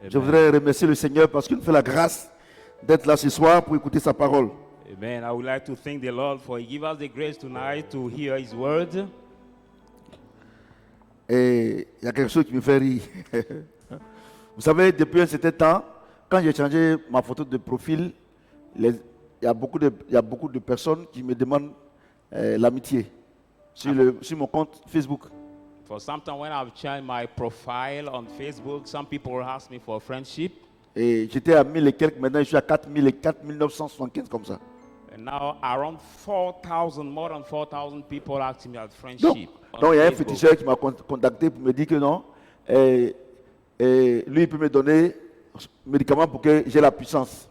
Je voudrais remercier le Seigneur parce qu'il nous fait la grâce d'être là ce soir pour écouter sa parole. Amen. I would like to thank the Lord for He give us the grace tonight to hear His word. Et il y a quelque chose qui me fait rire. Vous savez, depuis un certain temps, quand j'ai changé ma photo de profil, il y a beaucoup de personnes qui me demandent l'amitié sur mon compte Facebook. For some time when I've changed my profile on Facebook, some people ask me for friendship. Et j'étais à 1000 et quelques, maintenant je suis à 4000 et 4975 comme ça. And now around 4,000, more than 4,000 people asking me at friendship. Donc il y a un féticheur qui m'a contacté pour me dire que non, lui il peut me donner médicaments pour que j'ai la puissance.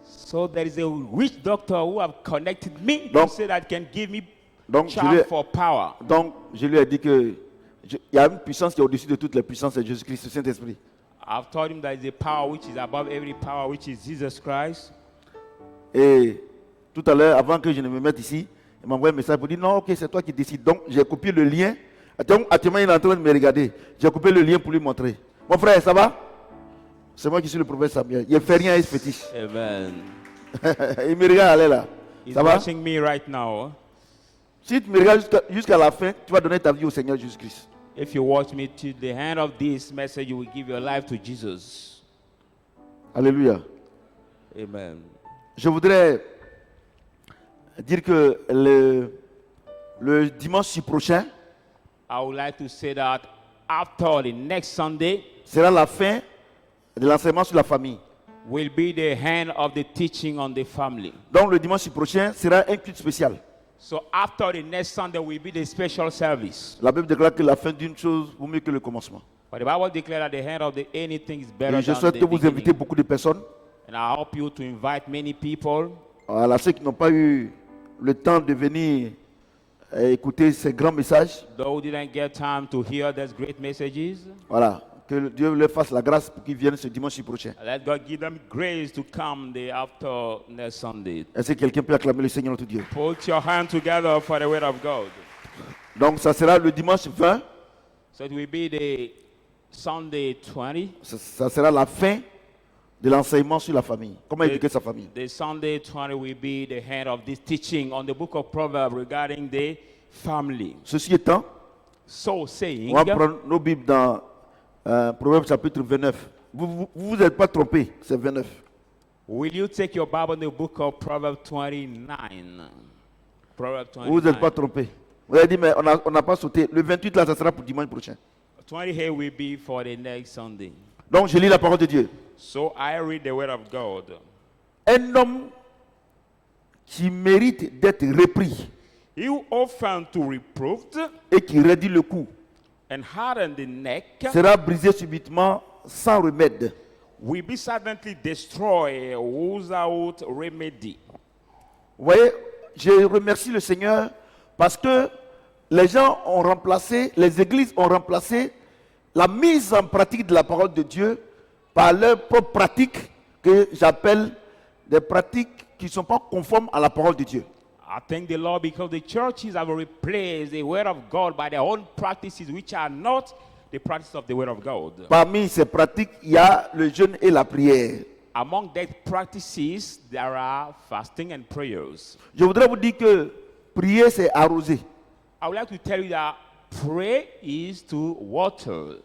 So there is a witch doctor who have connected me to say that can give me charm for power. Donc je lui ai dit que il y a une puissance qui est au-dessus de toutes les puissances, c'est Jésus-Christ, le Saint-Esprit. I've told him that there is a power which is above every power, which is Jesus Christ. Et tout à l'heure, avant que je ne me mette ici, il m'a envoyé un message pour dire non, ok, c'est toi qui décides. Donc j'ai copié le lien. Actuellement, il est en train de me regarder. J'ai copié le lien pour lui montrer. Mon frère, ça va? C'est moi qui suis le prophète Samuel. Il ne fait rien à ce fétiche. Amen. Il me regarde aller là. He's Ça va? watching me right now. Si tu me regardes jusqu'à la fin, tu vas donner ta vie au Seigneur Jésus-Christ. If you watch me to the end of this message, you will give your life to Jesus. Alléluia. Amen. Je voudrais dire que le dimanche prochain I would like to say that after the next Sunday sera la fin de l'enseignement sur la famille. will be the end of the teaching on the family. Donc le dimanche prochain sera un culte spécial. So after the next Sunday will be the special service. La Bible déclare que la fin d'une chose vaut mieux que le commencement. But the Bible declares that the end of anything is better Et je than souhaite the que vous invitez beginning. beaucoup de personnes. And I hope you to invite many people. Voilà, ceux qui n'ont pas eu le temps de venir écouter ces grands messages. Those who didn't get time to hear these great messages, Voilà, que Dieu leur fasse la grâce pour qu'ils viennent ce dimanche prochain. let God give them grace to come after next Sunday. Est-ce que quelqu'un peut acclamer le Seigneur notre Dieu? Put your hand together for the word of God. Donc ça sera le dimanche 20. So it will be the Sunday 20. Ça sera la fin de l'enseignement sur la famille. Comment éduquer sa famille. The Sunday 20 will be the end of this teaching on the book of Proverbs regarding the family. Ceci étant, So saying, on va prendre nos Bibles dans Proverbes chapitre 29. Vous êtes pas trompés, c'est 29. will you take your Bible in the book of Proverbs 29? Proverbs Vous n'êtes pas 29. trompés. Vous avez dit, mais on n'a pas sauté. Le 28, là, ça sera pour dimanche prochain. 20 here will be for the next Sunday. Donc, je lis la parole de Dieu. So I read the word of God. Un homme qui mérite d'être repris He who often to reproved et qui raidit le cou and harden the neck sera brisé subitement sans remède. will be suddenly destroyed without remedy. Vous voyez, je remercie le Seigneur parce que les gens ont remplacé, les églises ont remplacé la mise en pratique de la parole de Dieu par leurs propres pratiques que j'appelle des pratiques qui ne sont pas conformes à la parole de Dieu. I thank the Lord because the churches have replaced the word of God by their own practices, which are not the practice of the word of God. Parmi ces pratiques, il y a le jeûne et la prière. Among these practices, there are fasting and prayers. Je voudrais vous dire que prier, c'est arroser. I would like to tell you that pray is to water.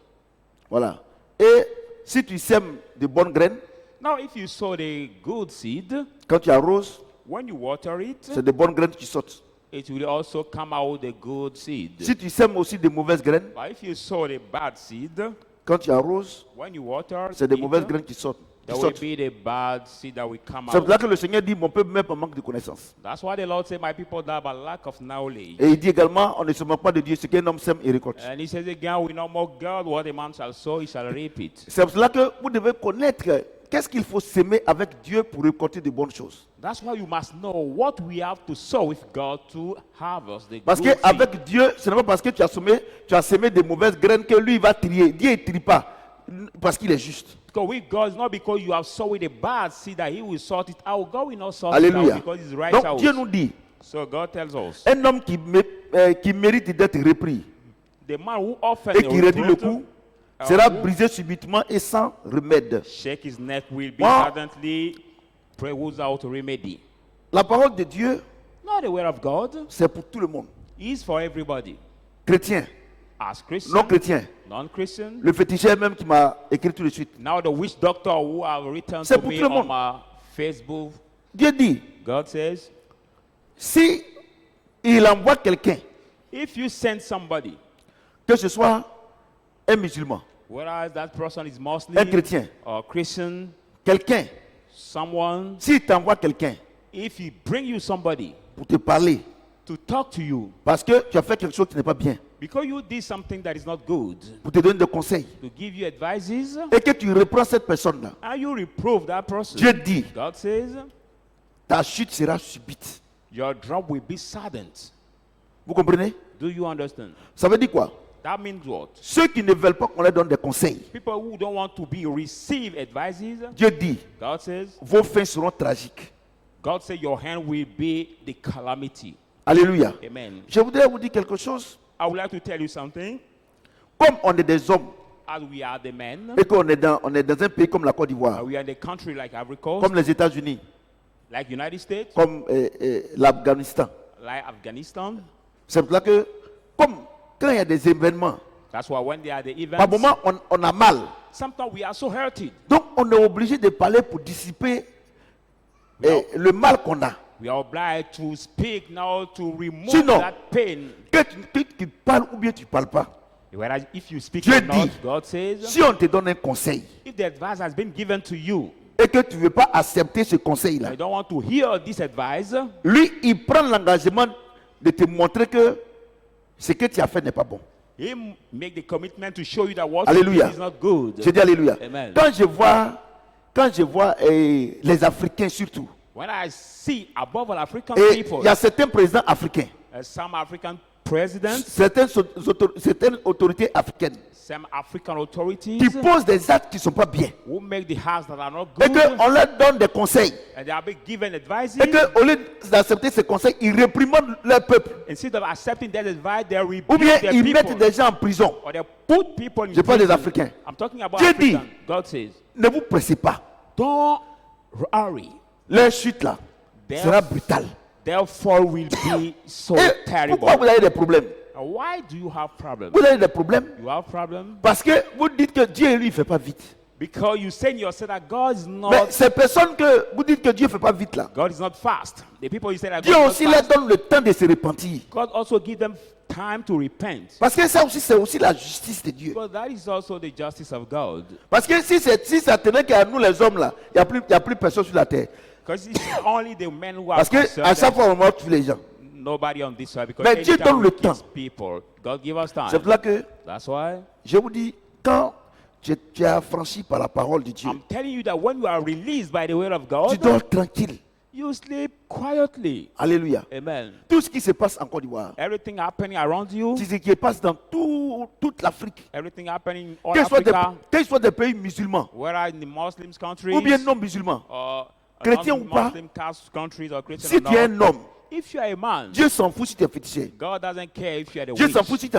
Voilà. Et si tu sèmes de bonnes graines, Now, if you sow the good seed, quand tu arroses, when you water it, c'est de bonnes graines qui sortent. it will also come out the good seed. Si tu sèmes aussi de mauvaises graines, But if you sow the bad seed, quand tu arroses, when you water c'est de it, mauvaises graines qui sortent. there will be the bad seed that will come C'est pour ça out. que le Seigneur dit, mon peuple meurt par manque de connaissance. That's why the Lord said, my people die by lack of knowledge. Et il dit également, on ne se moque pas de Dieu, ce qu'un homme sème, il récolte. And he says again, we know more God, what a man shall sow, he shall reap it. C'est pour cela que vous devez connaître qu'est-ce qu'il faut s'aimer avec Dieu pour récolter de bonnes choses. That's why you must know what we have to sow with God to harvest the Parce good seed. qu'avec Dieu, ce n'est pas parce que tu as semé des mauvaises graines que lui il va trier. Dieu ne trie pas parce qu'il est juste. Because with God, it's not because you have sowed a bad seed that he will sort it out. God will not sort Alléluia. it out because he's righteous. Donc Dieu nous dit, So God tells us, un homme qui mérite d'être repris the man who often et qui réduit le reproved coup sera brisé subitement et sans remède. Shake his neck will be Wow. suddenly without remedy. La parole de Dieu, Not the word of God c'est pour tout le monde. is for everybody. Chrétien, As Christian, non chrétien. non-Christian. Le féticheur même qui m'a écrit tout de suite. Now the witch doctor who have written C'est to pour me tout le on monde. my Facebook, Dieu dit, God says, si il envoie quelqu'un, if you send somebody, que ce soit un musulman, whether that person is un Muslim chrétien, or Christian, quelqu'un, someone, s'il t'envoie quelqu'un if he bring you somebody pour te parler, to talk to you parce que tu as fait quelque chose qui n'est pas bien, because you did something that is not good, pour te donner des conseils, to give you advices, et que tu reprends cette personne-là, and you reprove that person, Dieu dit, God says, ta chute sera subite. your drop will be sudden. Vous comprenez? Do you understand? Ça veut dire quoi? That means what? Ceux qui ne veulent pas qu'on leur donne des conseils, People who don't want to be receive advices, Dieu dit, God says, vos fins seront tragiques. God says your hand will be the calamity. Alléluia. Amen. Je voudrais vous dire quelque chose. I would like to tell you something. Comme on est des hommes As we are the men, et qu'on est on est dans un pays comme la Côte d'Ivoire, we are in a country like Ivory Coast, comme les États-Unis, like United States, comme l'Afghanistan. like Afghanistan. C'est pour ça que, comme quand il y a des événements, That's why when there are the par events, moment on a mal. sometimes we are so hurted. Donc on est obligé de parler pour dissiper le mal qu'on a. We are obliged to speak now to remove Sinon, that pain. Que tu parles ou bien tu ne parles pas. Whereas if you speak Dieu or not, dit, God says, si on te donne un conseil if the advice has been given to you, et que tu ne veux pas accepter ce conseil-là, I don't want to hear this advice, lui, il prend l'engagement de te montrer que ce que tu as fait n'est pas bon. he make the commitment to show you that what Alléluia. you did is not good. Je dis Alléluia. Amen. Quand je vois les Africains surtout, When I see above all African et people, il y a certains présidents africains, some African presidents, certaines autorités africaines some African authorities qui posent des actes qui ne sont pas bien, who make the acts that are not et good, qu'on leur donne des conseils, and they are being given advices. et qu'au lieu d'accepter ces conseils, ils réprimandent leur peuple, Instead of accepting that advice, they ou rebuke bien their ils people, mettent des gens en prison. or they put people in Je parle des prison. Africains. I'm talking about Dieu African. dit, God says, ne vous pressez pas. don't hurry. Leur chute là sera brutale. Their fall will be so Et terrible. pourquoi vous avez des problèmes? Why do you have problems? Vous avez des problèmes You have problems parce que vous dites que Dieu, lui, ne fait pas vite. because you say in yourself that God is Mais not ces personnes que vous dites que Dieu ne fait pas vite là, God is not fast. The people you say that Dieu God is aussi not leur fast, donne le temps de se repentir. God also give them time to repent. Parce que ça aussi, c'est aussi la justice de Dieu. But that is also the justice of God. Parce que si ça tenait qu'à nous les hommes là, il n'y a plus personne sur la terre. Because it's only the men who are Parce que concerned. à chaque fois on va tuer les gens. Nobody on this side. Because Mais Dieu anytime donne we le temps. kiss people, God give us C'est time. pour là que That's why je vous dis, quand tu es affranchi par la parole de Dieu, I'm telling you that when you are released by the word of tu God, dors tranquille. you sleep quietly. Alléluia. Amen. Tout ce qui se passe en Côte d'Ivoire, Everything happening around you, c'est ce qui se passe dans toute l'Afrique, everything happening in all quels Africa, soient des pays musulmans whether in the Muslim countries ou bien non musulmans. or Chrétien ou pas, Muslim countries or Christian Si or tu es not, un homme, if you are a man, Dieu s'en fout si tu es féticheur. God doesn't care if you are the Dieu s'en witch. fout si tu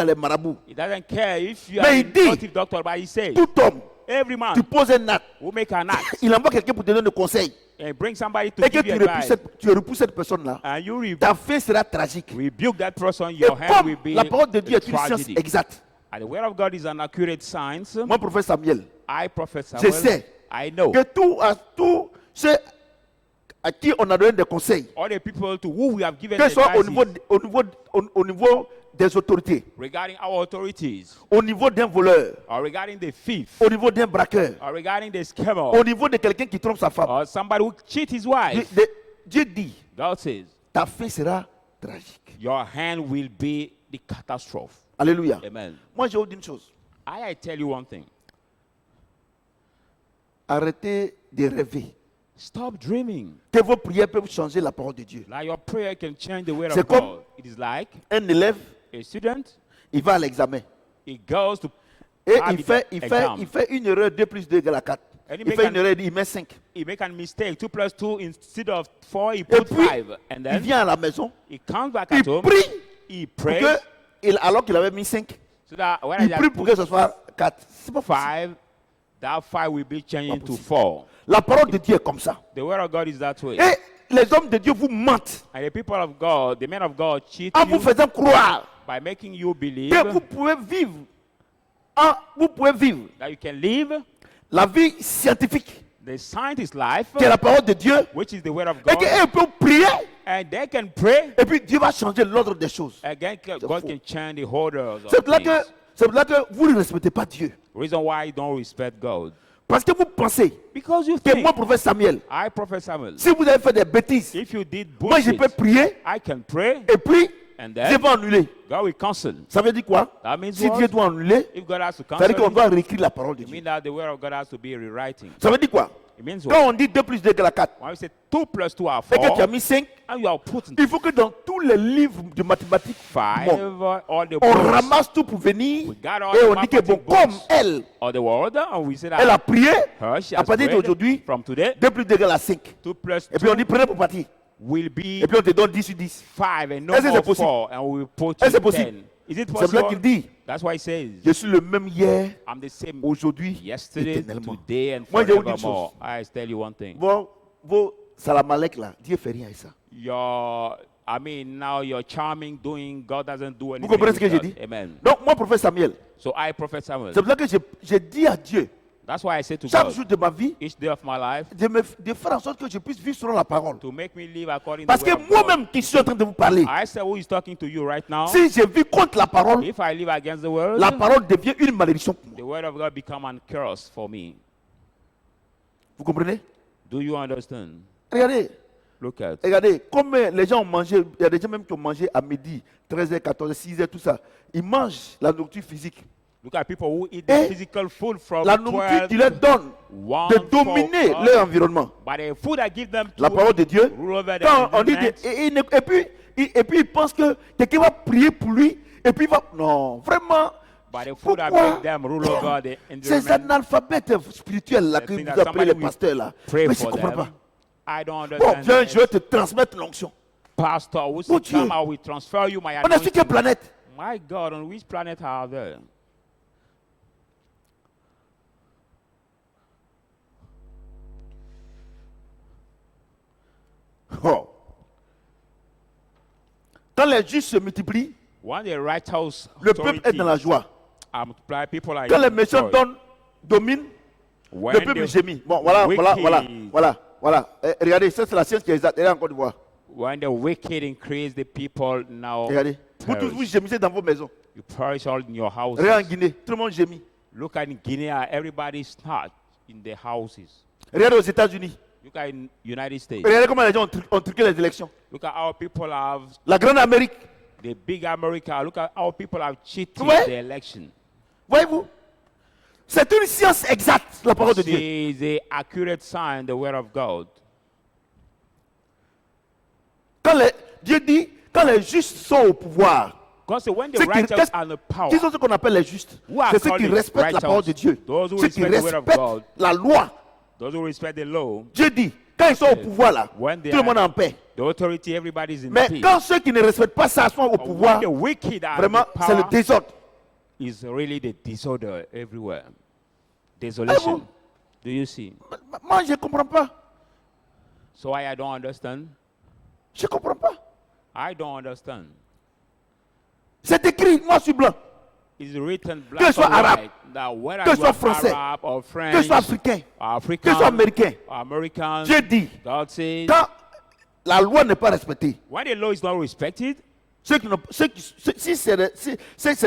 as les marabouts. He doesn't care if you Mais are il a dit, native doctor, but he says, Tout homme, every man tu poses un acte, will make an act il envoie quelqu'un pour te donner des conseils, and bring somebody to et que give you advice, tu repousses cette personne-là, and you ta fin sera tragique. rebuke that person, Et your hand will comme be la parole de Dieu a est une science tragedy. exacte, And the word of God is an accurate science. moi, prophète Samuel, I prophesy. je sais I know que tous ceux à qui on a donné des conseils, all the people to whom we have given que ce soit advices au niveau des autorités, regarding our authorities, au niveau d'un voleur, or regarding the thief, au niveau d'un braqueur, or regarding the scammer, au niveau de quelqu'un qui trompe sa femme, or somebody who cheat his wife, Dieu dit, God says, ta fin sera tragique. your hand will be the catastrophe. Alléluia. Amen. Moi, je vous dis une chose. I tell you one thing. Arrêtez de rêver. Stop dreaming. Que vos prières peuvent changer la parole de Dieu. Like your prayer can change the word C'est of comme- God. It is like Un élève, a student, il va à l'examen. he goes to Et have il fait une erreur, 2 plus 2 égale à 4. And he Il make fait an- une erreur, il met 5. he make a mistake. 2 plus 2 instead of 4, he Et put puis, 5. And il then vient à la maison, he comes back il at home. prie, He pour prays alors qu'il avait mis 5, so that when il prie pour que ce soit 4. C'est pas possible. 5, that 5 will be changed into 4. La parole de Dieu est comme ça. The word of God is that way. Et les hommes de Dieu vous mentent And the people of God, the men of God cheat en vous you faisant croire by making you believe que vous pouvez vivre, that you can live la vie scientifique the scientist life, qui est la parole de Dieu which is the word of et God, qu'ils peuvent prier and they can pray. et puis Dieu va changer l'ordre des choses. Again, God faux. can change the orders C'est of pour things. là que vous ne respectez pas Dieu. Reason why you don't respect God. Parce que vous pensez Because you que think, moi, prophète Samuel, I, Prophet Samuel, si vous avez fait des bêtises, if you did moi je bullshit, peux prier I can pray, et puis and Dieu then va annuler. God will cancel. Ça veut dire quoi? That means Si what? Dieu doit annuler, If God has to ça veut dire qu'on cancel, doit réécrire la parole de it Dieu. means that the word of God has to be rewriting. Ça veut dire quoi? It means what? Quand on dit 2 plus 2 égale à 4 When we say 2 plus 2 are et que tu as 4, mis 5, and you are putting il faut que dans tous les livres de mathématiques, 5, bon, all the on books ramasse tout pour venir We got all et the on dit que bon, mathematic comme books. elle, of the world, and we say elle a that prié, her, she à has partir prayed d'aujourd'hui, from today, 2 plus 2 égale à 5. 2 plus Et puis on 2 dit prenez pour partir. will be Et puis on te donne 10 sur 10. 5 and no Est-ce que c'est more possible? 4, and we will put Est-ce que c'est you possible? 10. Is it C'est là possible? qu'il dit, That's why he says, je suis le même hier, I'm the same aujourd'hui, yesterday, éternellement. today, and Moi, je vais vous dire une forevermore. chose. I tell you one thing. Vos salamalek là, Dieu fait rien avec ça. Now you're charming, doing, God doesn't do anything. comprenez ce que with j'ai that. dit? Amen. Donc moi, prophète Samuel, So I, Prophet Samuel, c'est pour ça que j'ai dit à Dieu, that's why I say to chaque God, jour de ma vie, each day of my life, de faire en sorte que je puisse vivre selon la parole. to make me live according Parce to que the word of God. moi-même qui suis en train de vous parler, I say who is talking to you right now. si je vis contre la parole, If I live against the word, la parole devient une malédiction pour moi. the word of God become a curse for me. Vous comprenez? Do you understand? Regardez, Look at. regardez, comme les gens ont mangé, il y a des gens même qui ont mangé à midi, 13h, 14h, 6h, tout ça. Ils mangent la nourriture physique. Look at people who eat Et the physical food from La nourriture 12 qui leur donne one de dominer for leur God. environnement. But the food I give them to La parole de Dieu, rule over their quand on dit, environment. et puis il pense que quelqu'un va prier pour lui, et puis il va, non, vraiment, But the food I pourquoi make them rule over the ces environment. analphabètes spirituels là The que thing vous that appelez les somebody will pasteurs là, Pray mais je ne for comprends them. pas. I don't Bon, understand. viens, that. je vais te transmettre l'onction. Pastor, who Mon said, Dieu. come I will transfer you my On est sur quelle anointing. planète? My God, on which planet are they? Oh. Quand les justes se multiplient, When the righteous le peuple est dans la joie. are multiplied, people are Quand les in méchants joy. dominent, When le peuple the gémit. Bon, voilà. Regardez, ça c'est la science qui est exacte. Regardez en Côte d'Ivoire. When the wicked increase, the people now Regardez. Vous tous, vous perish. gémissez dans vos maisons. You perish all in your houses. Regardez en Guinée, tout le monde gémit. Look at in Guinea, everybody's not in their houses. Regardez aux États-Unis. Look at in United States. Regardez comment les gens ont truqué les élections. Look at how people have La grande Amérique. the big America. Look at how people have cheated Ouais. the election. Voyez-vous? C'est une science exacte, la parole de Dieu. This is the accurate sign, the word of God. Dieu dit, quand les justes sont au pouvoir, God said, when the ceux qui, righteous are in the power, qui sont ce qu'on appelle les justes? Who are C'est ceux qui called respectent la righteous? parole de Dieu. Those who Ceux qui respect the word of respectent God. la loi. those who respect the law, Dieu dit, quand ils sont au pouvoir là, When tout they le are- monde est en paix. the authority, everybody's in Mais peace. quand ceux qui ne respectent pas ça sont au But pouvoir, when the wicked are vraiment, in the c'est le power, désordre. is really the disorder everywhere. Desolation. Ah Do you see? Moi, je ne comprends pas. So I don't understand. Je ne comprends pas. I don't understand. C'est écrit noir sur blanc. It's written Que black ce soit or arabe, white that whether que ce you soit are français, Arab or Que French, ce soit africain, or que African, ce soit américain. or American, Dieu dit, God says, quand la loi n'est pas respectée, when the law is not respected, si c'est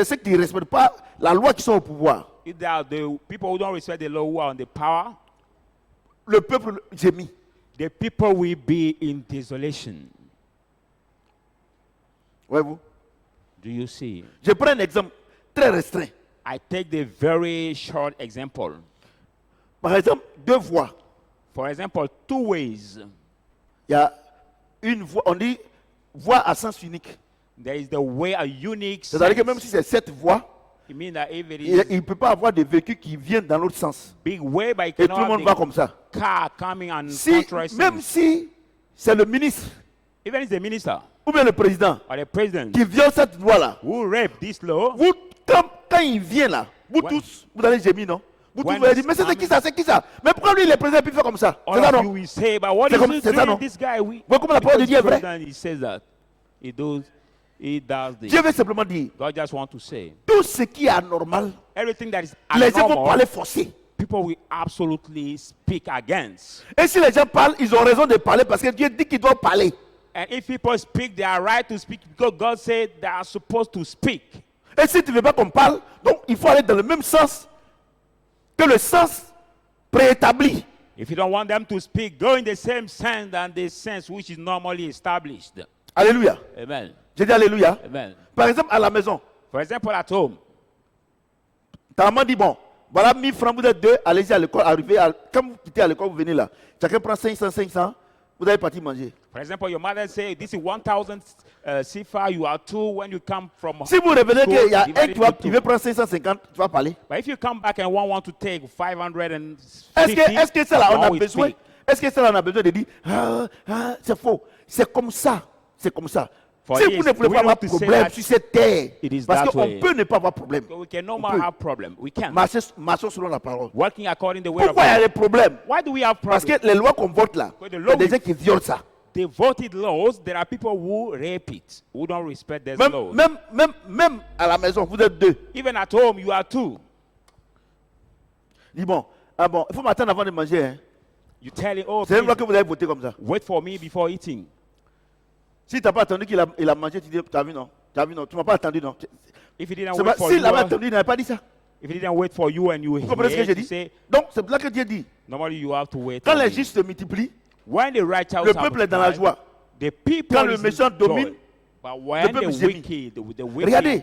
ceux qui ne respectent pas la loi qui sont au pouvoir, if there are the people who don't respect the law who are on the power, le peuple gémit. the people will be in desolation. Voyez-vous? Do you see? Je prends un exemple très restreint. I take the very short example. Par exemple, deux voies. For example, 2 ways. Il y a une voie, on dit voie à sens unique. There is the way, a unique C'est-à-dire que même si sense. c'est cette voie, It means that if it il is ne peut pas avoir de véhicule qui viennent dans l'autre sens. big way, but it Et tout le cannot monde have va the comme ça. car coming and Si, contrary même sense. si c'est le ministre Even if the minister ou bien le président or the president qui viole cette voie-là, who rape this law, vous, quand quand il vient là, vous Ouais. tous, vous allez gémir, non? Vous tous, When vous allez dire, he's mais c'est qui coming- ça, c'est qui ça? Mais pourquoi lui, il est président et puis il fait comme ça? C'est All ça, of non? you will say, but what C'est is comme- he c'est ça, doing? non? This guy, we. Voyez comment la parole de Because Dieu est vraie? president, he says that. He does this. Dieu veut simplement dire, God just want to say tout ce qui est anormal, everything that is les gens vont abnormal, parler forcé. people will absolutely speak against. Et si les gens parlent, ils ont raison de parler parce que Dieu dit qu'ils doivent parler. And if people speak, they are right to speak because God said they are supposed to speak. Et si tu ne veux pas qu'on parle, donc il faut aller dans le même sens que le sens préétabli. If you don't want them to speak, go in the same sense than the sense which is normally established. Alléluia. Amen. J'ai dit Alléluia. Amen. Par exemple, à la maison, For example, at home, ta maman dit, bon, voilà 1000 francs, vous êtes deux, allez-y à l'école, quand vous quittez à l'école, vous venez là. Chacun prend 500, vous allez partir manger. for example, your mother say, this is 1,000 CFA, you are two when you come from Si vous revenez school, qu'il y a un divided qui into veut two. prendre 550, tu vas parler. But if you come back and one want to take 550, Est-ce que ça là, on a one will besoin? speak. Est-ce que ça là, on a besoin de dire, c'est faux. C'est comme ça. C'est comme ça. For Si this, vous ne pouvez we pas avoir want to say problème that sur cette terre, it is parce that qu'on way. peut ne pas avoir problème. So we can no On more peut. have problem. We can. Marchons selon la parole. Working according to the word of Pourquoi il y a God. des problèmes? Why do we have Parce problems? que les lois qu'on vote là, Because the il y law a des we- gens qui violent ça. They voted laws. There are people who rape it, who don't respect those laws. Même à la maison, vous êtes deux. Even at home, you are two. Dis bon, il faut m'attendre avant de manger. Hein. You tell him, oh, C'est une loi please, que vous avez voté comme ça. wait for me before eating. Si tu n'as pas attendu qu'il a mangé, tu dis, tu as vu non? Tu ne m'as pas attendu non? If he didn't C'est wait pas- for S'il you, avait attendu, il n'avait pas dit ça. if he didn't wait for you and you Vous comprenez ce que here j'ai to dit? say, Donc c'est pour ça que Dieu dit, normally you have to wait. quand for les me. justes se multiplient, When the righteous le are peuple est dans la multiplied, joie. the people Quand le is in méchant domine, joy. But when peuple the gémit. wicked Regardez,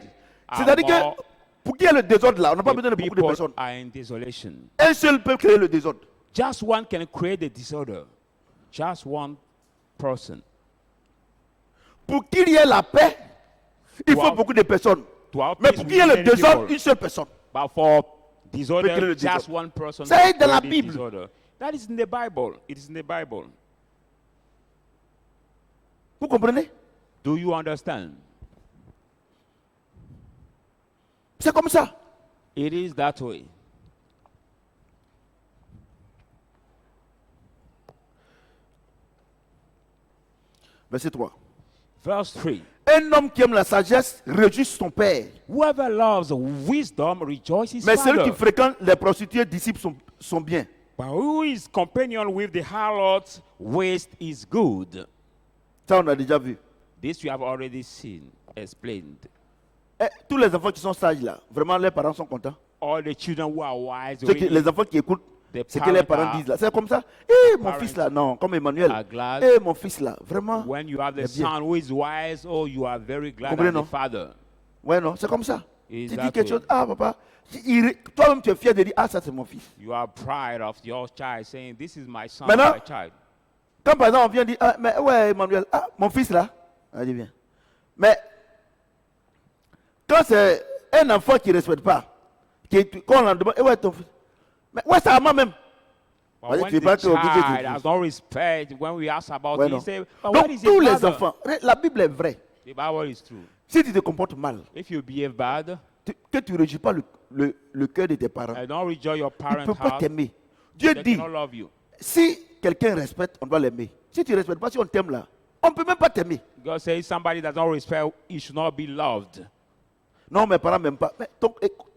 are c'est-à-dire more, que pour qu'il y ait le désordre là, on n'a pas the besoin de beaucoup de people personnes. are in desolation. Un seul peut créer le désordre. Just one can create the disorder. Just one person. Pour qu'il y ait la paix, il faut Wow. beaucoup de personnes. To have Mais peace, pour we qu'il y ait need le many désordre, people. une seule personne. But for Peut créer disorder, le just désordre. one person. Ça can est dans la create the Bible. disorder. That is in the Bible. It is in the Bible. Vous comprenez? Do you understand? C'est comme ça. It is that way. Verset 3. Verse 3. Un homme qui aime la sagesse réjouit son père. Whoever loves wisdom rejoices his Mais celui qui father. fréquente les prostituées dissipe son bien. But who is companion with the harlot's waste is good. Ça, on a déjà vu. This you have already seen, explained. Eh, tous les enfants qui sont sages là, vraiment, leurs parents sont contents. All the children who are wise, Les enfants qui écoutent the ce que les parents parents disent là. C'est comme ça. Eh, mon parents fils là, non, comme Emmanuel. are glad. Eh, mon fils là, vraiment. When you have the C'est bien. son who is wise, oh, you are very glad Comprenez, as non? the father. Ouais, non, c'est comme ça. Is Tu that dis quelque way? chose, ah papa, toi-même tu es fier de dire, ah ça c'est mon fils. You are proud of your child, saying, "This is my son, Maintenant- my child." Quand par exemple on vient dire, ah, mais ouais Emmanuel, ah mon fils là, on dit bien. Mais quand c'est un enfant qui ne respecte pas, quand on en demande, eh ouais ton fils, mais ouais c'est à moi-même. But Vas-y, when tu es the pas obligé de child dire. has no respect, when we ask about Ouais, it, non. he say, "But what Donc is tous his les father?" enfants, la Bible est vraie. The Bible is true. Si tu te comportes mal, If you behave bad, que tu ne réjouis pas le cœur de tes parents, and don't rejoice your ils ne parents' peuvent pas heart, t'aimer. Dieu they dit, cannot love you. si quelqu'un respecte, on doit l'aimer. Si tu ne respectes pas, si on t'aime là, on ne peut même pas t'aimer. God says somebody that don't respect, he should not be loved. Non, mes parents m'aiment pas. Mais ton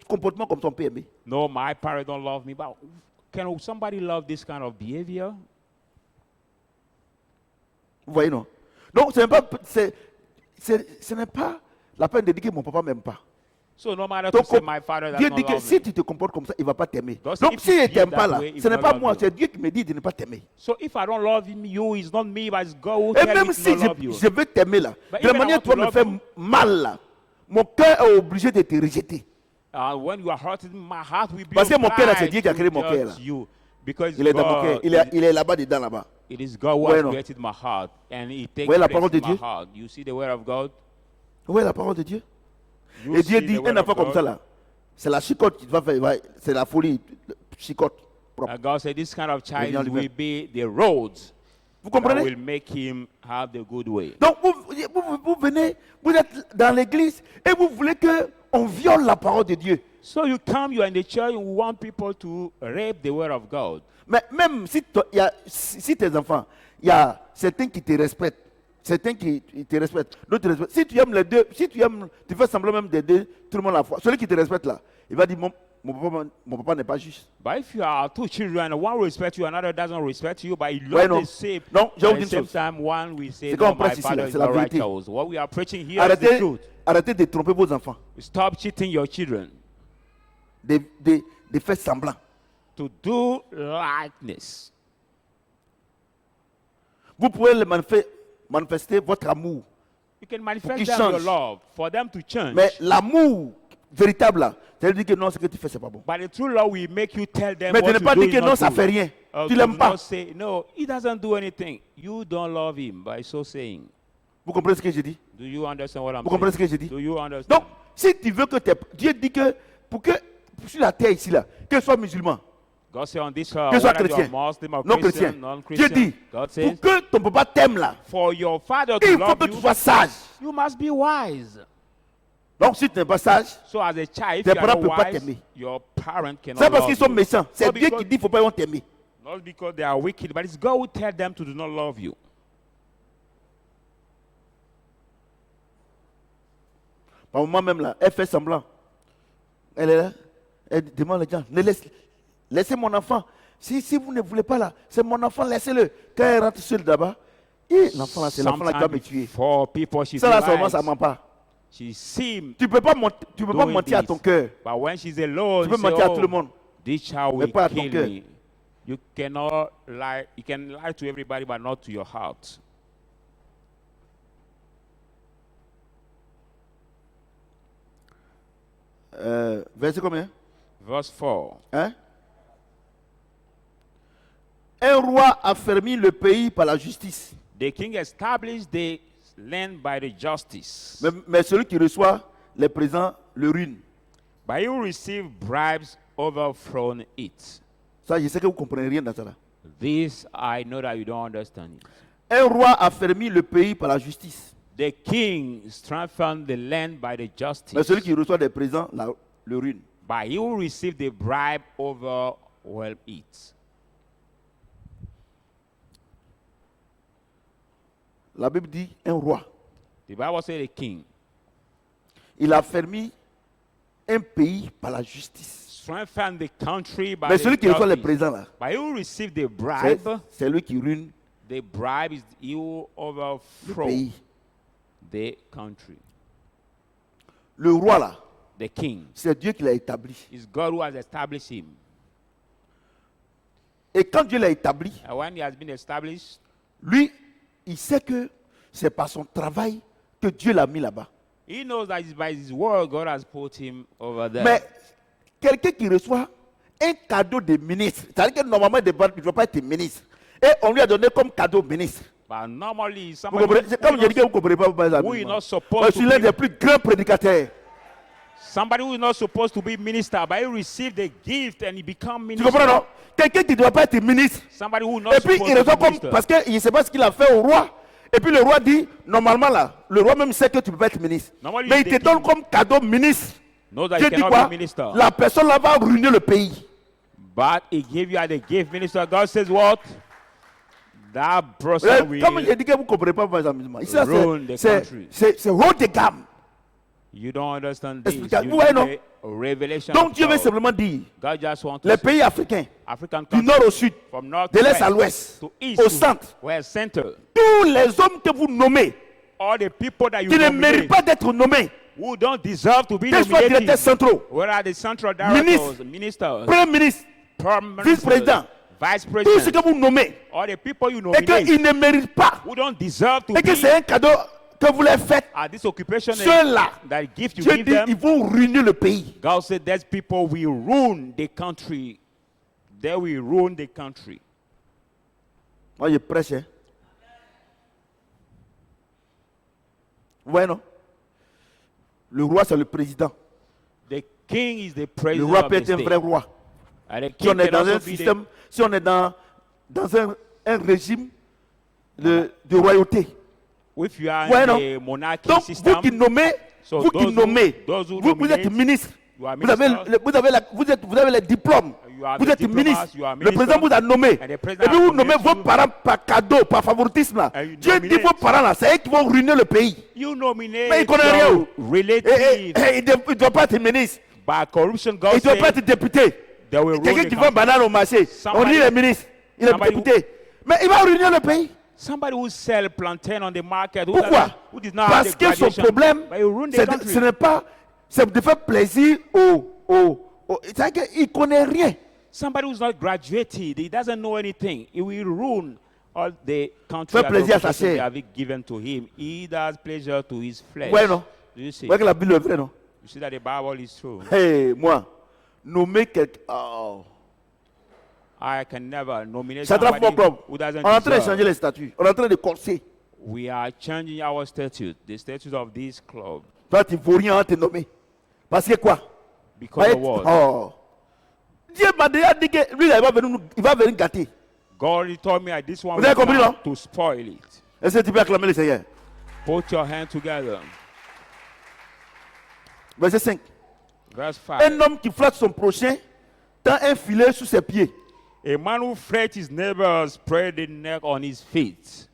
comportement comme ça, on peut aimer. No, my parents don't love me. But can somebody love this kind of behavior? Vous voyez, non? Donc, ce n'est pas la peine de dire que mon papa ne m'aime pas. So no matter Donc, to say my father does Dieu not dit que love si me. tu te comportes comme ça, il ne va pas t'aimer. Donc, Donc, if s'il you ne t'aime behave pas that là, way, he ce n'est will pas not moi, love c'est Dieu qui me dit de ne pas t'aimer. So if I don't love him, you is not me, but it's God who Et tells même me si to love you. je veux t'aimer là, But de la even I manière want dont tu to vas me faire love mal là, mon cœur est obligé de te rejeter. When you are hurting, my heart will be Parce que mon cœur, là, c'est obliged Dieu qui a créé to mon cœur, là. judge you. Because Il est dans mon cœur. God, Il est là-bas, dedans, là-bas. it is God who Ouais, has non. created my heart, and He takes Ouais, la place parole de in my Dieu. heart. You see the word of God. Oui, la parole de Dieu. You Et Dieu see dit, the un word enfant of comme God. ça là, c'est la chicotte qui va faire, c'est la folie, chicotte propre. And God said, "This kind of Viens child lui-même. will be the roads." Vous that comprenez? will make him have the good way. Donc vous venez, vous êtes dans l'église et vous voulez qu'on viole la parole de Dieu. So you come, you are in the church, and we want people to rape the word of God. Mais même si tes enfants, il y a certains qui te respectent, certains qui te respectent, d'autres te respectent. Si tu aimes les deux, si tu aimes, tu fais semblant même d'aider tout le monde à la fois. Celui qui te respecte là, il va dire mon papa n'est pas juste. But if you are two children, one respects you, another doesn't respect you, but you Ouais, love non. the same. Non, je vais vous At dire the une same chose. time, one will say, C'est comme no, on prêche my ici, father là, is c'est la not vérité. righteous. What we are preaching here is the truth. Arrêtez de tromper vos enfants, Stop cheating your children. de faire semblant. To do likeness. Vous pouvez manifester votre amour. You can manifest qu'ils them your changent. love for them to change. Mais l'amour véritable là, ça veut dire que non, ce que tu fais, c'est pas bon. But the true love will make you tell them Mais de what ne to pas do dire is que not non, ça good. fait rien. Or Tu to l'aimes pas. not say, no, he doesn't do anything. You don't love him by so saying. Vous comprenez ce que je dis? Do you understand what I'm Vous comprenez ce saying? que je dis? Do you understand? Donc, si tu veux que Dieu dit que sur la terre ici là, que soit musulman, God said on this que soit whether you are chrétien, Muslim or non Christian, chrétien, Dieu non-Christian, dit, God pour says, que ton papa t'aime là, for your father to il faut love que tu you, sois sage. you must be wise. Donc, si tu n'es pas sage, So as a child, if tes you are parents ne not peuvent pas wise, t'aimer. your parent cannot c'est parce love qu'ils sont you. méchants. C'est Not Dieu because- qui dit qu'il ne faut pas t'aimer. Not because they are wicked, but it's God who tell them to do not love you. Par moment même là, elle fait semblant. Elle est là, elle demande les gens, laissez mon enfant. Si vous ne voulez pas là, c'est mon enfant, laissez-le. Quand elle rentre seule là-bas, l'enfant là, c'est l'enfant là qui va me tuer. For people, she Ça là, seulement, ça ne realized ment pas. she seemed, Tu ne peux pas Doing mentir à this. ton cœur. but when she's alone, Tu peux she say, mentir à tout le oh, monde. this child Mais will pas à ton kill cœur. me. You cannot lie. You can lie to everybody, but not to your heart. Verset combien? Verse 4. Hein? Un roi affermit le pays par la justice. The king established the land by the justice, Mais celui qui reçoit les présents le ruine. but you receive bribes overthrown it. Ça, je sais que vous ne comprenez rien dans ça là. This I know that you don't understand it. Un roi affermit le pays par la justice. The king strengthened the land by the Mais justice, celui qui reçoit des présents le ruine. but you receive the bribe overwhelm it. La Bible dit un roi. The Bible says the king Il a affermi un pays par la justice. strengthened the country by Mais the celui qui reçoit les justice. présents là, But you receive the c'est bribe. c'est lui qui ruine The bribe is you le overthrow pays. the country. Le roi là, The king c'est Dieu qui l'a établi. is God who has established him. Et quand Dieu l'a établi, And when he has been established, lui, il sait que c'est par son travail que Dieu l'a mis là-bas. he knows that it's by his word God has put him over there. Mais quelqu'un qui reçoit un cadeau de ministre, c'est-à-dire que normalement, il ne doit pas être ministre. Et on lui a donné comme cadeau ministre. But normally, Vous somebody comprenez? C'est comme je dis que vous ne comprenez pas, mes amis. who is Moi, not supposed je suis to l'un be des plus grands prédicateurs. somebody who is not supposed to be minister, but he received the gift and he become Tu minister. comprends, non? Quelqu'un qui ne doit pas être ministre. Somebody who is not Et puis, supposed il to reçoit be comme. minister. Parce qu'il ne sait pas ce qu'il a fait au roi. Et puis, le roi dit, normalement, là, le roi même sait que tu ne peux pas être ministre. Normally, Mais il the te donne king comme cadeau ministre. knows that Dieu he dit cannot quoi? be minister. La personne là va ruiner le pays. But he gave you the gift minister. God says what? That person Comme will. je dis que vous ne comprenez pas, mes amis. Ici, là, Ruin the country. c'est haut de gamme. You don't understand this. Explica- You vous voyez, need a revelation Donc, of Dieu veut God. simplement dire, God just wants to les see pays africains, African du countries nord au sud, from north de to l'est à west l'ouest, to east au to centre, west center. tous les hommes que vous nommez, All the people that you qui ne nominate méritent pas d'être nommés, who don't deserve to be qu'ils soient directeurs nominated. centraux, Where are the central directors, ministers, premier ministre, prime vice-président, vice tout ce president, que vous nommez, all the people you et nominate qu'ils ne méritent pas, who don't deserve to et que be c'est un cadeau que vous leur faites, at this occupation, ceux-là, that gift you Dieu give dit, them. ils vont ruiner le pays. God said those people will ruin the country. They will ruin the country. Moi, je prêche. Hein. Ouais, non? Le roi, c'est le président. The king is the Le president roi of peut the être un state. vrai roi. And the Si on king est can dans un also be système, si on est dans un régime de royauté. If you are Ouais, in non? the monarchy Donc, system, vous qui nommez, So vous qui those who- nommez, those who vous êtes nominate, ministre. you are Vous avez, ministers. vous avez les diplômes. You are Vous the êtes diplomats, ministre. you are Le président minister, vous a nommé. and the Et president puis has vous nommez nominated vos you. parents par cadeau, par favoritisme. Là. And you Dieu dit nominate. vos parents là, c'est eux qui vont ruiner le pays. You Mais nominate il connaît rien. your relative Il ne doit pas être ministre. by corruption. Il God ne doit pas said être député. they will rule Quelqu'un the qui vend country. banane au marché. On Somebody- dit les ministres. Il est somebody who- député. Mais il va ruiner le pays. Somebody who sell plantain on the market, Pourquoi? who did not have Parce the que son graduation, problème, but you ruin the c'est country. ce n'est pas, c'est de faire plaisir aux c'est-à-dire qu'il ne connaît rien. Somebody who's not graduated, he doesn't know anything. He will ruin all the country Fait and plaisir à sa reputation they chair. have given to him. He does pleasure to his flesh. Ouais, non? Do you see? Vous voyez que la Bible est vraie, non? You see that the Bible is true. Hey, moi, nommer quelqu'un. Oh. I can never nominate Shadrach somebody Club. who doesn't On est en train de deserve. changer les statuts. On est en train de corser. We are changing our statute, the statute of this club, Toi, tu ne vaux rien à te nommer. Parce que quoi? because Ouais, of what? oh. Dieu m'a déjà dit que lui, là, il va venir gâter. God he told me that this one Vous avez will compris, come non? to spoil it. Est-ce que tu peux acclamer le Seigneur? Put your hand together. Verset 5. Verse Un 5. homme qui flatte son prochain tend un filet sous ses pieds. A man who frets his neighbor spread the neck on his feet.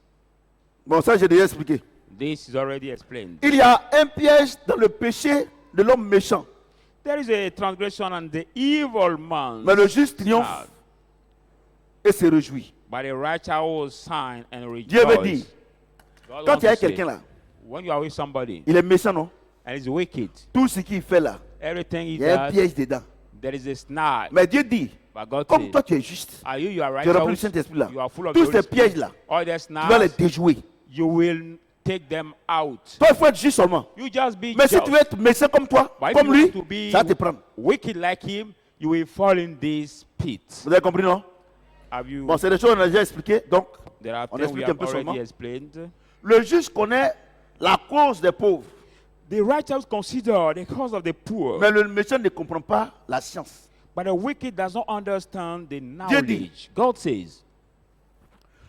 Bon, ça, j'ai déjà expliqué. This is already explained. Il y a un piège dans le péché de l'homme méchant. There is a transgression on the evil man, Mais le juste triomphe et se réjouit. but the righteous will sign and Dieu veut rejoice. dire, God quand wants tu es avec to say, quelqu'un là, when you are with somebody il est méchant, non? and he's wicked, Tout ce qu'il fait là, everything he il y a un does, piège dedans. there is a snare. Mais Dieu dit, But God comme says, toi tu es juste, are you are tu es rempli du righteous? Saint-Esprit là, You are full of tous the ces Holy Spirit. pièges là, All the tu vas les snares, déjouer. you will take them out. Toi, il faut être juste seulement. You just be Mais si just. tu veux être méchant comme toi, But if comme you lui, want to be ça va te prendre. wicked like him, you will fall in this pit. Vous avez compris, non? Have you? Bon, c'est des choses qu'on a déjà expliquées. Donc, There are on things we explique un have peu already seulement. explained. Le juste connaît la cause des pauvres. The righteous consider the cause of the poor, Mais le méchant ne comprend pas la science. but the wicked does not understand the dit, knowledge. God says,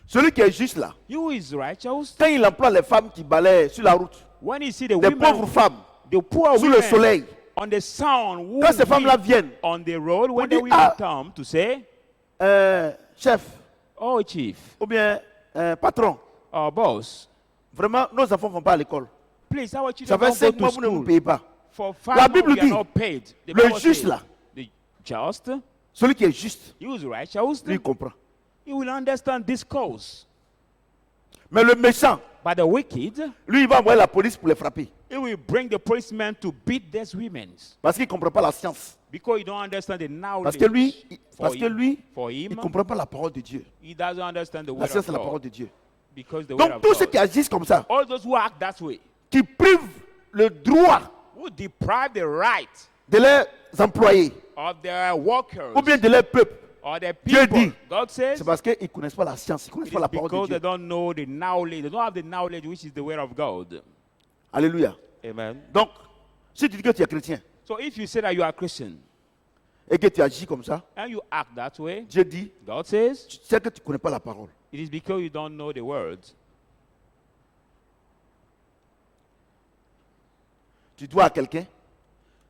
Celui qui est juste là, "You who is righteous." quand il emploie les femmes qui balayent sur la route, When you see the les pauvres women, femmes, the poor sous le women soleil, on the sun, who quand ces femmes-là weep viennent, on the road, when dit, the women "Ah." come to say, chef, "Oh, chief, ou bien patron, oh, boss, vraiment, nos enfants ne vont pas à l'école. please, our Ça children fait don't 5 go mois, to vous ne vous school. payez pas. For La 5 months, Bible we are dit, not paid." The le Bible juste says, là, the just, celui qui est juste, he who is righteous, lui il comprend. he will understand this cause. Mais le méchant, But the wicked, lui, il va envoyer la police pour les frapper. he will bring the policemen to beat these women Parce qu'il ne comprend pas la science. because he don't understand the knowledge. Parce que lui, For parce que him- lui for il him, ne comprend pas la parole de Dieu. he doesn't understand the La word science, of c'est la parole God de Dieu. because the word Donc, of tous ceux God. qui agissent comme ça, All those who act that way, qui privent le droit who deprive the right de leurs employés of their workers ou bien de leur peuple, or their Dieu people, dit, God says, c'est parce qu'ils ne connaissent pas la science, ils ne connaissent it pas is la parole de because they Dieu. don't know the knowledge. They don't have the knowledge which is the word of God. Alléluia. Amen. Donc, si tu dis que tu es chrétien So if you say that you are Christian et que tu agis comme ça, and you act that way, Dieu dit, God says, tu sais que tu ne connais pas la parole. it is because you don't know the words. Tu dois à quelqu'un,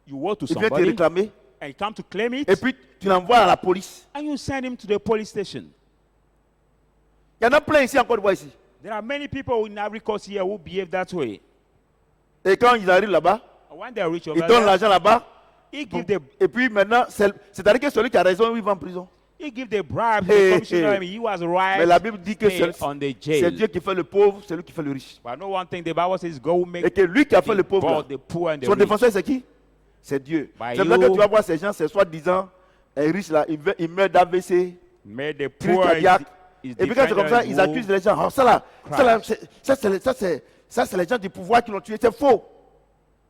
You go to il vient te somebody réclamer, and you come to claim it, et puis tu l'envoies à la police. and you send him to the police station. Il y en a plein ici en Côte d'Ivoire ici. There are many people in Ivory Coast here who behave that way. Et quand ils arrivent là-bas, And when they reach ils over donnent there, l'argent là-bas. he give the Et puis maintenant, c'est-à-dire que celui qui a raison, il va en prison. bribe to Hey, the commissioner. hey. and he was right. Mais la Bible dit que stay on the c'est jail. Dieu qui fait le pauvre, c'est lui qui fait le riche. But no one thing the Bible says go Et make que lui qui a fait le pauvre, là, both the poor and the son rich. défenseur, c'est qui? C'est Dieu. By C'est vrai que you- tu vas voir ces gens, c'est soi-disant riches là, ils meurent d'AVC, Made the crise poor cardiaque. is Et puis quand c'est comme ça, ils accusent les gens. Oh, ça là, ça c'est les gens du pouvoir qui l'ont tué, c'est faux.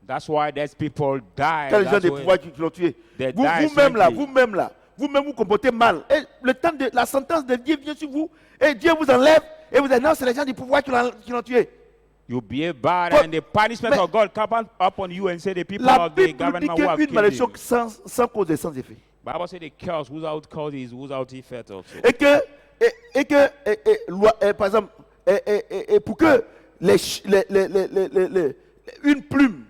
That's why those people die. Quels gens That's du why- pouvoir qui l'ont tué? They die Vous-même là, silently. vous-même vous comportez mal. Et le temps de la sentence de Dieu vient sur vous, et Dieu vous enlève, et vous dites non, c'est les gens du pouvoir qui l'ont tué. You behave bad, But- and the punishment mais- of God come upon you and say the people La of the Bible dit government who have qu'une killed malédiction him. sans cause et sans effet. Bible says the curse without cause is without effect also. Et que, par exemple, et pour que une plume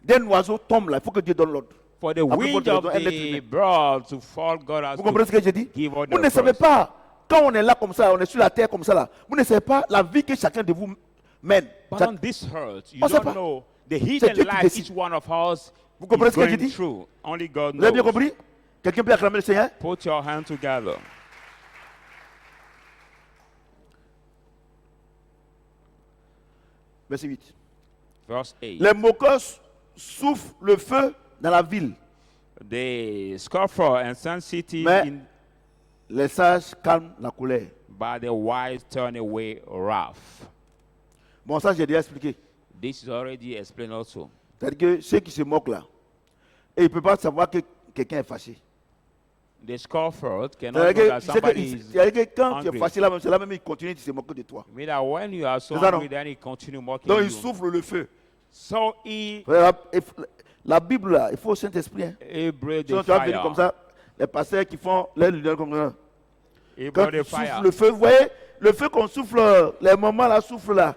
d'un oiseau tombe là, il faut que Dieu donne l'ordre. For the Après, wind votre of raison, un être the humain. bird to fall, God has Vous comprenez ce que j'ai dit? give order Vous ne savez first. pas, quand on est là comme ça, on est sur la terre comme ça là, vous ne savez pas la vie que chacun de vous mène. But Chaque- on this earth, you On sait don't pas. know the C'est hidden Dieu qui life décide. each one of us Vous comprenez is ce que j'ai going dit? through. Only God Vous avez bien knows. compris? Quelqu'un peut acclamer le Seigneur? Put your hand together. Verset 8. Verse 8. Les moqueurs soufflent le feu dans la ville. The scoffer and sun city Mais in, les sages calment la colère. by the wise turn away wrath. Bon, ça j'ai déjà expliqué. This is already explained also. C'est-à-dire que ceux qui se moquent là, et ils ne peuvent pas savoir que quelqu'un est fâché. The scoffer cannot C'est-à-dire know que, that somebody is c'est-à-dire que quand tu es angry. fâché là même, c'est là même il continue de se moquer de toi. Mean that when you are so C'est ça, angry, non? then he continue mocking Donc you. il souffle le feu. So he La Bible là, il faut au Saint-Esprit. Hein. brought Sinon the tu vas venir comme fire. ça, les pasteurs qui font les lumières comme ça. He Quand brought tu the fire. souffles le feu, vous voyez, le feu qu'on souffle, les moments là, souffle là.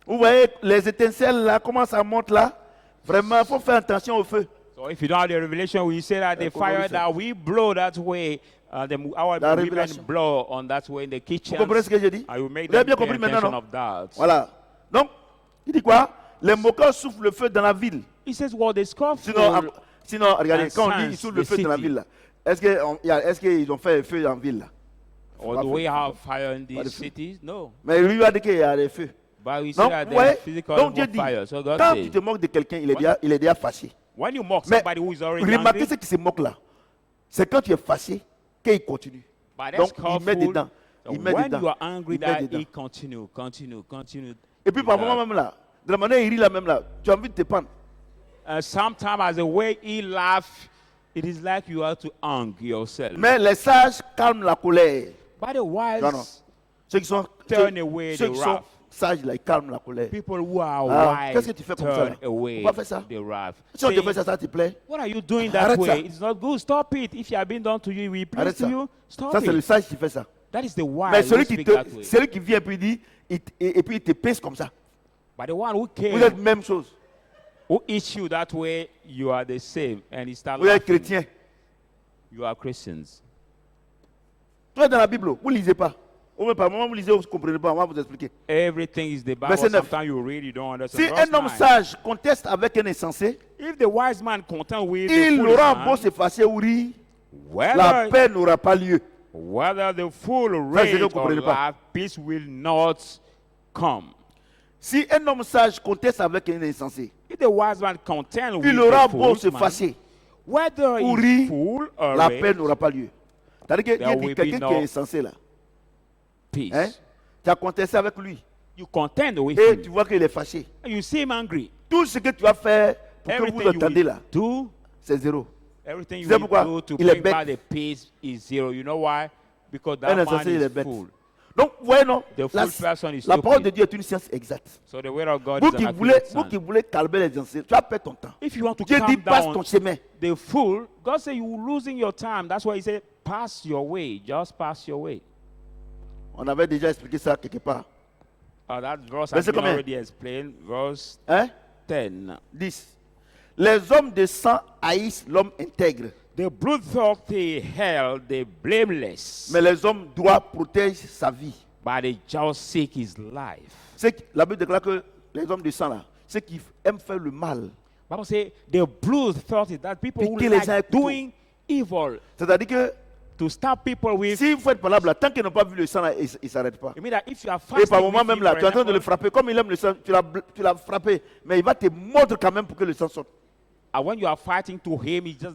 Vous voyez les étincelles là, comment ça monte là. Vraiment, il faut faire attention au feu. So if you don't have the revelation, we say that the comment fire dit ça? that we blow that way, our La women révélation. blow on that way in the kitchen. Vous comprenez ce que j'ai dit? I will make Vous avez them bien pay compris maintenant, attention non? of that. Voilà. Donc, il dit quoi? Les moqueurs soufflent le feu dans la ville. He says, well, the scoffful, Sinon, regardez, and quand on dit sense ils soufflent le the feu dans la city. ville là, est-ce qu'ils ont fait un feu en ville là? or do we have fire in Pas de these feu. cities? No. Mais lui a dit qu'il y a des feux. But we see Donc, that vous there voyez, is physical donc Dieu dit, fire. So God quand says, tu te moques de quelqu'un, il est déjà fâché. when you mock Mais somebody who is already remarquez angry, ce qui se moque là. C'est quand tu es fâché qu'il continue. but Donc, that's il met scoful. dedans. Il met When dedans. you are angry, Il met that dedans. he continue. Et puis par moment même là, de la manière il rit là même là, tu as envie de te prendre. Sometimes as the way he laughs, it is like you have to hang yourself. Mais les sages calment la colère. By the wise, Non, non. Ceux qui sont, Turn away ceux the qui sont wrath. sages là, ils calment la colère. people who are Ah, wise qu'est-ce que tu fais comme ça, turn là? away Faut pas faire ça. the wrath. Si on te Saying, fait ça, ça te plaît. what are you doing that Arrête way? ça. It's not good. Stop it. If you have been done to you, we please Arrête to ça. you. Stop Ça c'est le it. sage qui fait ça. That is the Mais wise who speak that way. celui qui vient et puis il dit, et puis il te pèse comme ça. But the one who Vous êtes came, même chose. who eats you that way, you are the same. And he starts Vous êtes laughing. chrétien. You are Christians. Toi dans la Bible, vous ne lisez pas. Ou même par moment vous lisez, vous ne comprenez pas. On va vous expliquer. Everything is the Bible. Verset 9. Sometimes you read, you don't understand. Si Verse un homme 9. sage conteste avec un insensé, If the wise man contend with the il foolish aura man, beau s'effacer ou rire, la whether, paix n'aura pas lieu. whether the fool Ça, c'est que rage vous or comprenez pas. laugh, peace will not come. Si un homme sage conteste avec un insensé, If the wise man contend with il aura the beau foolish man, s'effacer, whether ou he's rire, fool or la rage, paix n'aura pas lieu. C'est-à-dire que There il dit will be quelqu'un no qui est insensé là, peace. hein, tu as contesté avec lui You contend with et him. tu vois qu'il est fâché. You see him angry. Tout ce que tu vas faire pour que vous Everything you entendez will là, do, c'est zéro. everything you C'est will pourquoi do to il est bring bête. back the peace is zero. You know why? Because that Un man insensé, il est is bête. fool. Donc, vous voyez, non, The la, fool person is la parole stupid. de Dieu est une science exacte. So the word of God Vous is qui, an voulez, accurate vous science. qui voulez calmer les anciens, tu vas perdre ton temps. If you want to Dieu dit, calm passe down ton chemin. the fool, God said you're losing your time. That's why he said, pass your way. Just pass your way. On avait déjà expliqué ça quelque part. That verse has Verset been combien? already explained. Verse Hein? 10. 10. Les hommes de sang haïssent l'homme intègre, The bloodthirsty hell, the blameless, mais les hommes droits protègent sa vie. but the just seek his life. La Bible déclare que les hommes de sang là, ceux qui aiment faire le mal, Bible says the bloodthirsty, that people who Piquer les gens like avec couteau. doing evil, c'est-à-dire que to stab people with. si vous faites par là, tant qu'ils n'ont pas vu le sang là, ils ne s'arrêtent pas. You mean that if you are Et fasting par moment with même him, là, for tu es en train de le example, frapper, comme il aime le sang, tu l'as frappé, mais il va te mordre quand même pour que le sang sorte. and when you are fighting to him, he Ça,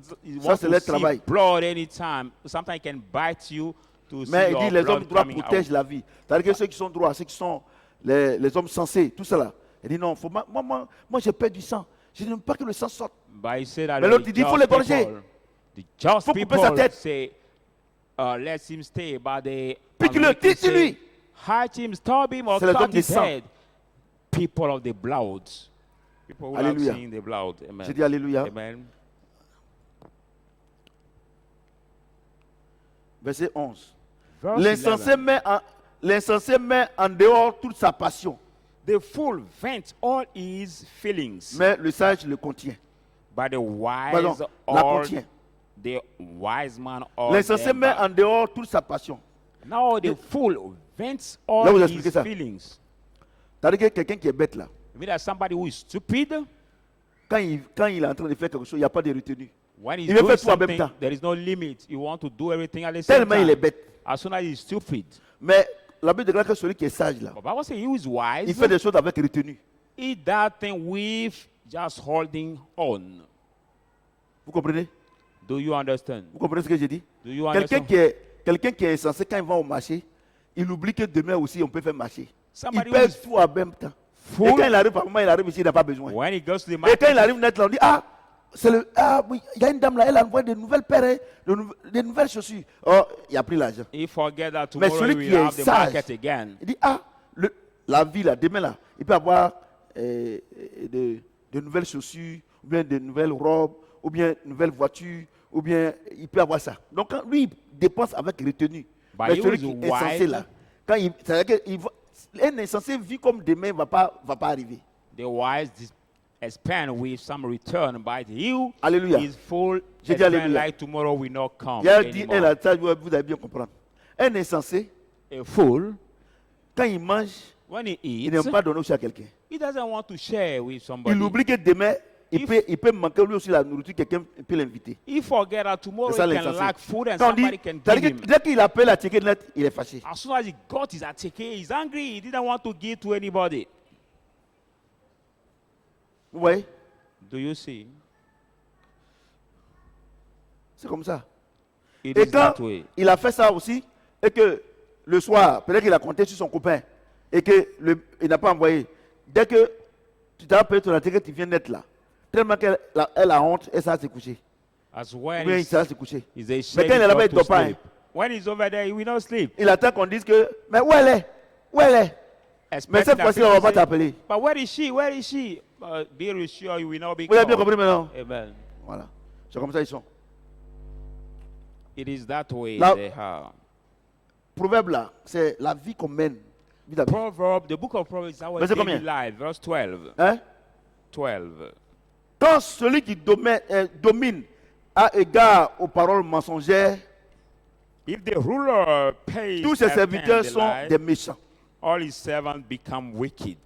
wants c'est to leur see travail. blood anytime. Sometimes he can bite you to see Mais il your dit les blood hommes droits coming protègent out. la vie. C'est-à-dire que ceux qui sont droits, ceux qui sont les hommes sensés, tout cela. Il dit non, moi j'ai peur du sang. Je n'aime pas que le sang sorte. But he said that Mais l'autre, il dit, il faut l'égorger. the just Faut couper sa people tête. say, let him stay. But the Pique-le, unwicked say, tue-lui. hide him, stab him, or C'est les cut hommes du his sang. head. People of the blood. People who Alléluia. love seeing the blood. Amen. J'ai dit alléluia. Amen. Verset 11. Verse L'insensé 11. l'insensé met en dehors toute sa passion, The fool vents all his feelings, mais le sage le contient. but the wise Pardon, la all contient. the wise man all L'insensé them met back. en dehors toute sa passion. Now the fool vents Là, all vous his expliquez ça. feelings. C'est-à-dire que quelqu'un qui est bête là, I mean that somebody who is stupid, quand il est en train de faire quelque chose, il n'y a pas de retenue. when he's Il veut doing faire tout en même something, temps. there is no limit. You want to do everything at the same Tellement il est time. bête. As soon as he's stupid. Mais la Bible déclare que celui qui est sage là, But Bible says he who is wise, il fait des choses avec retenue. he that thing with just holding on. Vous comprenez? Do you understand? Vous comprenez ce que j'ai dit? Do you Quelqu'un understand? qui est insensé, quand il va au marché, il oublie que demain aussi on peut faire marcher. Il Somebody who perd is tout en même temps. Et fool, quand il arrive, par moment, il arrive ici, il n'a pas besoin. when he goes to the Et quand market, il arrive net là, on dit, oui, il y a une dame là, elle a envoyé de nouvelles paires, de nouvelles chaussures. Oh, il a pris l'argent. he forget that Mais tomorrow celui he qui will est have the sage, market again. il dit, la vie là, demain là, il peut avoir de nouvelles chaussures, ou bien de nouvelles robes, ou bien de nouvelles voitures, ou bien il peut avoir ça. Donc quand lui, il dépense avec retenue. But Mais he celui who is qui est insensé wise- là, c'est-à-dire un insensé vit comme demain va pas arriver. The wise expand with some return, but he who Alléluia. is full J'ai dit expand alléluia. like tomorrow will not come Il y a dit, anymore. vous allez bien comprendre. Un insensé, A fool, quand il mange, when he il eats, n'aime pas donner aussi à quelqu'un. he doesn't want to share with somebody. Il oublie que demain, If- il peut manquer lui aussi la nourriture, quelqu'un peut l'inviter. He forget that tomorrow C'est ça he can l'insensé. lack food and Quand on dit, somebody can c'est-à-dire give que him. dès qu'il appelle à ticket net, il est fâché. As soon as he got his ticket, he's angry. He didn't want to give to anybody. Vous voyez? Do you see? C'est comme ça. It Et is quand that way. il a fait ça aussi, et que le soir, peut-être qu'il a compté sur son copain, et qu'il n'a pas envoyé, dès que tu t'as payé ton ticket, tu viens d'être là. Tellement qu'elle a honte, et ça va se coucher. As Ou when bien ça va se coucher. he's Mais ashamed quand il est là-bas, not il to dort pas. sleep. When he's over there, he will not sleep. Il attend qu'on dise que, mais où elle est? Où elle est? Mais Expecting cette that fois-ci, people on ne va pas say, t'appeler. but where is she? Where is she? Be sure you will not be Vous avez bien called. compris maintenant? Amen. Voilà. C'est comme ça ils sont. It is that way Là- they are. Proverbe là, c'est la vie qu'on mène. Vie d'habitude. Proverb, the book of Proverbs is our Verset daily combien? life. Verse 12. Hein? 12. Quand celui qui domine a égard aux paroles mensongères, If the ruler pays tous ses attention serviteurs to sont lie, des méchants. all his servants become wicked.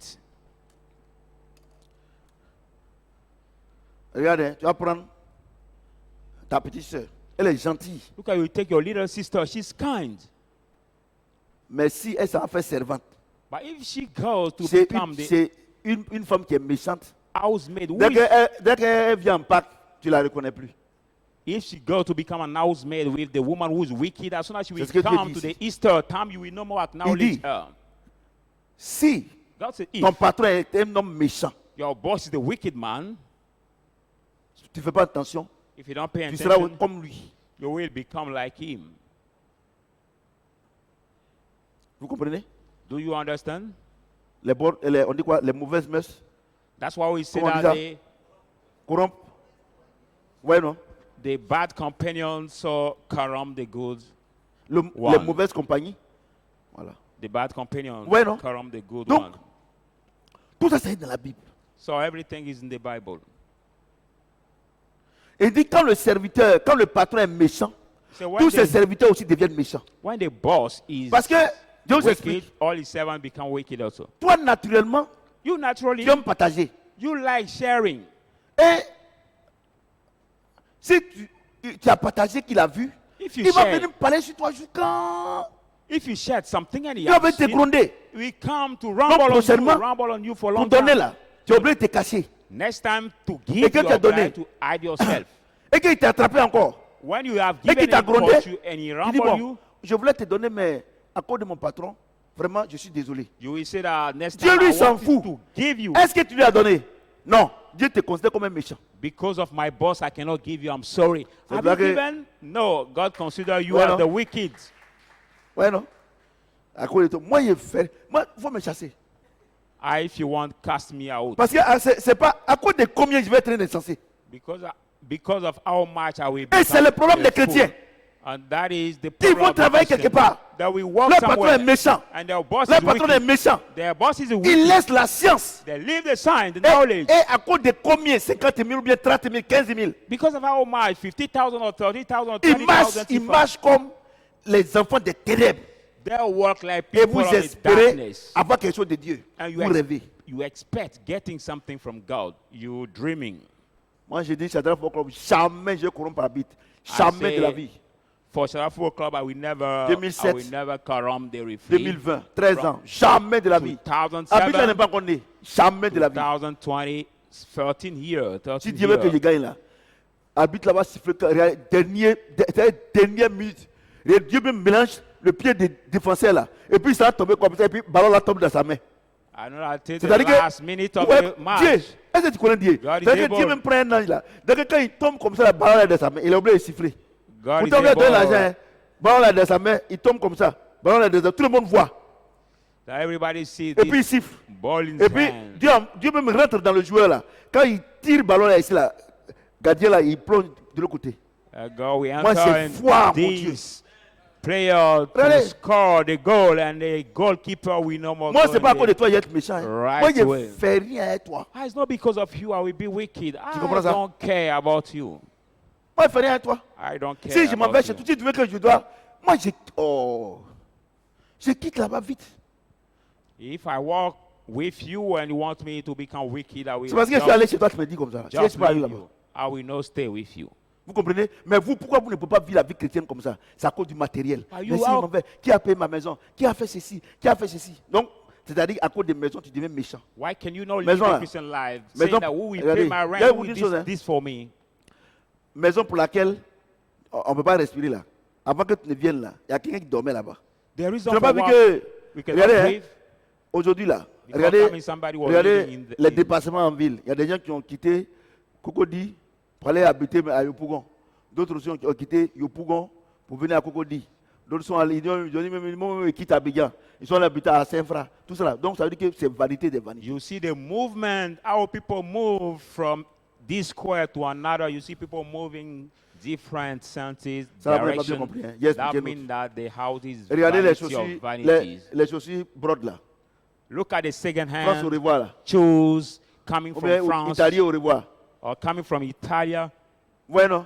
Regarde, hein, tu vas prendre ta petite soeur. Elle est gentille. Look how you take your little sister. She's kind. Mais si elle s'en fait servante, But if she goes to c'est become the une femme qui est méchante. housemaid, Dès qu'elle vient en Pâques, tu ne la reconnais plus. if she goes to become an housemaid with the woman who is wicked, as soon as she will C'est ce que Dieu come dit to ici. the Easter time, you will no more acknowledge dit, her. Si God said, ton if patron est un homme méchant, your boss is the wicked man, tu ne fais pas attention, if you don't pay tu seras attention, comme lui. you will become like him. Vous comprenez? Do you understand? On dit quoi? Les mauvaises mœurs That's why we say Comment on dit that ça? Corrompent. Ouais, non? the bad companions so corrupt the good. Les One. mauvaises compagnies. Voilà. The bad companions Ouais, non? corrupt the good Donc, one. tout ça, c'est dans la Bible. So everything is in the Bible. Et il dit quand le patron est méchant, So when tous ses the, serviteurs aussi deviennent méchants. when the boss is Parce que, Dieu vous wicked, explique, all his servants become wicked also. toi, naturellement, You naturally, tu aimes partager. you like sharing. Et si tu as partagé qu'il a vu, If you il va share, venir parler sur toi jusqu'à... if you shared something and he Il va has venir te seen, gronder. we come to rumble on you for a Pour long donner time. là, tu es obligé de te cacher. Next time to Et give, que you tu as donné. obliged to hide yourself. Et qu'il t'a attrapé encore. When you have Et qu'il given t'a him grondé, caught you and he tu dis rumble bon, you, je voulais te donner, mais à cause de mon patron, vraiment, je suis désolé. you will say that next Dieu time lui I s'en want fout. to give you. Est-ce que tu lui as donné? Non. Dieu te considère comme un méchant. Because of my boss, I cannot give you. I'm sorry. C'est Have vrai you que- given? No. God consider you Ouais, as non. the wicked. Ouais, non? À cause de toi. Moi, il faut me chasser. If you want, cast me out. Parce que c'est pas à cause de combien je vais être insensé. Because of how much I will Et c'est le problème a des fool. chrétiens. And that is the Ils problem vont of travailler Christians, quelque part. that we work Leur patron somewhere est méchant. and their boss Leur is patron est wicked. méchant. Their boss is Ils wicked. laissent la science. They leave the science, the knowledge. Et à cause de combien? 50 000 ou bien 30 000, 15 000. Because of how much? 50,000 or 30,000 or Ils marchent, 20,000 ils people. marchent comme les enfants des ténèbres. They work like Et people vous of the espérez darkness. avoir quelque chose de Dieu. And Vous rêvez. you expect getting something from God. You're dreaming. Moi, j'ai dit, Shadrach Football Club, jamais je corromps par bite. Jamais de la vie. For Shadrach Football Club, I will 2007, never corrupt the referee. 2020, 13 ans. Jamais de la vie. Abidjan n'est pas qu'on est. Jamais de la vie. 2020, 13 years. 13 Si Dieu veut que je years. gagne là, arbitre là-bas siffle dernière minute. Et Dieu me mélange le pied des défenseurs là. Et puis ça va tomber comme ça. Et puis le ballon là tombe dans sa main. I know that till the C'est-à-dire last que minute of ouais, the match. Dieu, est-ce que tu connais Dieu? God is C'est-à-dire que Dieu able. même prend un ange là. Donc quand il tombe comme ça, le ballon là dans sa main, il est obligé de siffler. God is Pourtant, on lui a donné l'argent. able. Hein. Ballon là dans sa main, il tombe comme ça. Ballon là dans sa main, tout le monde voit. That everybody see Et puis il this siffle. ball in Et his puis hand. Dieu même rentre dans le joueur là. Quand il tire le ballon là ici là, gardien là, il plonge de l'autre côté. God, we Moi, c'est enter foi, in mon Dieu. this player to Regardez. score the goal, and the goalkeeper will no more Moi, go c'est in pas à there. cause de toi, il être méchant. Hein. Right Moi, je way. ne fais rien à toi. Ah, it's not because of you I will be wicked. I comprends ça? don't care about you. Moi, je ne fais rien à toi. I don't care Si je m'en vais about chez you. toi, si tu veux que je dois. Moi, je quitte là-bas vite. If I walk with you and you want me to become wicked, I will C'est parce que je suis allé chez toi, tu me dis comme ça. Si je just suis pas allé leave là-bas. you. I will not stay with you. Vous comprenez? Mais vous, pourquoi vous ne pouvez pas vivre la vie chrétienne comme ça? C'est à cause du matériel. Are Mais you si je out? m'en vais, qui a payé ma maison? Qui a fait ceci? Qui a fait ceci? Donc, c'est-à-dire à cause des maisons, tu deviens méchant. Why can you not live Maison a là. Christian life? Maison, Saying that who will regardez, pay my je vais rent? vous Who dire will une chose, hein. this for me? Maison pour laquelle on ne peut pas respirer là. Avant que tu ne viennes là, il y a quelqu'un qui dormait là-bas. The reason Tu n'as for pas vu what que. we cannot Regardez, hein, breathe. aujourd'hui là, Because regardez, I mean somebody was living regardez in the- les in- dépassements en ville. Il y a des gens qui ont quitté Cocody pour aller habiter à Yopougon. D'autres aussi ont quitté Yopougon pour venir à Cocody. D'autres sont allés, ils ont quitté Abidjan. Ils sont allés habiter à Saint-Fra. Tout cela. Donc ça veut dire que c'est vanité des vanités. You see the movement, how people move from this square to another. You see people moving different senses, Ça, vous n'avez pas bien direction. compris, hein. Yes, That we means that the house is Regardez les vanity chaussures, of vanities. les chaussures brodes là. Look at the second France au hand revoir là. shoes coming Ou from bien France Italie au revoir. or coming from Italia. Ouais, non?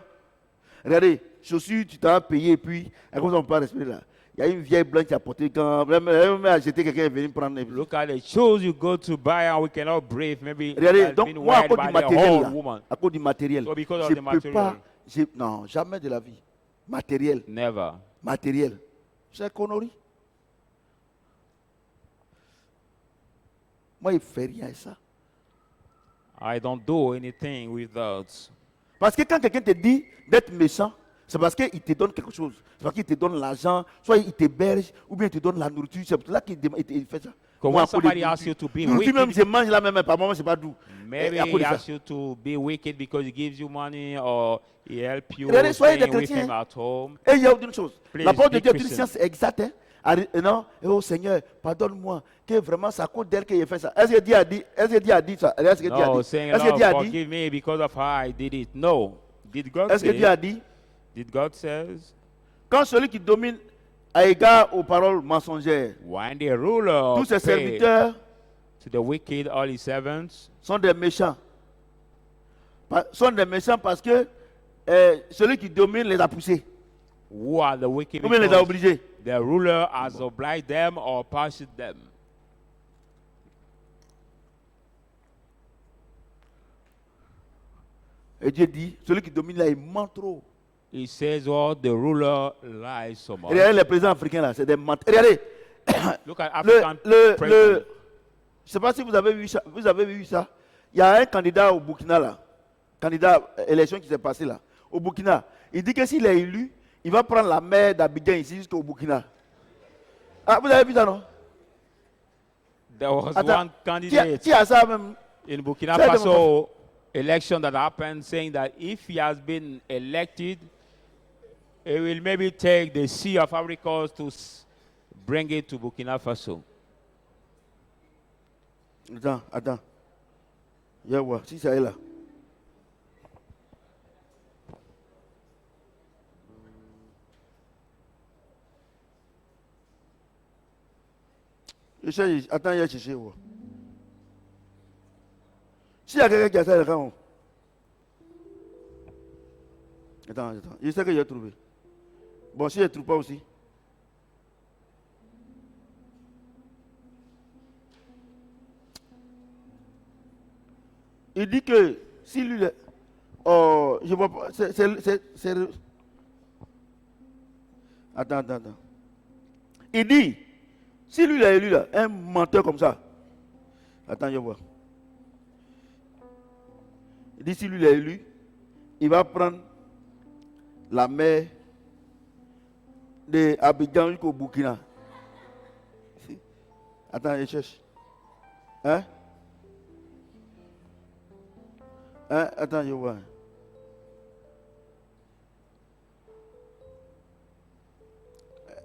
Regardez, chaussures, tu t'as payé et puis, à cause on ne peut pas respirer là. Il y a une vieille blanche qui a porté quand. Même acheté, quelqu'un est venu prendre. Look at the shoes you go to buy and we cannot breathe. Maybe it Regardez, has donc been moi, à wear cause by du the matériel old là, woman. à cause du matériel, So because of je the ne peux pas. material. Non, jamais de la vie. Matériel, Never. matériel. C'est connerie. Moi, il ne fait rien à ça. I don't do anything without. Parce que quand quelqu'un te dit d'être méchant, c'est parce qu'il te donne quelque chose. C'est parce qu'il te donne l'argent, soit il t'héberge, ou bien il te donne la nourriture. C'est pour là qu'il il fait ça. Because Moi, when à cause de somebody nourriture. asks you to be Nourriture, même, wicked, je mange là même, par moment, c'est pas doux. maybe Et à cause he de ça. asks you to be wicked because he gives you money or he helps you Regardez, soyez des staying with chrétiens. him at home. Et il y a une chose. Please, La parole de be Dieu est une Christian. science exacte. Hein? Non, et oh Seigneur, pardonne-moi, que vraiment ça compte d'elle qu'il ait fait ça. Est-ce que Dieu a dit, est-ce que Dieu a dit ça? Est-ce que Dieu a No, dit? saying, Est-ce que Dieu a Lord, dit? forgive me because of how I did it. No. Did God Est-ce que Dieu a say? dit? Did God says? Quand celui qui domine à égard aux paroles mensongères, When the ruler tous ses paid serviteurs to the wicked, all his servants, sont des méchants. Sont des méchants parce que celui qui domine les a poussés. who are the wicked? Ou bien les a Because obligés. the ruler has obliged them or punished them. Et Dieu dit, celui qui domine là, il ment trop. He says, "Oh, the ruler lies so much." Regardez les présidents africains là, c'est des menteurs. Regardez, Look at African je presidents. ne sais pas si vous avez vu ça. Vous avez vu ça? Il y a un candidat au Burkina là, candidat élection qui s'est passé là, au Burkina. Il dit que s'il est élu, il va prendre la mer d'Abidjan ici jusqu'au Burkina. Ah, vous avez vu ça non? There was Attends, one candidate qui a ça même? in Burkina Tell them Faso election that happened saying that if he has been elected, he will maybe take the Sea of Africa to bring it to Burkina Faso. Attends. Viens voir, si ça est là. Je cherche, attends, il y a cherché. Ouais. S'il y a quelqu'un qui a ça, il y a. Attends. Je sais que j'ai trouvé. Bon, si je ne trouve pas aussi. Il dit que si lui. Oh, je vois pas. C'est. Attends. Il dit, si lui l'a élu là, un menteur comme ça. Attends, je vois. Il dit, si lui l'a élu, il va prendre la mer de Abidjan jusqu'au Burkina. Attends, je cherche. Hein? Attends, je vois.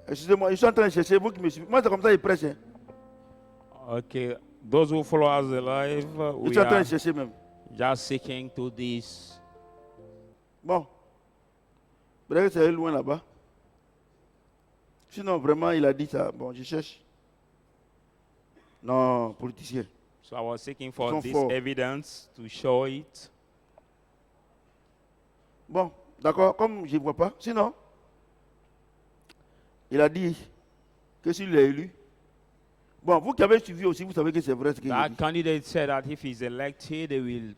Excusez-moi, je suis en train de chercher. Vous qui me suivez. Moi, c'est comme ça, il prêche. Hein. Okay, those who follow us alive, Je we suis en train are de chercher même. just seeking to this. Bon. Peut-être que c'est loin là-bas. Sinon, vraiment, il a dit ça. Bon, je cherche. Non, politicien. So I was seeking for Sont this forts. evidence to show it. Bon, d'accord, comme je ne vois pas. Sinon, il a dit que s'il est élu. Bon, vous qui avez suivi aussi, vous savez que c'est vrai ce qu'il That dit. candidate said that if he's elected, they will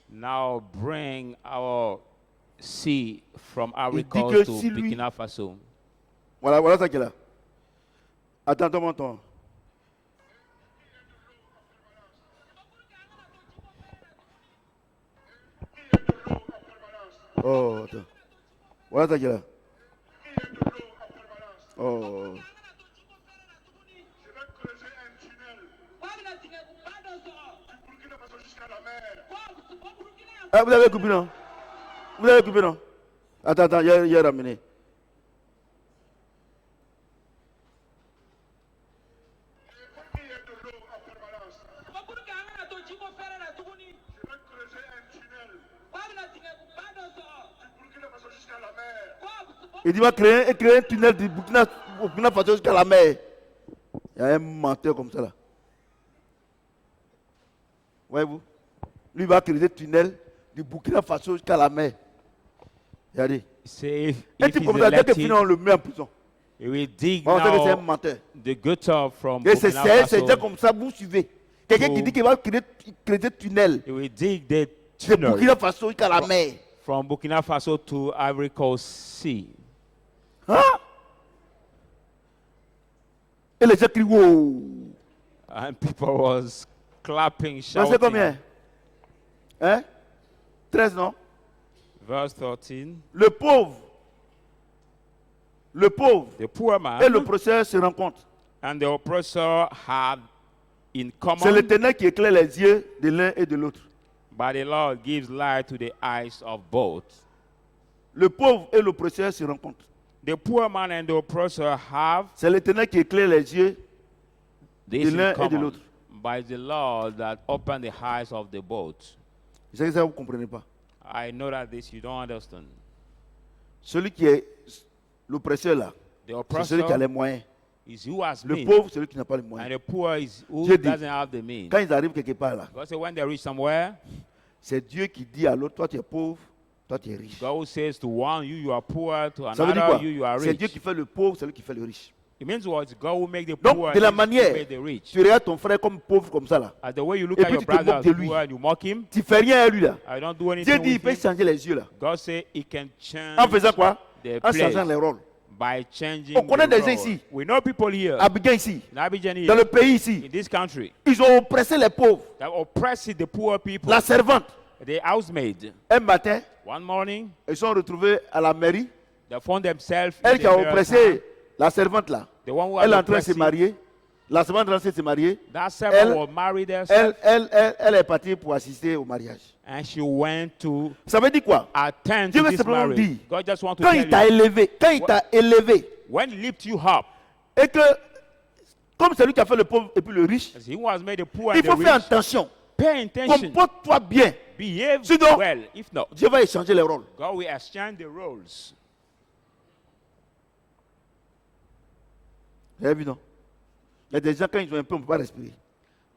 now bring our sea from Ivory dit que Coast to si lui- Burkina Faso. Voilà ça qu'il a. Attends, montre. Oh, attends. Voilà ça qu'il a. Oh. Je vais creuser un tunnel du Burkina Faso jusqu'à la mer. Ah, vous avez coupé, non? Vous avez coupé, non? Attends, il a ramené. Et pour qu'il y ait de l'eau en permanence, je vais creuser un tunnel du Burkina Faso jusqu'à la mer. Il dit va créer un tunnel du Burkina Faso jusqu'à la mer. Il y a un menteur comme ça là. Voyez-vous? Lui va créer un tunnel du Burkina Faso jusqu'à la mer. Regardez. Say Un if type he's comme ça, dès que elected, finalement on le met en prison. he will dig On sait que c'est un now menteur. the gutter from Et c'est Burkina déjà Faso. comme ça, vous suivez. Quelqu'un qui Oh. dit qu'il va créer un tunnel He will dig the de Burkina tunnel Faso jusqu'à la mer. from Burkina Faso to Ivory Coast Sea. Hein? Et les gens crient, wow. And people was clapping, C'est shouting. combien? Hein? 13, non? Verse 13. Le pauvre The poor man et l'oppresseur se rencontrent. and the oppressor had in C'est common, l'Éternel qui éclaire les yeux de l'un et de l'autre. but the Lord gives light to the eyes of both. Le pauvre et l'oppresseur se rencontrent. The poor man and the oppressor have C'est l'Éternel qui éclaire les yeux. this De l'un in et de common, l'autre. by the Lord that opened the eyes of the both. Je sais que ça, vous ne comprenez pas. I know that this you don't understand. Celui qui est l'oppresseur là, The c'est celui qui a les oppressor moyens. is who has Le means, pauvre, c'est celui qui n'a pas les and moyens. the poor is who J'ai dit, doesn't have the means. Quand ils arrivent quelque part là, God said when they reach somewhere, c'est Dieu qui dit à l'autre, toi tu es pauvre, toi tu es riche. God says to one, you are poor, to Ça veut dire another, quoi? you are C'est Dieu rich. qui fait le pauvre, c'est lui qui fait le riche. It means what? God will make the Donc, poor de la and manière, make the rich. tu regardes ton frère comme pauvre comme ça là. As the way you look Et at puis your tu te brother moques as de lui. poor and you mock him, Tu fais rien à lui là. I don't do Dieu anything dit il with peut him. changer les yeux là. God said he can change En faisant quoi? the En changeant place les rôles. by changing On connaît the des gens role. ici. We know people here, Abidjan ici, in Abidjan dans here, le pays ici, in this country, ils ont oppressé les pauvres. that oppress the poor people. La servante, The housemaid. un matin, One morning, ils sont retrouvés à la mairie. they found themselves in Elle the qui a mayor's oppressé hand. la servante là. The one who Elle est had en train de se oppressed him, marier. La servante est en train de se marier. that servant Elle- was married herself, Elle est partie pour assister au mariage. and she went to Ça veut dire quoi? attend Dieu to veut this simplement marriage. dire, God just want to Quand tell il t'a you, élevé, when he lift you up, et que, comme c'est lui qui a fait le pauvre et puis le riche, as he who has made the poor il and the faut faire rich, attention. pay attention, Comporte-toi bien. behave Sinon- well. If not, Dieu va échanger les rôles. God will exchange the roles. Vous avez vu, non? Il y a des gens, quand ils ont un peu, on ne peut pas respirer.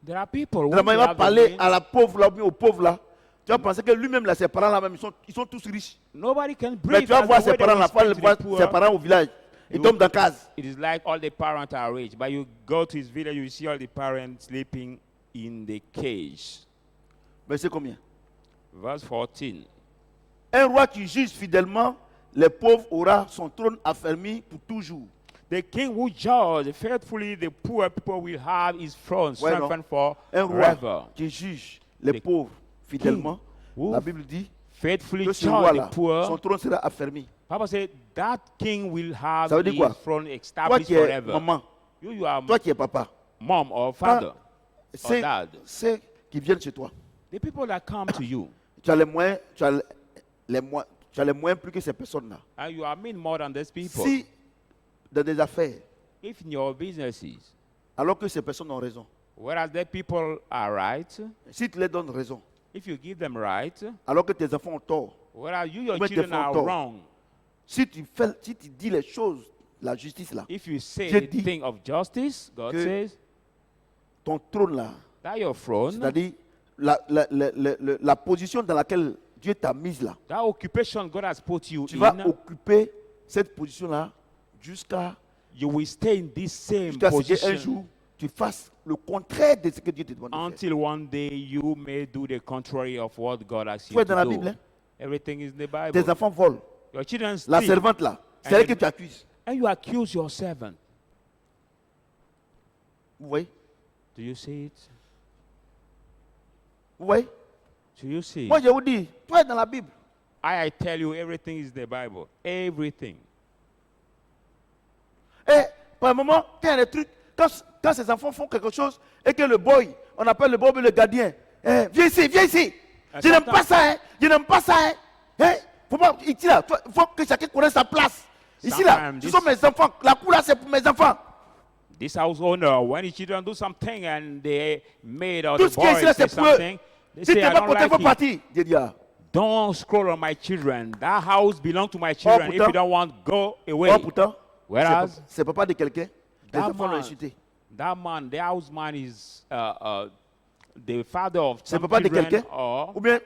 There are people who Normalement, il va have the parler means, à la pauvre là, ou bien au pauvre là. Tu vas penser que lui-même, là, ses parents là, même, ils sont tous riches. nobody can Mais breathe. tu vas as voir the ses way they parents là, respect the ses poor. parents au village. Ils tombent dans la case. It is like all the parents are rich, but you go to his village, you see all the parents sleeping in the cage. Verset combien? Verse 14. Un roi qui juge fidèlement les pauvres aura son trône affermi pour toujours. The king who judges faithfully the poor people will have his throne Ouais, non. strengthened for Un roi forever. qui juge les The pauvres fidèlement, who la Bible dit Faithfully que ce judge roi the là, poor. son trône sera affermi. Papa said that king will have Ça veut dire his quoi? throne Toi established qui es forever. maman, You are toi qui es papa, mom or father or c'est dad. ceux qui viennent chez toi. The people that come to you, Tu as les moyens, tu as les moyens plus que ces personnes-là. and you are mean more than these people. Si dans des affaires, If in your businesses, alors que ces personnes ont raison, whereas the people are right, si tu les donnes raison, if you give them right, alors que tes enfants ont tort, whereas you, your Mais tes children are enfants. wrong, si tu dis les choses, la justice là, if you say J'ai the dit thing of justice, God que- says, ton trône là, that your throne, c'est-à-dire la position dans laquelle Dieu t'a mise là, that occupation God has put you tu vas in, occuper cette position là jusqu'à you will stay in this same ce qu'un position jour tu fasses le contraire de ce que Dieu te demande de faire. until one day you may do the contrary of what God asks you Faut être dans la to Bible, do. hein. Everything is in the Tes Bible. enfants volent. Your children La steal, servante là, c'est elle que tu accuses. and you accuse your servant. Vous voyez? Do you see it? Vous voyez? Do you see Moi it? je vous dis, toi dans la Bible. I tell you, everything is in the Bible. Everything. Et par un moment, quand il y a des trucs, quand ces enfants font quelque chose et que le boy, on appelle le boy le gardien, viens ici, viens ici. Je n'aime pas ça, hein. Je n'aime pas ça, hein. Hein? Faut pas, ici là, il faut que chacun connaisse sa place. Ici là, Sometimes ce sont mes enfants. La cour là, c'est pour mes enfants. This house owner, when his children do something and they made or Tout the ce qui est ici boy là, say c'est pour eux. something, they Si tu say, n'es I pas don't content, il like faut it. partir. Dieu dit, ah. Don't scroll on my children. That house belongs to my children. If pourtant- you don't want, go away. Oh, pourtant, Whereas c'est papa de quelqu'un. Les that enfants l'ont man, insulté. that man, the house man is the father of C'est some papa de children, quelqu'un. or Ou bien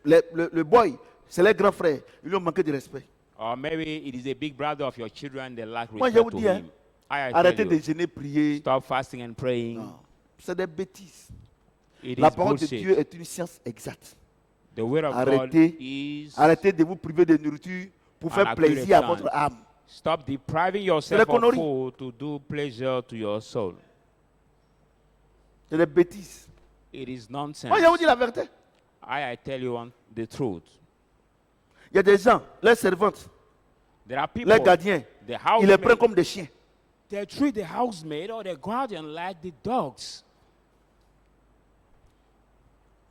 le boy, c'est les grands frères. Ils lui ont manqué de respect. maybe it is a big brother of your children. They lack Moi, je respect vous to dis, hein, him. I Arrêtez tell de you, gêner, prier. stop fasting and praying. Non, c'est des bêtises. It La is parole de bullshit. Dieu est une science exacte. The word of God Arrêtez, is arrêtez de vous priver de nourriture pour An faire accurate plaisir à plan. votre âme. stop depriving les yourself of conneries. food to do pleasure to your soul. C'est des bêtises. It is nonsense. Moi, je vous dis la vérité. I tell you the truth. Il y a des gens, les servantes, There are people, les gardiens, the ils les prennent housemaid, comme des chiens. they treat the housemaid or the guardian like the dogs.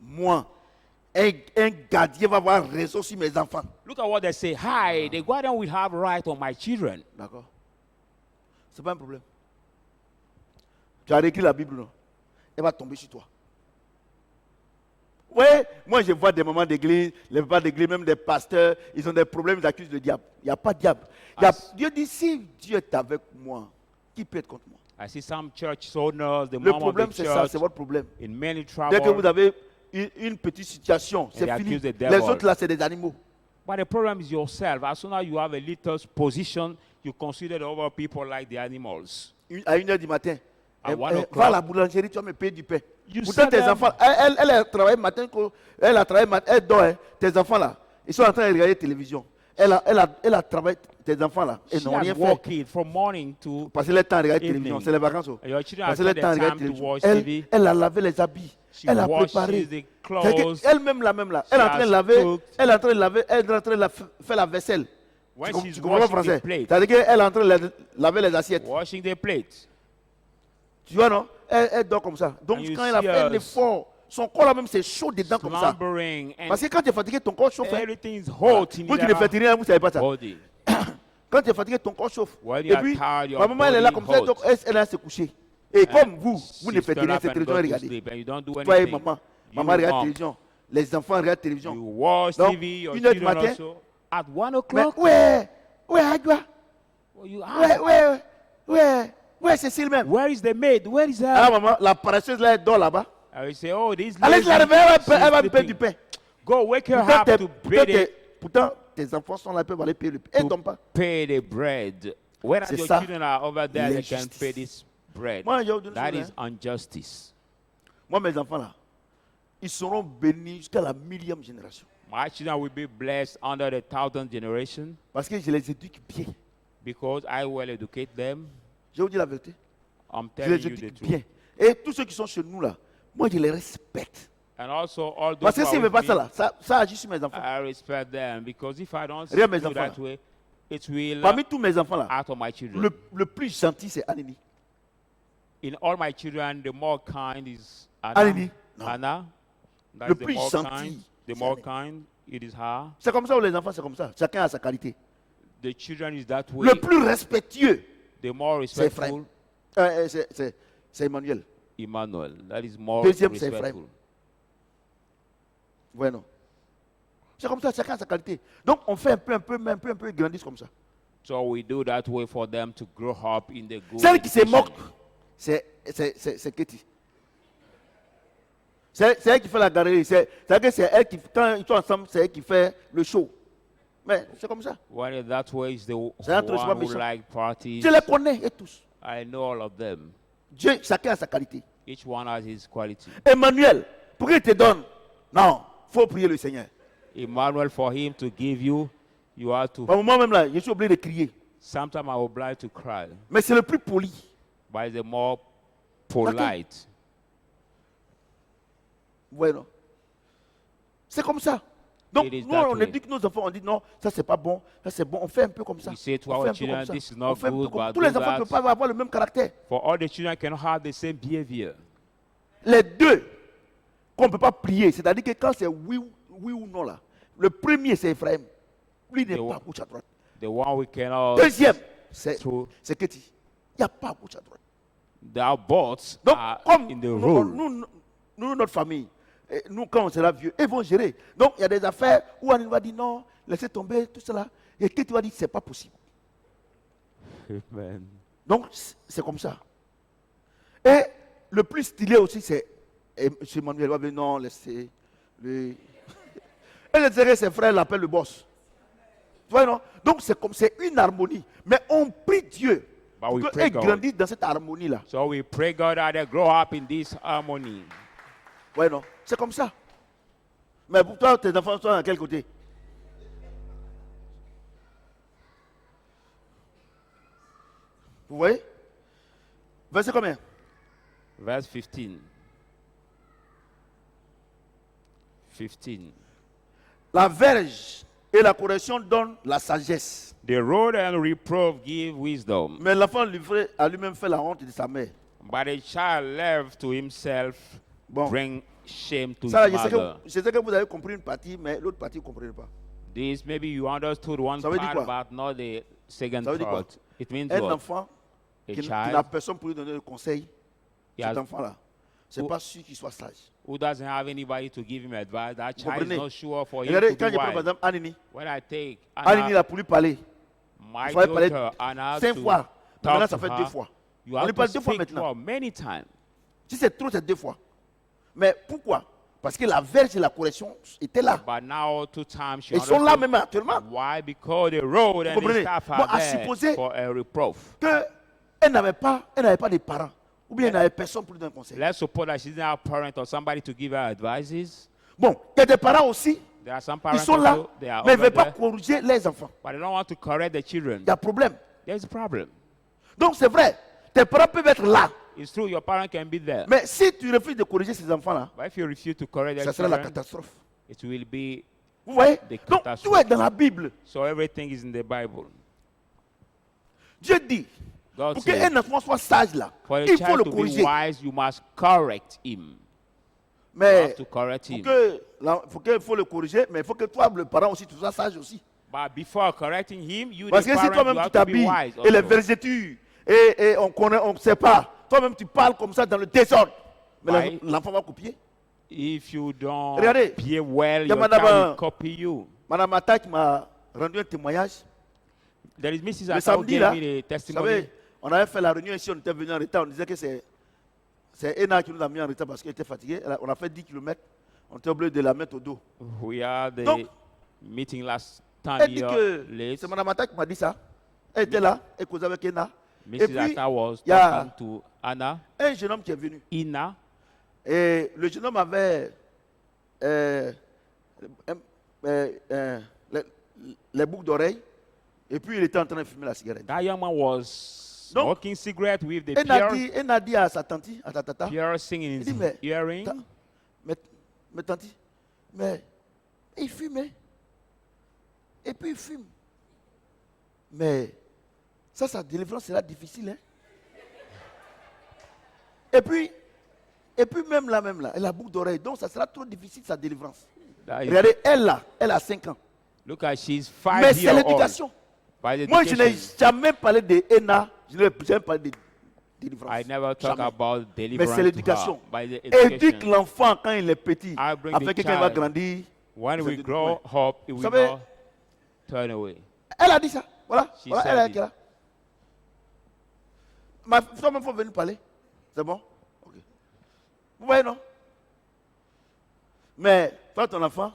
Moi, un gardien va avoir raison sur mes enfants. Look at what they say. Hi, the guardian will have right on my children. D'accord? C'est pas un problème. Tu as réécrit la Bible, non? Elle va tomber sur toi. Oui, moi je vois des mamans d'église, les papas d'église, même des pasteurs, ils ont des problèmes, ils accusent le diable. Il n'y a pas de diable. Dieu dit, si Dieu est avec moi, qui peut être contre moi? I see some church owners, the Le mom of problème, the c'est ça, church, c'est votre problème. in many Dès que vous trouble. avez une petite situation, c'est they fini. accuse the Les devil. autres là, c'est des animaux. But the problem is yourself. As soon as you have a little position, you consider the other people like the animals. À 1h du matin, À 1 va à o'clock. la boulangerie, tu vas me payer du pain. You Pourtant, sell tes them- enfants, elle a travaillé matin, elle a travaillé matin, elle dort, hein. Tes enfants là, ils sont en train de regarder la télévision. Elle a travaillé, tes enfants là, ils She n'ont rien has fait. worked from morning to Passer le temps à regarder la evening. télévision, c'est les vacances. Oh. your children Passer have le the temps à regarder la time to télévision. watch TV. Elle a lavé les habits, She elle a washes préparé. the clothes. Elle-même là, elle est en train de has laver, cooked. elle est en train de laver, elle est en train de faire la vaisselle. When Tu she's comprends le washing français? the plate, C'est-à-dire qu'elle est en train de laver les assiettes. washing the plates. Tu vois, non? Elle dort comme ça. Donc, And you quand elle a see fait un her effort, son corps là-même, c'est chaud dedans comme ça. Slumbering Parce and que quand tu es fatigué, ton corps chauffe. hein. everything is hot in Vous qui ne faites their rien, vous ne savez pas ça. body. Quand tu es fatigué, ton corps chauffe. When you Et are puis, tired, your ma maman, elle est là body comme ça, hot. donc elle a se coucher. Et comme vous ne She's faites turn rien, up cette and télévision, go to regardez. sleep and you don't do Toi et anything. maman. You Maman regarde la mom, télévision. Les enfants regardent la télévision. you watch Donc, TV, your 1h du children matin, also. At 1 Mais o'clock, ouais, Adjoa. well, you Ouais, ask, ouais, ouais. Où est Cécile même? Where is the maid? Where is Ah, her? maman, la paresseuse là, elle dort là-bas. I will say, oh, this Allez, lady, la réveiller, elle she's va me payer du sleeping. pain. Go wake her Pourtant, up to pourtant, tes enfants sont là, ils peuvent aller payer le pain. Elle ne to dort pas. pay the bread. When C'est your ça, children are over there, they can l'injustice. pay this bread. Moi, je vais vous donner That ça, is injustice. Moi, mes enfants là, ils seront bénis jusqu'à la 1000e génération. My children will be blessed under the 1000th generation Parce que je les éduque bien. because I will educate them. Je vous dis la vérité. I'm Je telling les you the éduque truth. bien. Et tous ceux qui sont chez nous là, moi, je les respecte. And also all those Parce que who s'ils are ne veulent with pas me, ça là, ça agit sur mes enfants. I respect them because if I don't Regarde mes do enfants that là. way, it will Parmi tous mes enfants là, out of my children. le plus gentil, c'est Anini. In all my children, the more kind is Anini. Anna. Non. Anna. That Le is the plus more gentil, kind. The c'est more Annie. kind, it is her. C'est comme ça où les enfants, c'est comme ça. Chacun a sa qualité. The children is that way. Le plus respectueux, The more c'est respectful, Ephraim. C'est Emmanuel. Emmanuel. That is more Deuxième, c'est Ephraim. respectful. Ouais, non. C'est comme ça, chacun a sa qualité. Donc, on fait un peu, ils grandissent comme ça. So we do that way for them to grow up in the good. Celle qui se education. moque, c'est Katie. C'est elle qui fait la galerie. C'est elle qui, quand ils sont ensemble, c'est elle qui fait le show. Mais c'est comme ça. When it's that way, is the C'est un truc, c'est pas one who méchant. like parties. Je les connais et tous. I know all of them. Dieu, chacun a sa qualité. Each one has his quality. Emmanuel, pour qu'il te donne, non, il faut prier le Seigneur. Emmanuel, for him to give you, you have to. Par moment même là, je suis obligé de crier. Sometimes I'm obliged to cry, Mais c'est le plus poli. but the more polite. Bueno. C'est comme ça. Donc, It is nous, that on way. éduque nos enfants, on dit non, ça c'est pas bon, ça c'est bon. On fait un peu comme ça. We say to On our fait un peu children, comme ça. this is On not fait un peu good, comme- but Tous les do enfants ne that. peuvent pas avoir le même caractère. For all the children cannot have the same behavior. Les deux qu'on ne peut pas plier, c'est-à-dire que quand c'est oui ou non là, le premier c'est Ephraim. Lui il n'est The pas à one- gauche à droite. The one we cannot. Deuxième, c'est True. Katie. Il n'y a pas à gauche à droite. Their bots Donc, are comme in the nous, role. notre famille, nous, quand on sera vieux, ils vont gérer. Donc, il y a des affaires où on va dire non, laissez tomber, tout cela. Et qui tu vas dire, c'est pas possible. Amen. Donc, c'est comme ça. Et le plus stylé aussi, c'est M. Emmanuel va dire non, laissez. Lui. Et les derrière, ses frères l'appellent le boss. Tu vois, non? Donc, c'est une harmonie. Mais on prie Dieu But pour we qu'ils pray God. grandissent dans cette harmonie-là. So we pray God that they grow up in this harmony. Ouais, non, c'est comme ça. Mais pour toi, tes enfants sont à quel côté? Vous voyez? Verset combien? Verse 15. 15. La verge et la correction donnent la sagesse. The rod and reproof give wisdom, Mais l'enfant livré a lui-même fait la honte de sa mère. but a child left to himself Bon. bring shame to Ça, his je sais, mother. je sais que vous avez compris une partie, mais l'autre partie, vous ne comprenez pas. This maybe you understood one Ça veut dire part, quoi? but not the second Ça veut dire quoi? part. It means Un what? enfant A qui n'a child personne pour lui donner le conseil, Yes. cet enfant-là, c'est Who- pas sûr qu'il soit sage. who doesn't have anybody to give him advice, that child is comprenez? not sure for him Regardez, to quand be je prends par wise. exemple Anini, When I take Anini Anna, là pour lui parler my il fallait parler daughter, Anna, 5 to fois. talk Maintenant, ça to fait her, 2 fois. you On have lui to parle 2 fois speak maintenant. more many times. Si c'est trop, c'est 2 fois. Mais pourquoi? Parce que la verge et la correction étaient là. But now 2 times she Ils sont là understood même actuellement. why, because the road and the comprenez? staff Bon, are à there supposer- for a reproof. Qu'elle n'avait pas de parents. Ou bien elle n'avait personne pour lui donner un conseil. Let's suppose that she didn't have a parent or somebody to give her advices. Bon, il y a des parents aussi. There are some Ils parents sont là. also, they are Mais ils ne over veulent pas there, corriger les enfants. but they don't want to correct the children. Il y a problème. There's a problem. Donc c'est vrai. Tes parents peuvent être là. It's true, your parent can be there. Mais si tu refuses de corriger ces enfants-là, But if you refuse to correct ça their sera la children, catastrophe. it will be. Vous voyez? Des Donc catastrophes. tout est dans la Bible. So everything is in the Bible. Dieu dit, God pour said, qu'un enfant soit sage là, for a il faut le child to be corriger. wise, you must correct him. You Mais have to correct him. il faut le corriger, mais il faut que toi, le parent aussi, tu sois sage aussi. But before correcting him, you, Parce the que si parent, toi-même you tu have to be t'habilles wise. et les also. vergetures, et on ne sait pas, toi-même tu parles comme ça dans le désordre, mais Ouais. l'enfant va copier. If you don't Regardez, behave well, il y a your madame, child will copy you. Madame Atta qui m'a rendu un témoignage. There is Mrs. Le Atao samedi gave là, me the vous testimony. savez, On avait fait la réunion ici, on était venu en retard. On disait que c'est Ena qui nous a mis en retard parce qu'il était fatigué. On a fait 10 km. On était obligé de la mettre au dos. We had the Donc, meeting last time Elle dit here que late. c'est Mme Atta qui m'a dit ça. Elle était là, elle causait avec Ena. Et Mrs. puis, Atta was il y a talking to Anna, un jeune homme qui est venu. Ina. Et le jeune homme avait les boucles d'oreilles. Et puis il était en train de fumer la cigarette. That young man was Donc, smoking cigarette with the Elle a dit à sa tante, à ta tata, piercing in il his dit, mais, earring. mais tante, mais il fume. Hein. Et puis il fume. Mais ça, sa délivrance sera difficile. Hein. Et puis même là, elle a boucle d'oreille. Donc ça sera trop difficile sa délivrance. That is- Regardez, elle a 5 ans. Look at she's Mais 5 c'est years old. l'éducation. By the Moi, je n'ai education, jamais parlé de Ena, je n'ai jamais parlé de délivrance. I never talk Jamais. about Mais deliverance c'est to l'éducation. her. By the Éduque education. l'enfant quand il est petit, I bring afin the que quand il va child. grandir, When vous we êtes du grow point. up, it will savez- not turn away. Elle a dit ça. Voilà. She Voilà, said elle est it. là. Ma femme, il faut venir parler. C'est bon? Ok. Vous voyez, non? Mais quand ton enfant,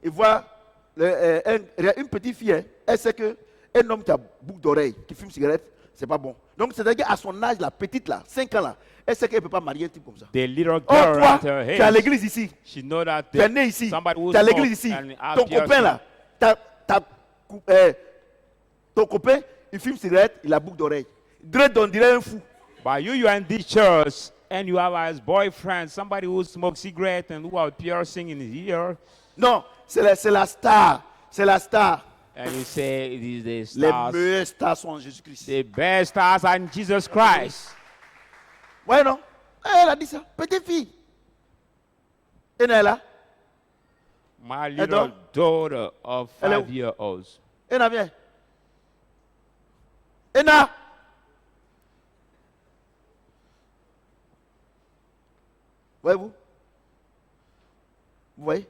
il voit une petite fille, hein, elle sait qu'un homme qui a boucle d'oreille, qui fume cigarette, c'est pas bon. Donc, c'est-à-dire qu'à son âge, la petite là, 5 ans là, elle sait qu'elle ne peut pas marier un type comme ça. The little Oh, girl toi, at her tu es à age, l'église ici. she know that Tu es né ici. somebody who Tu es à l'église smoke ici. and have Ton copain piercing. là, ton copain, il fume cigarette, il a boucle d'oreille. On dirait un fou. But you are in this church and you have as boyfriend somebody who smokes cigarette and who have piercing in his ear, Non, c'est la star. C'est la star. and you say it is the Les stars. meilleures stars sont en Jésus-Christ. The best stars are in Jesus Christ. Ouais, non? Elle a dit ça. Petite fille. Et elle est là. My donc? little daughter of Elle est où? 5-year-olds. Ena, viens. Ena. Voyez-vous? Vous voyez?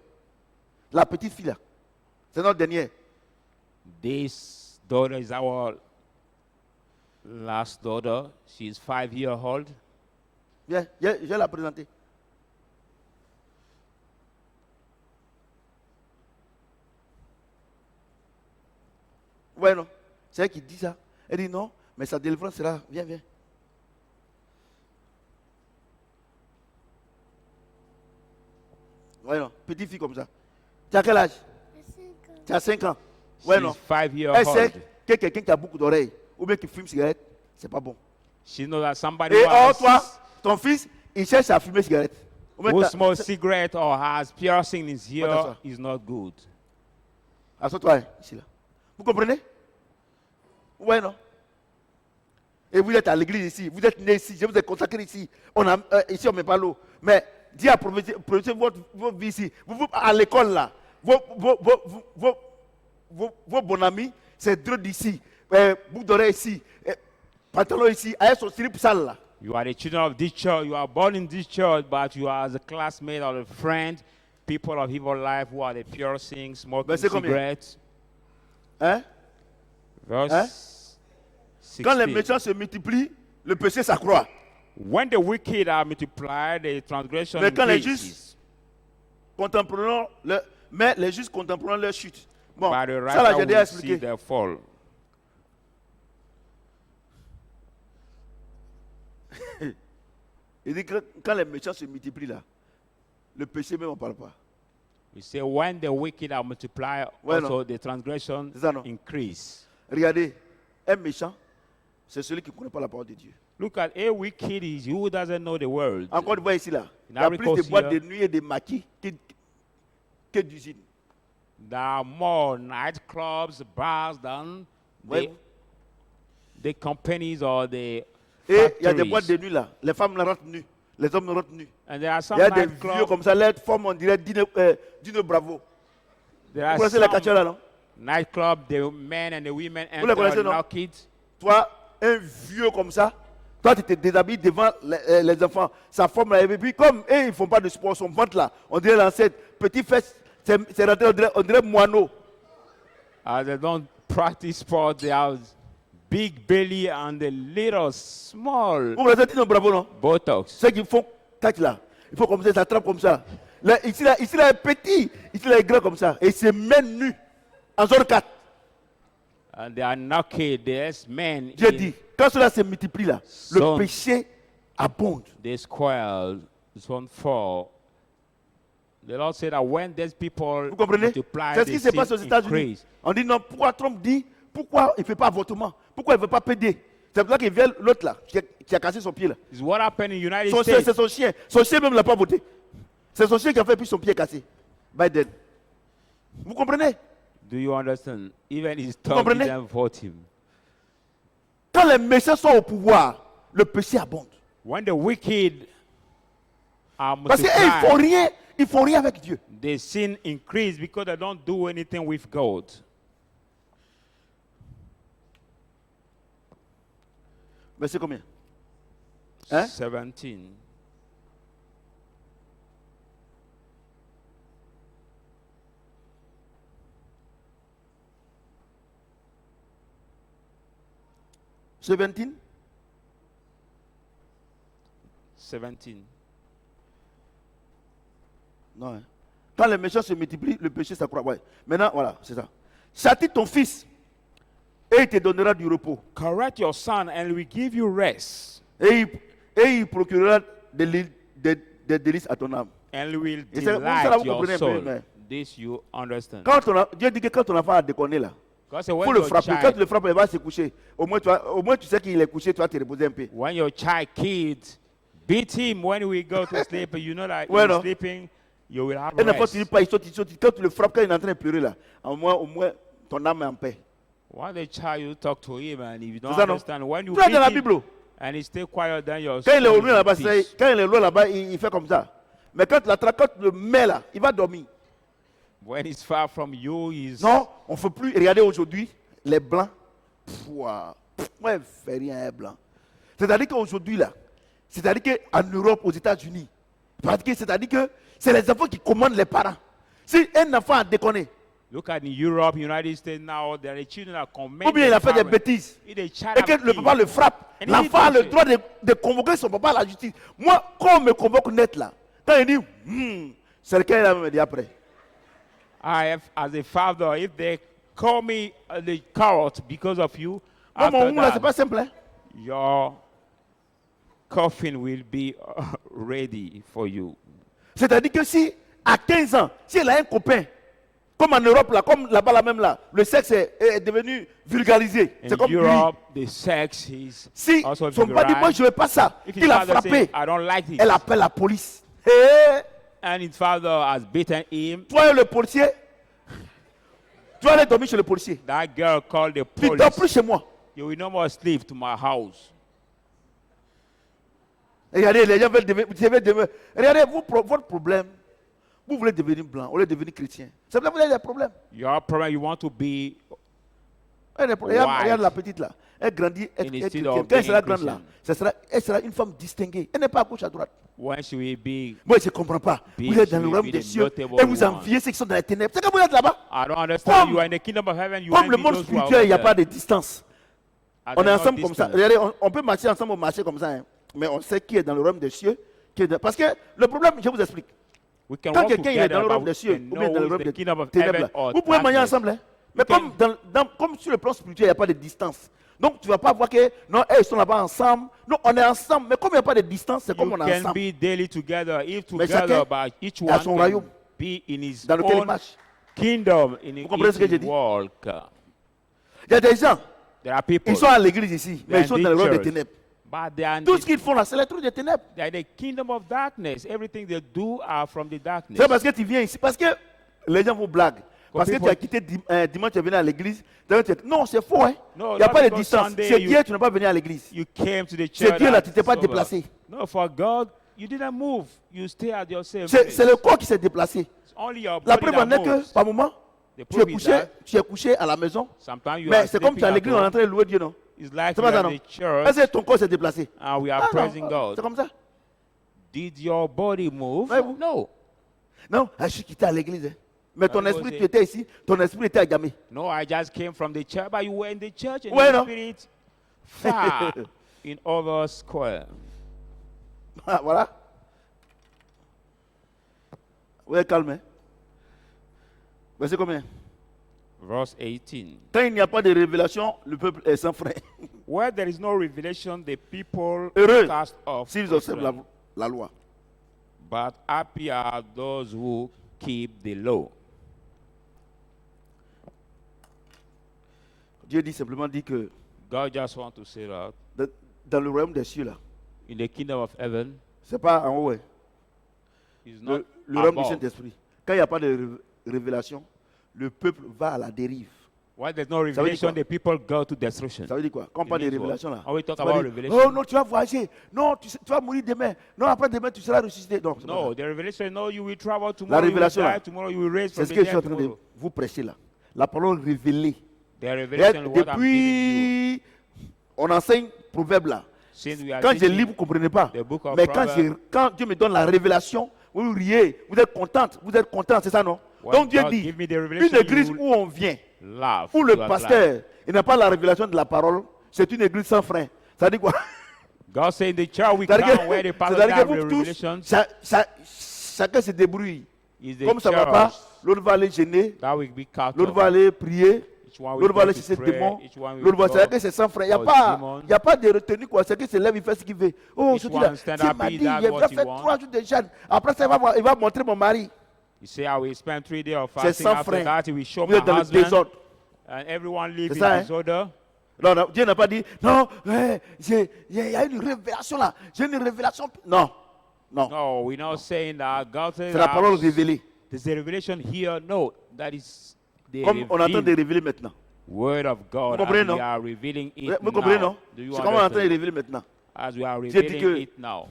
La petite fille là. C'est notre dernière. This daughter is our last daughter. She's 5-year-old. Viens, je vais la présenter. Ouais, non. C'est elle qui dit ça. Elle dit non, mais sa délivrance sera. Viens, viens. Ouais, non. Petite fille comme ça. Tu as quel âge? Tu as 5 ans. Ouais, She's non. Elle 5-year-old. sait que quelqu'un qui a beaucoup d'oreilles ou bien qui fume cigarette, c'est pas bon. She knows that somebody Et who, or has, toi, ton fils, il cherche à fumer cigarette. Ou bien who t'as- smokes cigarette or has piercing in his What ear that's is not good. Assois-toi hein, ici là. Vous comprenez? Ouais, non? Et vous êtes à l'église ici, vous êtes né ici, je vous ai consacré ici. Ici, on ne met pas l'eau. Mais Dieu a proposé votre vie ici. Vous, à l'école là, vos bons amis, c'est deux d'ici, boucle d'oreille ici, pantalon ici, avec son slip sale là. You are the children of this church. You are born in this church, but you are as a classmate or a friend, people of evil life who are the piercing, smoking Verset combien? cigarettes. Hein? Verse Quand les 16. méchants se multiplient, le péché s'accroît. When the wicked are multiplied, the transgression Mais quand les increases. justes mais les justes contempleront leur chute. Bon, But the ça là, j'ai righteous déjà will see expliqué. their fall. Il dit que quand les méchants se multiplient là, le péché même on ne parle pas. We say when the wicked are multiplied, Well, also the transgression C'est ça, non? increase. Regardez, un méchant, c'est celui qui ne connaît pas la parole de Dieu. Look at a wicked is who doesn't know the word. Encore une fois ici là, il y a Ivory plus de Coast boîtes de here. nuit et de maquis que d'usines. There are more nightclubs, bars than Ouais. the companies or the Et il y a des factories. boîtes de nuit là, les femmes là rentrent nues, les hommes rentrent nus. And there are Il some y a des vieux nightclubs. comme ça, les formes on dirait Dino Bravo. There Vous are connaissez la some catcheur là, non? nightclub, the men and the women Vous les connaissez, enter non? naked. Toi, un vieux comme ça, toi tu te déshabilles devant les enfants, sa forme là, et puis comme eux ils ne font pas de sport, son ventre là, on dirait l'ancêtre, petit fesse, c'est rentré, on dirait moineau. As they don't practice sport, they have big belly and a little small Vous regardez, non, bravo, non? buttocks. Ceux qui font tac là, il faut comme ça, ça trappe comme ça. Là, ici, là est petit, ici, là est grand comme ça. Et il se met nu en zone 4. And they are naked. There's men Dieu in dit, quand cela se multiplie là, le Zone. péché abonde. the square, zone 4. The Lord said that when these people Vous comprenez? multiply, C'est ce qui the se passe aux sin États-Unis. increase. On dit non, pourquoi Trump dit, pourquoi il ne fait pas avortement? Pourquoi il ne veut pas péder? C'est pour ça qu'il vient l'autre là, qui a cassé son pied là. It's what happened in the United Son chien, States. c'est son chien. Son chien même ne l'a pas voté. C'est son chien qui a fait puis son pied cassé. Biden. Vous comprenez? Do you understand? Even his Vous dog comprenez? didn't vote him. Quand les méchants sont au pouvoir, le péché abonde. When the wicked are Parce qu'ils ne font multiplied, rien, ils font rien avec Dieu. the sin increase because they don't do anything with God. Verset combien? Hein? 17. Seventeen? 17. Non. Hein. Quand les méchants se multiplient, le péché s'accroît. Ouais. Maintenant, voilà, c'est ça. Châtie ton fils et il te donnera du repos. Correct your son and we give you rest. Et il procurera des délices à ton âme. And will Et c'est- vous delight comprenez your un peu, soul. mais- This you understand. Dieu dit que quand ton enfant a déconné là, Because il when faut le your, frapper. Quand tu child, le frappes, il va se coucher. Au moins tu sais qu'il est couché, tu vas te reposer un peu. when your child kids beat him when we go to sleep, you know that Ouais, he's non. sleeping, you will have Un enfant, rest. tu dis pas, il saute. Quand tu le frappes, quand il est en train de pleurer là, au moins ton âme est en paix. When the child, you talk to him, and if you don't C'est ça, non? understand, when you Tu as dans la beat him, Bible. and he stay quiet, then your Quand il est soul au is loin in là-bas, peace. quand il est loin là-bas, il fait comme ça. Mais quand tu l'attrapes, quand tu le mets là, il va dormir. When he's far from you, he's Non, on ne fait plus. Regardez aujourd'hui, les blancs. Moi, je ne fais rien, un blanc. C'est-à-dire qu'aujourd'hui, là, c'est-à-dire qu'en Europe, aux États-Unis, c'est-à-dire que c'est les enfants qui commandent les parents. Si un enfant a déconné, look at in Europe, United States now, there are children that command ou bien il a fait des parents. bêtises, If the child et que have le papa le frappe, And l'enfant a he le did droit de convoquer son papa à la justice. Moi, quand on me convoque net là, quand il dit, c'est lequel il me dit après. I have, as a father, if they call me the court because of you, Moi, after mon là, c'est that, pas simple. Hein? your coffin will be ready for you. C'est-à-dire que si, à 15 ans, si elle a un copain, comme en Europe, là, comme là-bas, là même, là, le sexe est devenu vulgarisé. In C'est comme lui. Europe, the sex is Si also son papa dit, moi, vulgarized. je ne veux pas ça, If his il a father frappé, says, I don't like this, elle appelle la police. Hé, and his father has beaten him, toi, le policier, tu vas aller dormir chez le policier. that girl called the Tu ne dors plus police. chez moi. You will no more sleep to my house. Regardez, les gens veulent devenir. Regardez, votre problème, vous voulez devenir blanc, vous voulez devenir chrétien. C'est vrai, vous avez des problèmes. Your problem, you want to be Vous avez des problèmes. White. Regarde la petite là. Elle grandit, elle est Instead chrétienne. of Quand elle sera being grande là, Christian. elle sera une femme distinguée. Elle n'est pas à gauche, à droite. when she will be. Moi, je ne comprends pas. Bitch, Vous êtes dans le you royaume be des the cieux notable et vous one. enviez ceux qui sont dans les ténèbres. C'est que vous êtes là-bas. I don't understand. Comme- You are in the kingdom of heaven. You Comme le envy monde those who are spirituel, il n'y a over pas there. de distance. And On est they're not ensemble comme ça. distant. Regardez, on peut marcher ensemble au marché comme ça. Hein. Mais on sait qui est dans le royaume des cieux. Parce que le problème, je vous explique. We can Quand walk quelqu'un il est dans together, le royaume but des we cieux can ou bien dans le know royaume the kingdom des of ténèbres, heaven là, or vous pouvez manger darkness. ensemble. Hein. Mais We can- comme sur le plan spirituel, il n'y a pas de distance. Donc tu ne vas pas voir que non, ils sont là-bas ensemble. Non, on est ensemble. Mais comme il n'y a pas de distance, c'est comme You on est can ensemble. be daily together. If Mais together, chacun but each a one son can royaume. be in his Dans lequel il own marche. kingdom, in comprenez ce que his j'ai dit? walk. Il y a des gens, There are people, ils sont à l'église ici, mais ils sont in dans le the royaume des church. ténèbres. but they are in Tout the, ce qu'ils font là, c'est les trucs des ténèbres. they are in the kingdom of darkness. Everything they do are from the darkness. C'est parce que tu viens ici. Parce que les gens vous blaguent. Parce que people- tu as quitté dimanche, tu es venu à l'église. Non, c'est faux. Hein. No, Il n'y a not pas de because distance. Sunday C'est you- Dieu, tu n'es pas venu à l'église. You came to the C'est church. Dieu là, and tu t'es pas it's over. déplacé. No, for God, you didn't move. You stay at your same C'est place. le corps qui s'est déplacé. It's only your La body preuve en that est que, moves. par moment, The tu es proof is that tu es couché à la maison. sometimes you Mais are c'est comme tu es à sleeping l'église, at on est en home. train de louer Dieu, non? It's like C'est we pas ça, are non? in the Est-ce church que ton corps s'est déplacé? and we are Ah, praising non, God. c'est comme ça. Did your body move? Ouais, vous- No. Non, je suis quitté à l'église. Hein. Mais ton Ah, esprit, vous tu étais ici, ton esprit était à Gamé. No, I just came from the church, but you were in the church and Ouais, your non? spirit far in other square. Ah, voilà. Vous êtes calme. Hein? Verset combien? Verse 18. Quand il n'y a pas de révélation, le peuple est sans frein. Where there is no revelation, the people Heureux cast off. s'ils observent restraint. la loi. But happy are those who keep the law. Dieu dit simplement dit que God just wants to say that dans le royaume des cieux, là, in the kingdom of heaven, c'est pas en haut. Hein. is not Le royaume du above. Saint-Esprit. Quand il n'y a pas de révélation, le peuple va à la dérive. Why there's no veut dire revelation, quoi? the people go to destruction. Ça veut dire quoi? Quand on parle de means what? révélation, là, When we talk tu vas about dire, revelation- oh non, tu vas voyager. Non, tu vas mourir demain. Non, après demain, tu seras ressuscité. Non, c'est pas No, ça. the revelation, no, you will travel tomorrow, révélation, you will là. die tomorrow, you will raise C'est from ce the que je suis en dead train de tomorrow. vous prêcher là. La parole révélée. The revelation, what I'm giving you. Depuis, on enseigne proverbe là. Since we are Quand je teaching lis, vous ne comprenez pas. the book of Mais Proverbs, quand Dieu me donne la révélation, vous riez, vous êtes contente, c'est ça non? when Donc Dieu God dit, give me the une revelation, église you où on vient, laugh. où le you are pasteur, il n'a pas la révélation de la parole, c'est une église sans frein. Ça dit quoi? glad. God said in the church we C'est-à-dire come where the que, pastor c'est-à-dire que have vous the tous, revelations. chacun se débrouille. Is the Comme ça ne va pas, church l'autre va aller gêner, that will be cut l'autre off. va aller prier, Each one will l'autre va go aller to chercher le pray, démon, each one will l'autre va go c'est-à-dire que c'est sans frein. Il for demon. n'y a pas de retenue quoi. C'est que se lève, il fait ce qu'il veut. Oh, Each ce là, one stand il up, m'a he dit, does il what va he faire wants. 3 jours de jeûne. Après ça, il va montrer mon mari. You say I will spend 3 days of C'est fasting. sans After frein. that, he will show Vous my êtes dans le husband. désordre. And everyone live C'est in ça, hein? disorder. Non, non, Dieu n'a pas dit, non, il y a une révélation là. J'ai une révélation. Non, non. No, we're not saying that. God says C'est la parole that révélée. there's a revelation here. No, that is the Comme on est en train de revealed révéler maintenant. word of God. Vous comprenez, And we non? are revealing it Vous comprenez, now. non? Do you C'est comme on est en train de understand? révéler maintenant. As we are J'ai dit revealing que- it now.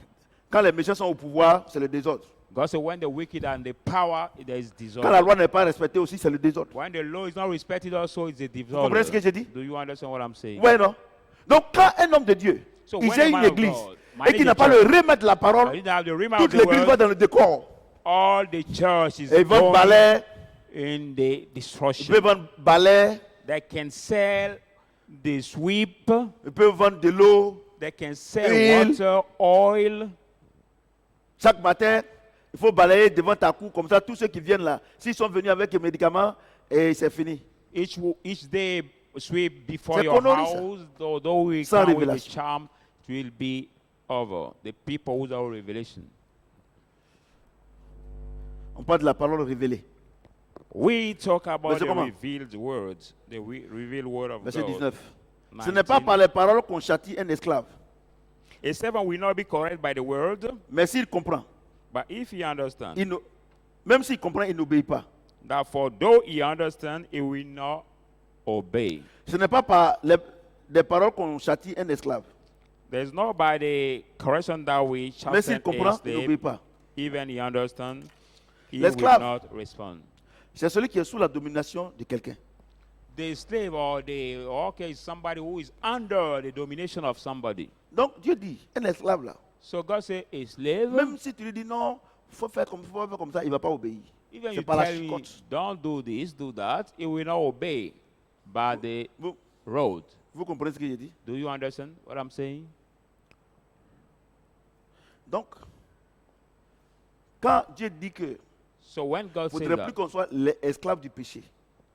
Quand les méchants sont au pouvoir, c'est le désordre. God said when the wicked and the power, there is Quand la disorder. loi n'est pas respectée aussi, c'est le désordre. When the law is not respected also, it's a Vous comprenez ce que disorder. j'ai dit? Do you understand what I'm saying? Ouais, non? Donc, quand un homme de Dieu, So il when gère a une man of église God et manage qu'il n'a a pas le church, remède de la I parole, didn't have the rhema toute of the l'église va word. dans le décor. All the church is Et ils vendent going balai, in the ils destruction. peuvent vendre balai, They can sell the sweep. ils peuvent vendre de l'eau. They can sell Oil. water, oil. Chaque matin, il faut balayer devant ta cour. Comme ça, tous ceux qui viennent là, s'ils sont venus avec les médicaments, et c'est fini. Each day sweep before C'est your connerie, ça. house. Though we Sans come with the révélation. charm, it will be over. The people without revelation. On parle de la parole révélée. We talk about Verset the comment? revealed words, the revealed word of Verset God. 19. Ce n'est pas 19. par les paroles qu'on châtie un esclave, A servant will not be corrected by the word, mais s'il comprend, but if he understands, même s'il comprend, il n'obéit pas. that for though he understands, he will not obey. Ce n'est pas par des paroles qu'on châtie un esclave, There's not by the correction that we mais s'il chasten a comprend, il slave, n'obéit pas. even he understands, he will L'esclave. not respond. C'est celui qui est sous la domination de quelqu'un. The slave is somebody who is under the domination of somebody. Donc Dieu dit, un esclave là, So God said, a slave, même si tu lui dis non, il faut faire comme ça, il ne va pas obéir. even C'est you par la tell him, chicotte. don't do this, do that, he will not obey by the Vous, road. vous comprenez ce que j'ai dit? Do you understand what I'm saying? Donc, quand Dieu dit que So when God il ne said faudrait plus that, qu'on soit les esclaves du péché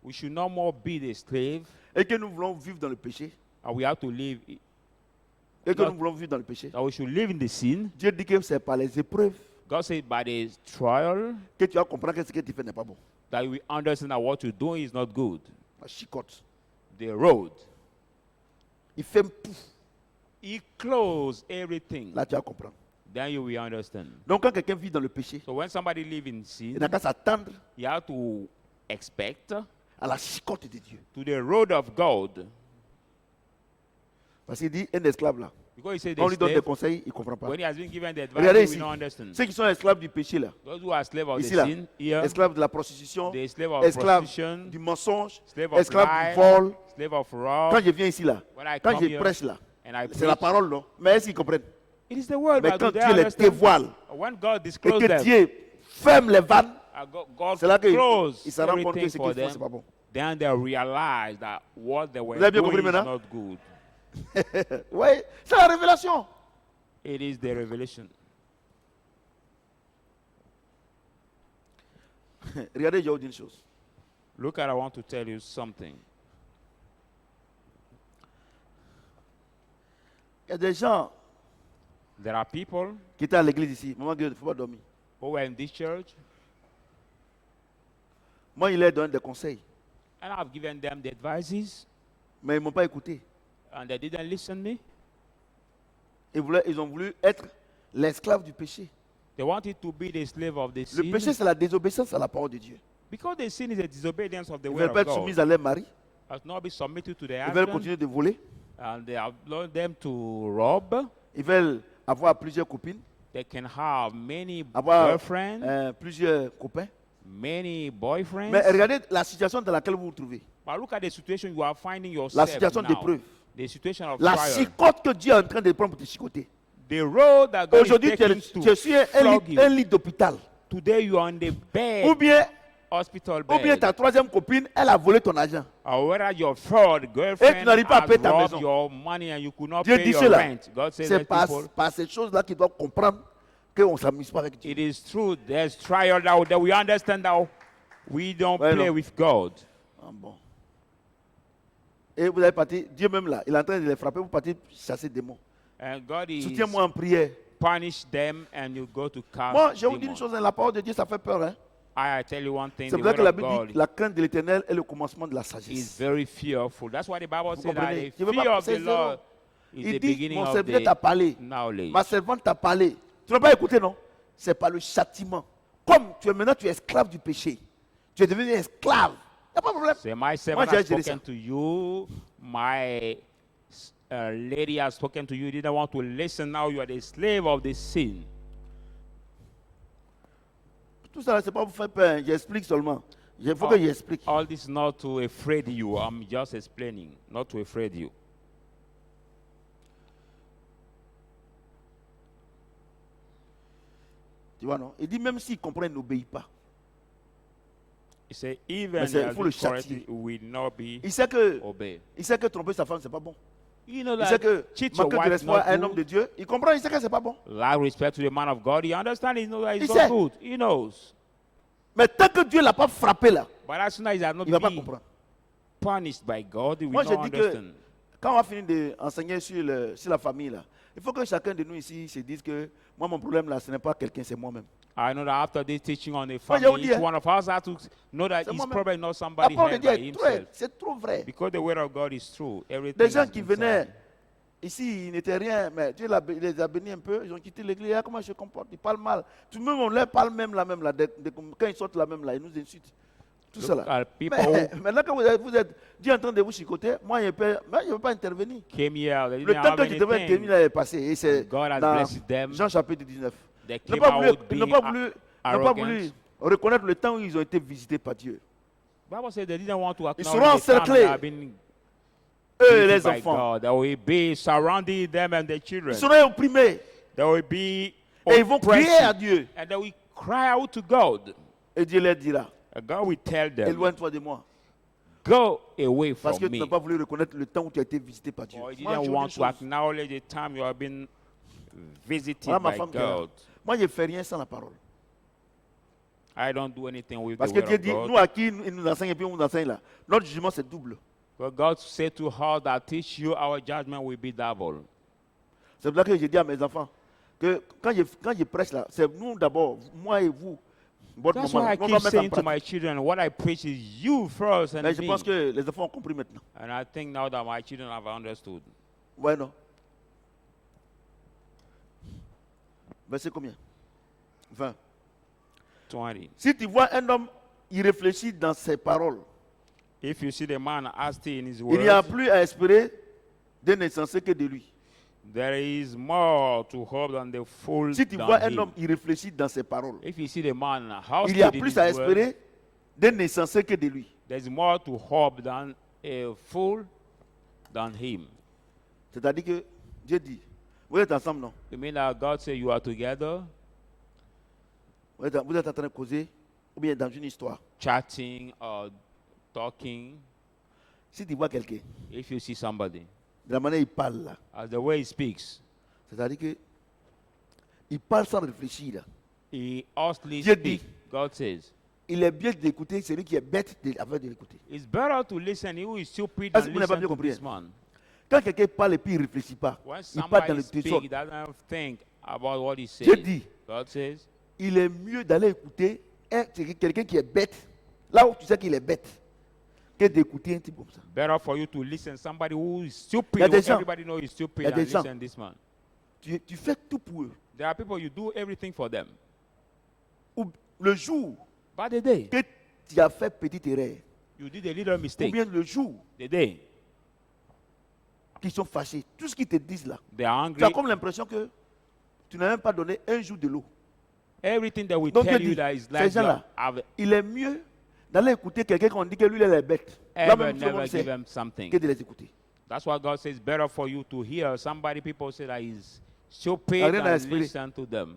we should no more be the slave, et que nous voulons vivre dans le péché, and we have to live, et que Non. nous voulons vivre dans le péché, that we should live in the sin. Dieu dit que c'est par les épreuves God said by the trial, que tu vas comprendre que ce que tu fais n'est pas bon. that we understand that what you're doing is not good. La chicotte. The road, Il fait pouf. he closed everything. Là, tu vas comprendre. Then you will understand. Donc, quand quelqu'un vit dans le péché, So when somebody live in il sin, n'a qu'à s'attendre you have to expect à la chicotte de Dieu. to the road of God. Parce qu'il dit, un esclave là, Because he said quand on the lui donne des slave, conseils, il ne comprend pas. when he has been given the advice, Regardez he ici. will not understand. Ceux qui sont esclaves du péché là, Those who are slave of ici the là, sin here, esclaves de la prostitution, the slave of esclaves prostitution, du mensonge, slave of esclaves lie, du vol. slave of Quand wrong. je viens ici là, When I quand come je here prêche là, and I c'est la preach, parole non. Mais est-ce qu'ils comprennent? it is the word, Mais but quand do they Dieu les understand? dévoile When God et discloses que them, Dieu ferme les vannes, God c'est là qu'ils close se rendent compte que everything ce for qu'ils font, c'est them, pas bon. then they realize that what they were Vous avez bien doing compris is maintenant? not good. Oui, c'est la révélation. It is the revelation. Regardez, je vais vous dire une chose. Look at, I want to tell you something. Il y a des gens There are people qui étaient à l'église ici. Maman, il ne faut pas dormir. who were in this church, Moi, il leur donne des conseils. and I've given them the advices, Mais ils ne m'ont pas écouté. and they didn't listen to me. Ils ont voulu être l'esclave du péché. They wanted to be the slave of the Le sin. péché, c'est la désobéissance à la parole de Dieu. Because the sin is a disobedience of the Ils ne word veulent pas of être God. soumis à leur mari. Has not been submitted to their Ils veulent husband, continuer de voler. and they have allowed them to rob. Ils veulent avoir plusieurs copines, They can have many avoir girlfriends, plusieurs copains. many boyfriends. Mais regardez la situation dans laquelle vous vous trouvez. But look at the situation you are finding La yourself situation now. d'épreuve. The situation of La trial. chicote que Dieu est en train de prendre pour te chicoter. The road that God is Aujourd'hui, taking tu suis un flog lit, you. un lit d'hôpital. Today you are on the bed, Ou bien hospital Ou bien bed. ta troisième copine, elle a volé ton argent. Or whether your third girlfriend n'arrives pas à payer has ta robbed maison. your money and you could not Dieu pay dit your cela. rent. God says C'est that par, people, par ces choses-là qu'ils doivent comprendre qu'on ne s'amuse pas avec Dieu. it is true. There's trial that we understand that we don't Ouais, play non. with God. Ah, bon. Et vous allez partir, Dieu même là, il est en train de les frapper pour partir chasser des démons. And God is Soutiens-moi en prière. punish them and you go to cast Moi, je vous dis une demons. chose, hein, la parole de Dieu, ça fait peur. Hein. I tell you one thing, C'est the pour ça que word la of Bible God dit la crainte de l'éternel est le commencement de la is sagesse. very fearful. That's why the Bible Vous says that comprenez? the Je veux fear pas- of c'est the zéro. Lord is Il the dit, beginning mon of serviteur the t'a parlé, knowledge. ma servante t'a parlé. Tu n'as pas écouté, non? C'est par le châtiment. Comme tu es maintenant, tu es esclave du péché. Tu es devenu esclave. Il n'y a pas de problème. Say, my servant j'ai has géré spoken ça. to you. My lady has spoken to you. You didn't want to listen. Now you are the slave of the sin. Tout ça, c'est pas pour faire peur. Hein. J'explique seulement. Il faut que j'explique. All this not to afraid you. I'm just explaining, not to afraid you. Tu vois, non? Il dit même s'il comprend, il n'obéit pas. He said, even Mais c'est- il as faut le you correct, châtier. it will not be Il sait que, obeyed. tromper sa femme, c'est pas bon. You know Il sait that que cheat your manquer de wife is respect not à un homme good. de Dieu, il comprend, il sait que c'est pas bon. Lack respect to the man of God. He understands. He knows that Il it's sait. not good. He knows. Mais tant que Dieu l'a pas frappé là, But as soon as he has not il va pas been comprendre. punished by God, he will Moi, je not dis que understand. quand on va finir d'enseigner sur la famille là, il faut que chacun de nous ici se dise que moi mon problème là, ce n'est pas quelqu'un, c'est moi-même. I know that after this teaching on the je vous family, dis, each hein. one of us has to know that C'est it's moi-même. probably not La somebody parole de held Dieu by est très, himself. c'est trop vrai. Because the word of God is true. Everything Des gens is qui inside. venaient ici, ils n'étaient rien, mais Dieu les a bénis un peu, ils ont quitté l'église. Ah, comment je comporte? Ils parlent mal. Tout le monde, on leur parle même là. Quand ils sortent là même là, ils nous insultent. Tout ça Look là. at people Mais who maintenant que vous êtes Dieu en train de vous chicoter, moi je ne peux pas intervenir. came here, they Le didn't temps have que je devais anything. intervenir là est passé. Et c'est God has dans blessed them. Jean chapitre 19. They Ils n'ont came pas voulu, out ils n'ont being pas voulu, ils n'ont pas arrogant. voulu reconnaître le temps où ils ont été visités par Dieu. Bible says they didn't want to Ils seront acknowledge the time encerclés. they have been Eux et visited les by enfants. God. They will be surrounding them and their children. Ils seront opprimés. They will be Et ils vont crier à oppressed. Dieu. And they will cry out to God. Et Dieu leur dira, And God will tell them, éloigne-toi de moi. go away Parce from que tu me. n'as pas voulu reconnaître le temps où tu as été visité par Dieu. Or you Moi, je didn't vous want dis to une chose. acknowledge the time you have been visited Voilà ma by femme qui est là. God. Moi, je ne fais rien sans la parole. I don't do anything with Parce the que word Dieu of dit, God. nous à qui il nous enseigne et puis on nous enseigne là. Notre jugement, c'est double. But God said to her that teach you, our judgment will be double. C'est pour ça que je dis à mes enfants que quand je prêche là, c'est nous d'abord, moi et vous. Votre That's maman, why I nous, on keep va mettre en saying to my pratique. children, what I preach is you first and Mais je me. pense que les enfants ont compris maintenant. And I think now that my children have understood. Ouais, non. Verset combien? 20. 20. Si tu vois un homme, il réfléchit dans ses paroles, If you see the man hasty in his il n'y a words, plus à espérer d'un insensé que de lui. there is more to hope than the fool Si tu than vois un him. homme, il réfléchit dans ses paroles, If you see the man il y a hasty in plus his à words, espérer d'un insensé que de lui. there's more to hope than a fool than him. C'est-à-dire que Dieu dit, vous êtes ensemble, non? You mean that God said you are together, Vous êtes en train de causer, ou bien dans une histoire. chatting or talking. Si tu vois quelqu'un, If you see somebody, de la manière il parle là. as the way he speaks. C'est-à-dire que il parle sans réfléchir là. He honestly Dieu speaks. dit. God says, Il est bien d'écouter celui qui est bête avant de l'écouter. it's better to listen who is stupid Est-ce than que vous n'avez pas listen bien to compris, this hein? man. Quand quelqu'un parle et puis il ne réfléchit pas, When il parle dans somebody le speaks, désordre. he doesn't think about what he Dieu says. dit, God says, il est mieux d'aller écouter quelqu'un qui est bête, là où tu sais qu'il est bête, que d'écouter un type comme ça. better for you to listen somebody who is stupid. Il y a des Who gens- everybody knows is il y stupid a and des gens- listen this man. Tu fais tout pour eux. There are people you do everything for them. Ou le jour But the day que tu as fait petite erreur, you did a little ou mistake, bien le jour the day qu'ils sont fâchés, tout ce qu'ils te disent là, they are tu as angry, comme l'impression que tu n'as même pas donné un jour de l'eau. everything that we Donc tell Dieu you dit, that is ces like gens-là, il est mieux d'aller écouter quelqu'un qu'on dit que lui, il est bête. Là ever même, tout le never monde give sait them something. que de les écouter. That's why God says better for you to hear somebody people say that is stupid Rien à and espérer. listen to them.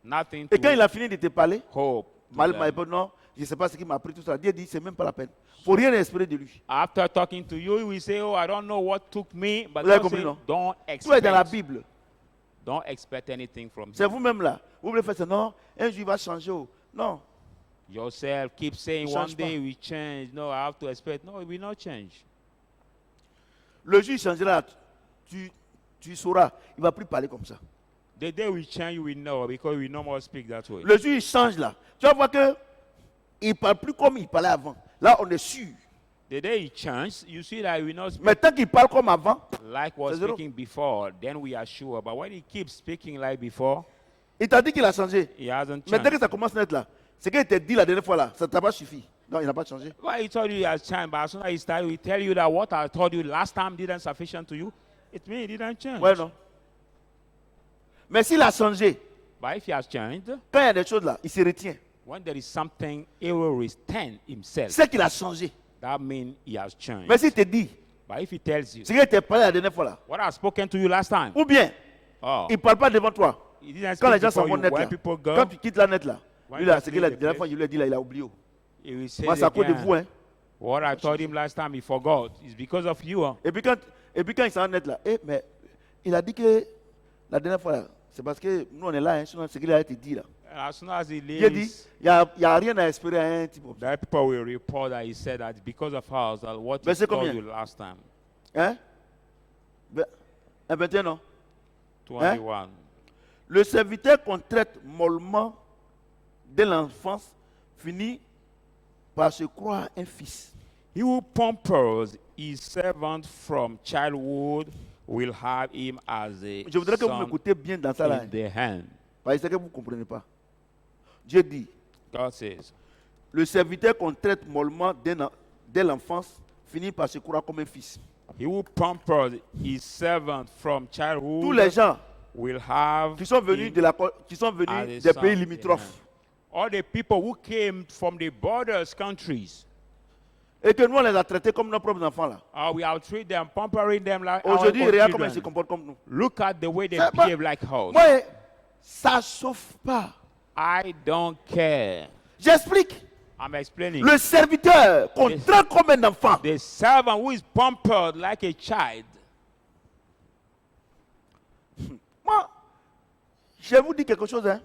Nothing Et quand il to a fini de te parler, hope. to mal them. m'a dit non, je ne sais pas ce qui m'a appris tout ça. Dieu dit, c'est même pas la peine. Il ne faut rien espérer de lui. After talking to you, you will say, "Oh, I don't know what took me," but Vous avez God compris, says, non? don't Tout est dans la expect, Bible. don't expect anything from C'est him. vous-même là. Vous voulez faire ça, non, un jour il va changer. Oh. Non. Yourself keep saying Il one change day we change. No, I have to expect. No, it will not change. Le jour il changera, tu sauras. Il ne va plus parler comme ça. The day we change, you will know because we no more speak that way. Le jour il change là. Tu vas voir que il ne parle plus comme il parlait avant. Là, on est sûr. The day he changes, you see that he will not speak Mais tant qu'il parle comme avant, like was C'est zéro. speaking before. Then we are sure. But when he keeps speaking like before, il t'a dit qu'il a changé. he hasn't Mais dès que changed. ça commence à être là, ce qu'il t'a dit la dernière fois là, ça ne t'a pas suffi. Non, il n'a pas changé. Well, he told you he has changed, but as soon as he started, he tell you that what I told you last time didn't sufficient to you. It means he didn't change. Ouais, non. Mais s'il a changé, But if he has changed, quand il y a des choses là, il se retient. when there is something, he will restrain himself. C'est qu'il a changé. That means he has changed. Mais s'il te dit, But if he tells you ce qu'il t'a parlé la dernière fois là, what I've spoken to you last time, ou bien, oh, il ne parle pas devant toi. he didn't Quand les speak gens s'en before vont you. net When là, people go, quand tu quittes la net là, When lui là, you ce qu'il a leave dit the la dernière fois, place, je lui ai dit là, il a oublié. he will say Moi, c'est à cause de again, vous. Hein. what I told him last time, he forgot. It's because of you. Huh? Et puis quand il s'en va net là, mais il a dit que la dernière fois là, c'est parce que nous on est là, hein, sinon ce qu'il a été dit là. And as soon as he Il a dit, leaves, il n'y a rien à espérer à un type comme ça. that people will report that he said that because of us, that what he Verset told combien? you last time. Hein? 21 non? 21. Le serviteur qu'on traite mollement dès l'enfance finit par se croire un fils. He who pampers his servant from childhood will have him as a Je voudrais que vous son m'écoutez bien dans ça là. in the hand. Parce que c'est que vous ne comprenez pas. Dieu dit, God says, le serviteur qu'on traite mollement dès l'enfance finit par se croire comme un fils. he who pampers his servant from Tous childhood les gens will have qui sont venus, him qui sont as venus a des son pays in limitrophes hand. All the people who came from the borders countries, et que nous on les a traités comme nos propres enfants là. we are treating them, pampering them like our Aujourd'hui, own regarde comment ils se children. comportent comme nous. Look at the way they C'est behave pas- like us. Moi, ça ne chauffe pas. I don't care. J'explique. I'm explaining. Le serviteur qu'on Yes. traite comme un enfant, The servant who is pampered like a child. moi, je vous dis quelque chose. Hein.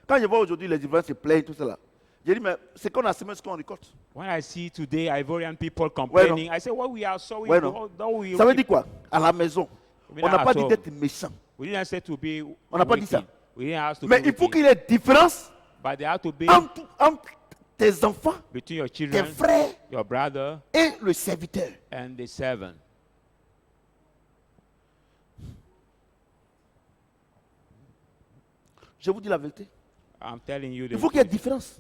Quand je vois aujourd'hui les Ivoiriens se plaignent, tout cela, je dis, mais c'est qu'on a semé ce qu'on récolte. When I see today Ivorian people complaining, I say, well, we are sorry. Ouais, non. we, Ça veut dire quoi? À la maison, Mais on n'a là, pas dit so- d'être méchant. we didn't say to be On n'a pas dit ça. wicked. We didn't ask to Mais be il faut wicked. qu'il y ait différence But there has to be entre tes enfants, between your tes children, frères your brother, et le serviteur. and the servant. Je vous dis la vérité. I'm telling you, Il faut qu'il y ait différence.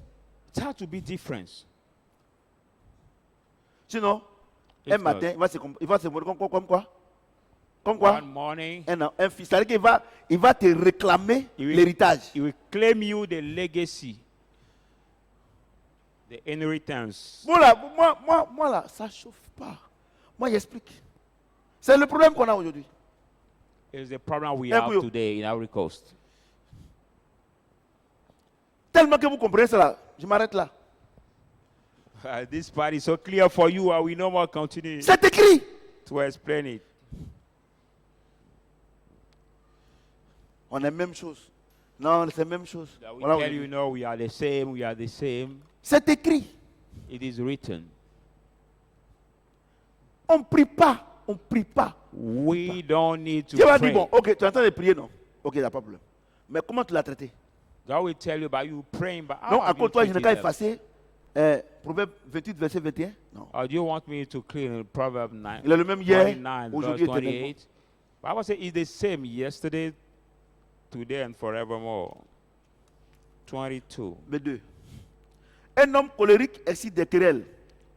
it has to be difference. Sinon, If un not, matin, il va se montrer comme quoi? Comme quoi? One morning, Un fils. C'est-à-dire qu'il va te réclamer he will, l'héritage. he will claim you the legacy, the inheritance. Voilà, moi là, ça ne chauffe pas. Moi, j'explique. C'est le problème qu'on a aujourd'hui. Is the problem we Eh, have Bouyo. today in Ivory Coast. Tellement que vous comprenez cela, je m'arrête là. This part is so clear for you, and we no more continue C'est écrit. to explain it. On est la même chose. Non, c'est la même chose. That we Voilà, tell you, no, we are the same, we are the same. c'est écrit. It is written. On ne prie pas. On ne prie pas. We don't need to Dieu va dire, pray. bon, ok, tu es en train de prier, non? Ok, il n'y a pas de problème. Mais comment tu l'as traité? God will tell you about you praying, but how Non, have you encore toi, je n'ai treated qu'à them? effacer Proverbe 28, verset 21. Non. Or do you want me to clean Proverbs 9, Il est le même hier, 29, aujourd'hui verse et éternellement. 28? Bible says it's the same yesterday, today, and forevermore. 22. Mais deux. Un homme colérique excite des querelles.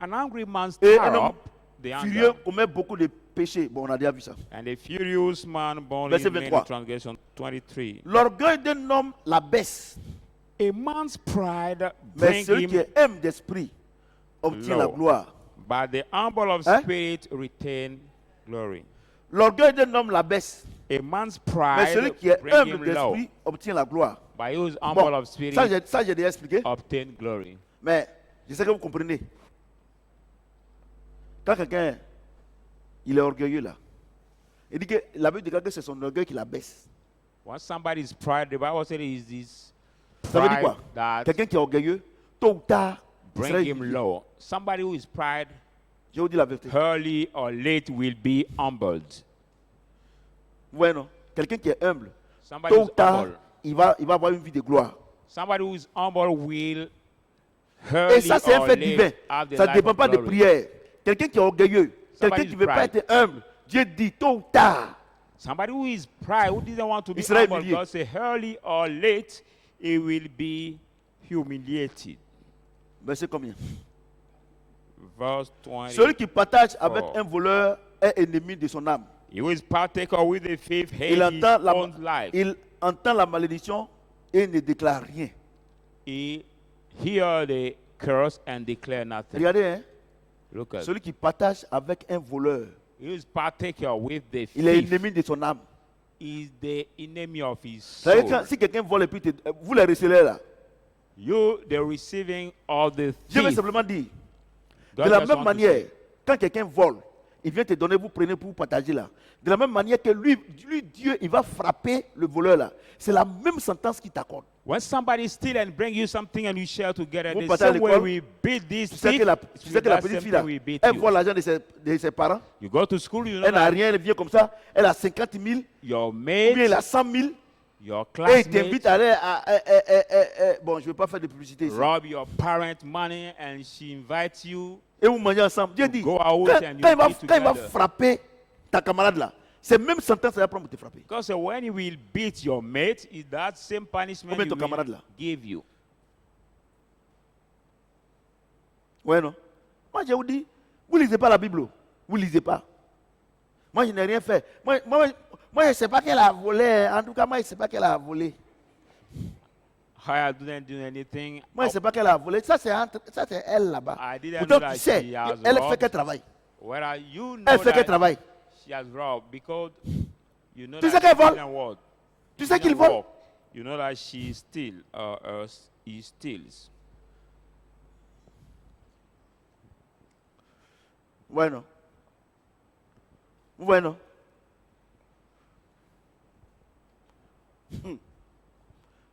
An angry man Et stir un homme up the furieux anger, commet beaucoup de péchés. Bon, on a déjà vu ça. and a furious man born Verset in many 23. transgression. 23. L'orgueil d'un homme la baisse. A man's pride Mais brings celui qui him est aime d'esprit obtient la low, gloire. but the humble of Hein? spirit retain glory. L'orgueil d'un homme la baisse. A man's Mais celui pride qui est brings humble him low, d'esprit obtient la gloire. but who is humble Bon, of spirit ça j'ai déjà expliqué. obtain glory. Mais je sais que vous comprenez. Quand quelqu'un il est orgueilleux là, il dit que la Bible dit que c'est son orgueil qui la baisse. Once somebody is pride, the Bible says it is this Ça veut dire pride quoi? that Quelqu'un qui est orgueilleux, tôt ou tard, il sera bring him humilié. low. Somebody who is pride, Je vous dis la vérité. early or late, will be humbled. Ouais, non. Quelqu'un qui est humble, Somebody tôt who's ou tard, humble, il va avoir une vie de gloire. somebody who is humble will Et early ça, c'est un or fait late divin. have the Ça ne life dépend of pas de glory. prière. Quelqu'un qui est orgueilleux, quelqu'un Somebody qui ne is veut pas pride. être humble, Dieu dit tôt ou tard, Somebody who is pride, who didn't want to be Il sera humble, humilié. God say early or late, he will be humiliated. verset combien? Verse 20. Celui qui partage avec Oh. un voleur est ennemi de son âme. He who is partaker with the thief hates Il his entend, own life. il entend la malédiction et ne déclare rien. He hear the curse and declare nothing. Regardez, hein? Look at Celui qui partage avec un voleur, he who is partaker with the il est thief ennemi de son âme. is the enemy of his Ça veut soul. dire que si quelqu'un vole et puis vous les recelez là, You, the receiving of the je vais thief. simplement dire, God de la just même want to manière, say, quand quelqu'un vole, il vient te donner, vous prenez pour vous partager là. De la même manière que lui, Dieu, il va frapper le voleur là. C'est la même sentence qu'il t'accorde. when somebody steal and bring you something and you share together, Vous the partez à same way l'école, we beat this Tu sais thief, que la, it's tu sais with que la that petite same fille là, thing we beat elle you. vole l'argent de ses parents. You go to school, you know Elle n'a that rien, elle vient comme ça. Elle a 50 000, your ou bien elle mate, a 100 000. your Et il t'invite classmate, à aller bon, je ne vais pas faire de publicité ici. rob your parent money and she invites you. Et vous mangez ensemble. Dieu dit, Go out quand, and you quand il va, eat quand il va together. frapper ta camarade là, c'est même sentence qu'elle va prendre pour te frapper. Because when he will beat your mate, it's that same punishment Combien he ton camarade will là? give you. Ouais, non? Moi, je vous dis, vous ne lisez pas la Bible. Vous ne lisez pas. Moi, je n'ai rien fait. Moi, je ne sais pas qu'elle a volé. En tout cas, moi, je ne sais pas qu'elle a volé. I didn't do anything. Moi, je ne sais pas qu'elle a volé. Ça, c'est elle là-bas. I didn't Pourtant, know that tu sais, she has elle fait robbed. quel travail? Whether you know Elle fait quel that travail? she has robbed because you know Tu sais that qu'elle she vole? didn't work. Tu She sais qu'il didn't vole? work. You know that she he steals. Ouais, non? Ouais, non?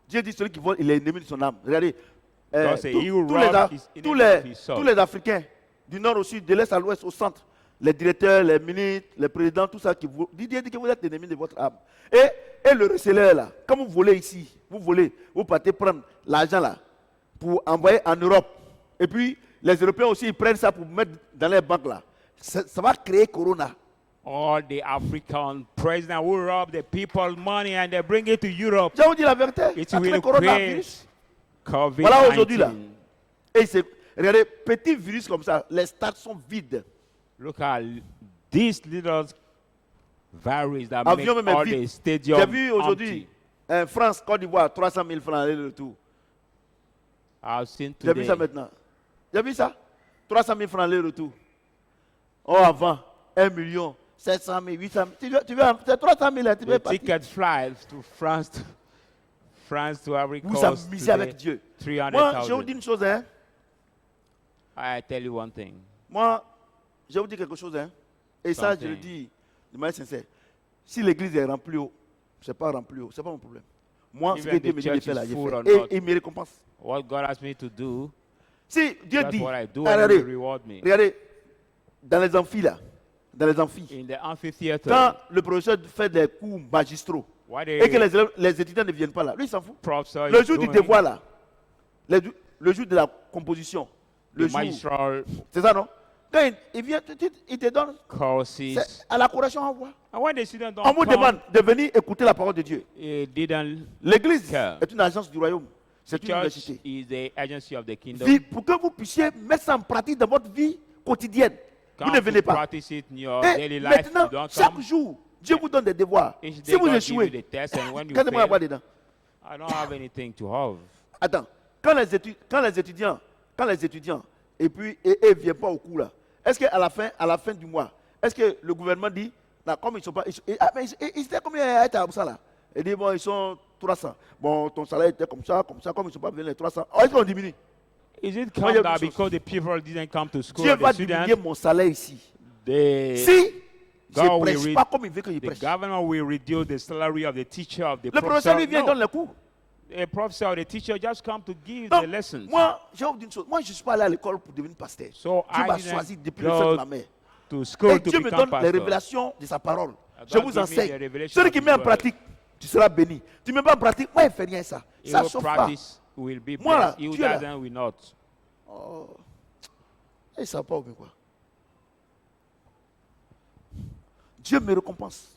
Dieu dit celui qui vole, il est ennemi de son âme. Regardez. God say, he who tous robs is enemy of his soul. tous les Africains, du nord au sud, de l'est à l'ouest, au centre, les directeurs, les ministres, les présidents, tout ça, Dieu dit que vous êtes ennemis de votre âme. Et le receleur là, quand vous volez ici, vous volez, vous partez prendre l'argent là pour envoyer en Europe. Et puis, les Européens aussi, ils prennent ça pour mettre dans les banques là. Ça va créer Corona. All the African presidents who rob the people's money and they bring it to Europe. Je vous dis la vérité. It Ça crée will coronavirus. create Voilà aujourd'hui là. COVID-19. Et c'est, regardez, petit virus comme ça, les stades sont vides. Look at these little virus that Avion make même all vide. the stadium J'ai vu aujourd'hui, France, Côte d'Ivoire, 300 000 francs aller-retour. I've seen J'ai vu today. ça maintenant. J'ai vu ça 300 000 francs aller-retour. Oh, avant, 1 million, 700 000, 800 000. Tu veux, c'est 300 000, hein, tu The veux partir. ticket flies to France to Ivory Vous Coast amusez today, avec Dieu. Moi, je vous dis 300,000. une chose, hein. I tell you one thing. Moi, je vais vous dire quelque chose, hein. Et ça, je le Something. dis de manière sincère. Si l'église est remplie, c'est pas rempli, c'est pas mon problème. Moi, ce que Even Dieu the me dit de church faire là, is j'ai full or fait. not. Et il me récompense. What God asked me to do, Si Dieu that's dit, what I do, and regardez, He will reward me. regardez, dans les amphis là, dans les amphis, In the amphitheater, quand le professeur fait des cours magistraux what et que the les étudiants ne viennent pas là, lui il s'en fout. professor Le is jour du doing, devoir là, le jour de la composition, le the jour, magistral c'est ça non? Quand il vient, il te donne, courses, c'est à la correction on voit. and when the students On don't vous come, demande de venir écouter la parole de Dieu. it didn't. L'église Okay. est une agence du royaume, c'est The une church université. is the agency of the kingdom. Pour que vous puissiez mettre ça en pratique dans votre vie quotidienne. Vous Come ne to venez pas. practice it in your Et daily life. You maintenant, don't chaque come. jour, Dieu vous donne des devoirs. Each Si day vous God give you échouez, the test, and when you qu'est-ce que moi avoir fail, dedans? I don't have anything to have. Attends, quand les étudiants, et puis ne viennent pas au cours là, est-ce qu'à la fin du mois, est-ce que le gouvernement dit, là, comme ils sont pas, ils étaient combien à ça là? Il dit, bon, ils sont 300. Bon, ton salaire était comme ça, comme ils ne sont pas venus les 300. Oh, est-ce qu'on diminue? Is it Moi, il y come a that une chose. because the people didn't come to school, Dieu or va the diminuer students, mon salaire ici. the, Si je God ne will prêche read- pas comme il veut que je the prêche. government will reduce the salary of the teacher, of the Le professeur lui vient No. donne les cours. A professor or the teacher just come to give Non, the lessons. moi, j'ai oublié une chose. Moi, je ne suis pas allé à l'école pour devenir pasteur. So Dieu I m'a didn't choisi depuis go le sein de ma mère. to school Et to Dieu me become donne les pastor. révélations de sa parole. God Je vous give me enseigne. the revelation Celui of qui His met en word. pratique, tu seras béni. Tu ne mets pas en pratique, moi, il ne fait rien ça. He Ça will chauffe pas. practice, will be Moi, là, blessed. He who Dieu, là. doesn't will not. Oh. Et ça pas ou bien quoi. Dieu me récompense.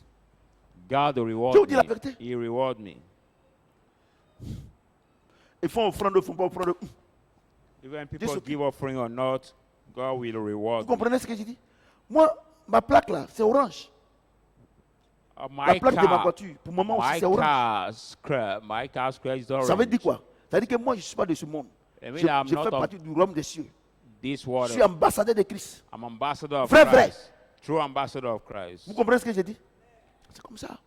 God will Je reward vous dis la me. vérité. He reward me. Ils font offrande, ils font pas offrande. Even people s'occupe. give offering or not, God will Vous reward me. comprenez ce que j'ai dit? Moi, ma plaque là, c'est orange. La My plaque de ma car, voiture, pour le moment aussi, my c'est orange. my car scratch is orange. Ça veut dire quoi? Ça veut dire que moi, je ne suis pas de ce monde. I mean, Je I'm fais not of partie du royaume des cieux. this Je world. suis ambassadeur de Christ. I'm ambassador of Vrai, Christ. True ambassador of Christ. Vous comprenez ce que j'ai dit? C'est comme ça.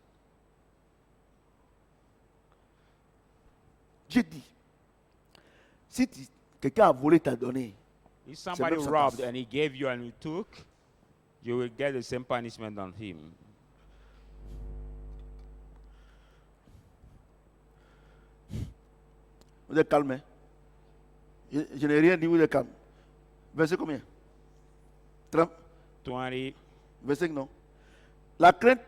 Dieu dit, si quelqu'un a volé, t'a donné. If somebody même robbed sentence. and he gave you and you took, you will get the same punishment on him. Vous êtes calme. Hein? Je n'ai rien dit, vous êtes calme. Verset combien? 30. 20. Verset non. La crainte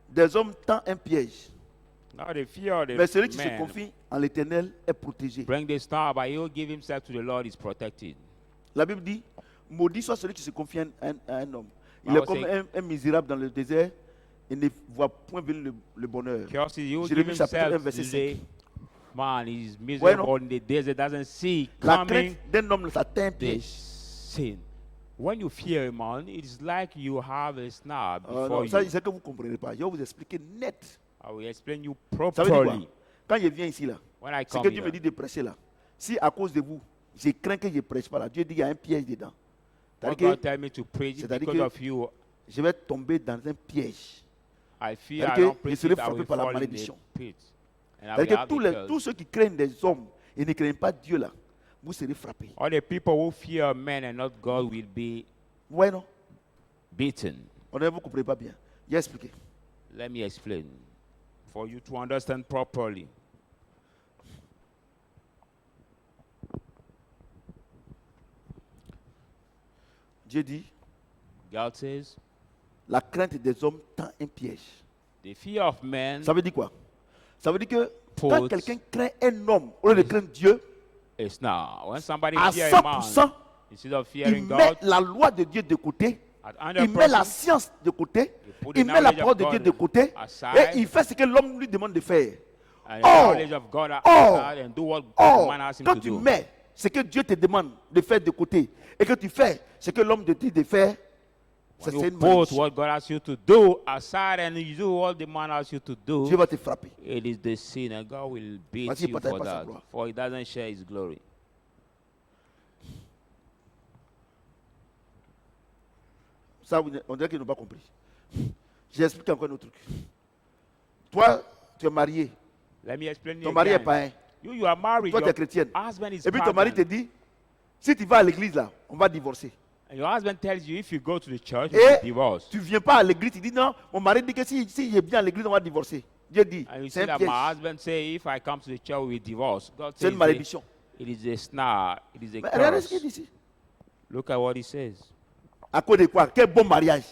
des hommes tend un piège. Now the fear of the Mais celui qui se man confie en l'éternel est protégé. bring the star, but he who give himself to the Lord is protected. La Bible dit, maudit soit celui qui se confie à un homme. Il Bible est comme say- un misérable dans le désert. Il ne voit point venir le bonheur. Because he who Jérémie give chapitre 1, himself verset to 5. the man is Ouais, miserable non? in the desert, doesn't see La coming crainte d'un homme, ça atteint un the piège. sin. When you fear a man, it's like you have a snare before Non, ça, you. c'est que vous ne comprenez pas. Je vais vous expliquer net. I will explain you Ça veut dire quoi? properly. Quand je viens ici, là, When I c'est come que Dieu me here, dit de prêcher là. Si à cause de vous, je crains que je ne prêche pas là, Dieu dit qu'il y a un piège dedans. what C'est-à-dire God que tell me to preach it c'est-à-dire because que- of you, je vais tomber dans un piège. I fear c'est-à-dire I que don't je preach serai it, I frappé will par la fall in the malédiction. pit. And I will C'est-à-dire have que the curse. tous ceux qui craignent des hommes et ne craignent pas Dieu là, vous serez frappés. All the people who fear men and not God will be Ouais, non? beaten. On ne vous comprenez pas bien. J'ai expliqué. Let me explain for you to understand properly. Dieu dit, God says, la crainte des hommes tend un piège. the fear of men Ça veut dire quoi? Ça veut dire que Put- quand quelqu'un craint un homme, au lieu de craindre Dieu, is now. When somebody à fear a man, 100%, instead of il fearing met God, la loi de Dieu de côté, at il met la 100%, science de côté, put the il met la knowledge parole of de Dieu God de côté, aside, et il fait ce que l'homme lui demande de faire. and the Or- knowledge of God or- aside and do what Or, man asks him quand to tu do. mets ce que Dieu te demande de faire de côté, et que tu fais ce que l'homme te dit de faire, ça, When c'est you une put malédiction. what God asks you to do aside and you do what the man asks you to do, Dieu va te frapper. it is the sin, and God will beat Vas-y, you partage for pas sa that, gloire. for he doesn't share his glory. Ça, on dirait qu'ils n'ont pas compris. J'explique encore un autre truc. Toi, tu es marié. Let me explain Ton it mari est again. païen. You are married, Toi, tu es your chrétienne. husband is Et puis ton mari te pagan, dit, si tu vas à l'église là, on va divorcer. and your husband tells you if you go to the church, you Et will divorce. tu ne viens pas à l'église, tu dis non, mon mari dit que si je viens à l'église, on va divorcer. Dieu dit, And you c'est see un that piège, my husband say, if I come to the church with divorce, God c'est says une malédiction. it is a snare, it is a Mais regardez ce qu'il curse. dit ici. Look at what he says. À cause de quoi? Quel bon mariage.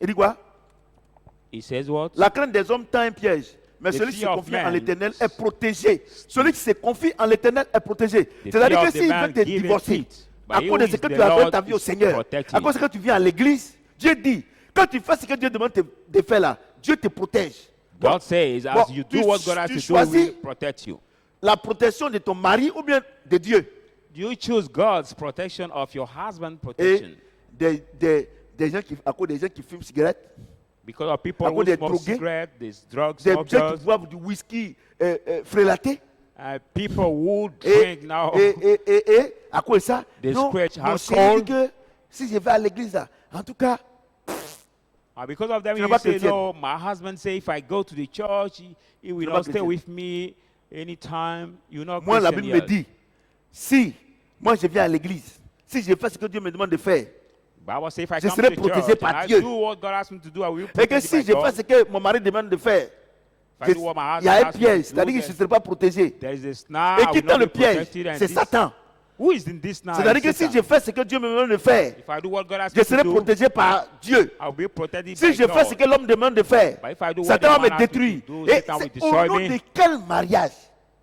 Il dit quoi? He says what? La crainte des hommes tend un piège. Mais The celui qui se fear of confie en man- l'éternel est protégé. Celui qui se confie en l'éternel est protégé. The C'est-à-dire fear que of the s'il man veut te giveth divorcer, it, but à he cause de who ce is que the tu as donné Lord ta vie au is Seigneur, protecting. à cause de ce que tu viens à l'église, Dieu dit, quand tu fais ce que Dieu demande de faire là, Dieu te protège. Donc, God says, as bon, you tu- do what God has tu to do, choisis will protect you. la protection de ton mari ou bien de Dieu. You choose God's protection of your husband Et protection. des gens qui, à cause des gens qui fument cigarettes, Because of people à who cause des smoke drogués, cigarettes, these drugs, des gens qui smokers, boivent du whisky frélaté. people who Et, drink now. et à cause de ça, They non, scratch mon alcohol. Seigneur dit que si je vais à l'église là, en tout cas, Because of them, Tu n'es you pas say, chrétien. no, my husband say if I go to the church, he will Tu n'es not pas stay chrétien. with me anytime. You're not moi la Christian Bible me yet. dit, si moi je viens à l'église, si je fais ce que Dieu me demande de faire, Bible says if I Je come serai to the protégé church par and I Dieu. do what God asks me to do, I will be et que protected si by je God. fais ce que mon mari demande de faire, If I do what my il y a un husband asks me piège, to do, c'est-à-dire que je ne then serai pas protégé. there is a snare. Et I qui will tend not le be piège, protected, and c'est this- Satan. Who is in this snare? C'est-à-dire It's que si Satan. je fais ce que Dieu me demande de faire, If I do what God asks je me to serai do, protégé par Dieu. I will be protected Si by je fais ce God. que l'homme demande de faire, But if I do what Satan the va man me asks me détruire. to do, Et Satan will c'est au destroy nom me. de quel mariage?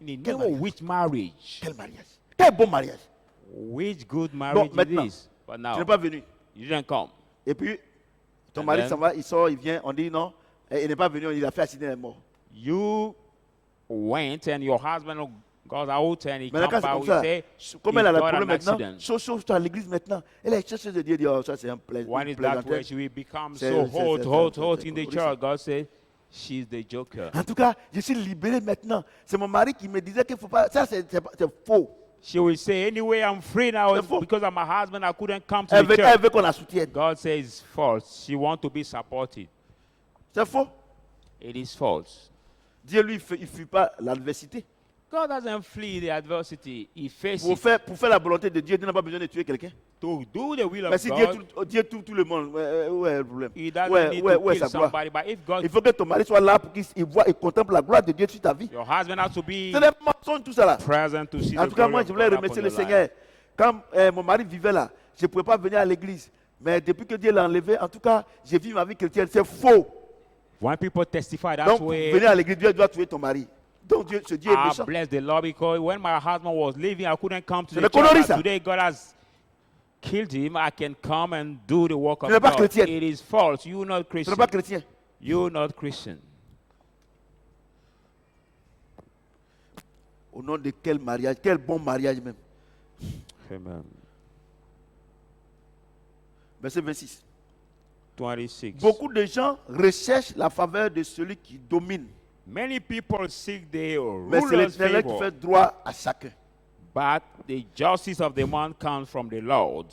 In the Quel name of mariage? which marriage? Quel mariage? Quel bon mariage? Which good marriage maintenant, it is? But Tu now, n'es pas venu. you didn't come. Et puis, ton And mari then- s'en va, il sort, il vient, on dit non, il n'est pas venu, il a fait accident, il est mort. You went and your husband goes out and he Maintenant, quand comes c'est back, comme we ça, say, comme he elle a le got problème an maintenant, accident. chauffe à l'église maintenant. Elle est chercheuse de Dieu, dit, oh, ça c'est un When it's that plaisantin. way, she will become C'est- so c'est- hot, c'est- hot, c'est- hot c'est in the horrible. church. God said, she's the joker. En tout cas, je suis libéré maintenant. C'est mon mari qui me disait qu'il ne faut pas. Ça, c'est faux. She will say, anyway, I'm free now C'est faux. because of my husband. I couldn't come to Elle the veut, elle church. veut qu'on la soutienne. God says it's false. She wants to be supported. C'est faux. It is false. Dieu, lui, il ne fuit pas l'adversité. God doesn't flee the adversity. He faces it. Pour faire la volonté de Dieu, Dieu n'a pas besoin de tuer quelqu'un. To do the will Mais of si Dieu, God, Dieu tue tout le monde, où est le problème? he doesn't Ouais, need ouais, to ouais, kill sa gloire. somebody. But if God, Il faut que ton mari soit là pour qu'il voit et contemple la gloire de Dieu sur ta vie. your husband has to be C'est des mensonges, tout ça là. present to see En the tout cas, glory moi, of je voulais God remercier upon le your Seigneur. life. Quand mon mari vivait là, je ne pouvais pas venir à l'église. Mais depuis que Dieu l'a enlevé, en tout cas, j'ai vu ma vie chrétienne. C'est faux. When people testify that Donc, pour way, venir à l'église, Dieu doit tuer ton mari. Donc, ce Dieu est I méchant. bless the Lord because when my husband was leaving, I couldn't come to C'est the des church. conneries, But ça. today, God has killed him. I can come and do the work of Tu n'es pas God. chrétienne. It is false. You're not Ce Christian. n'est pas chrétien. You're not Christian. Au nom de quel mariage? Quel bon mariage même. Amen. Verset 26. 26. Beaucoup de gens recherchent la faveur de celui qui domine. Many people seek the Mais c'est ruler's l'Éternel qui favor, fait droit à chacun. but the justice of the man comes from the Lord.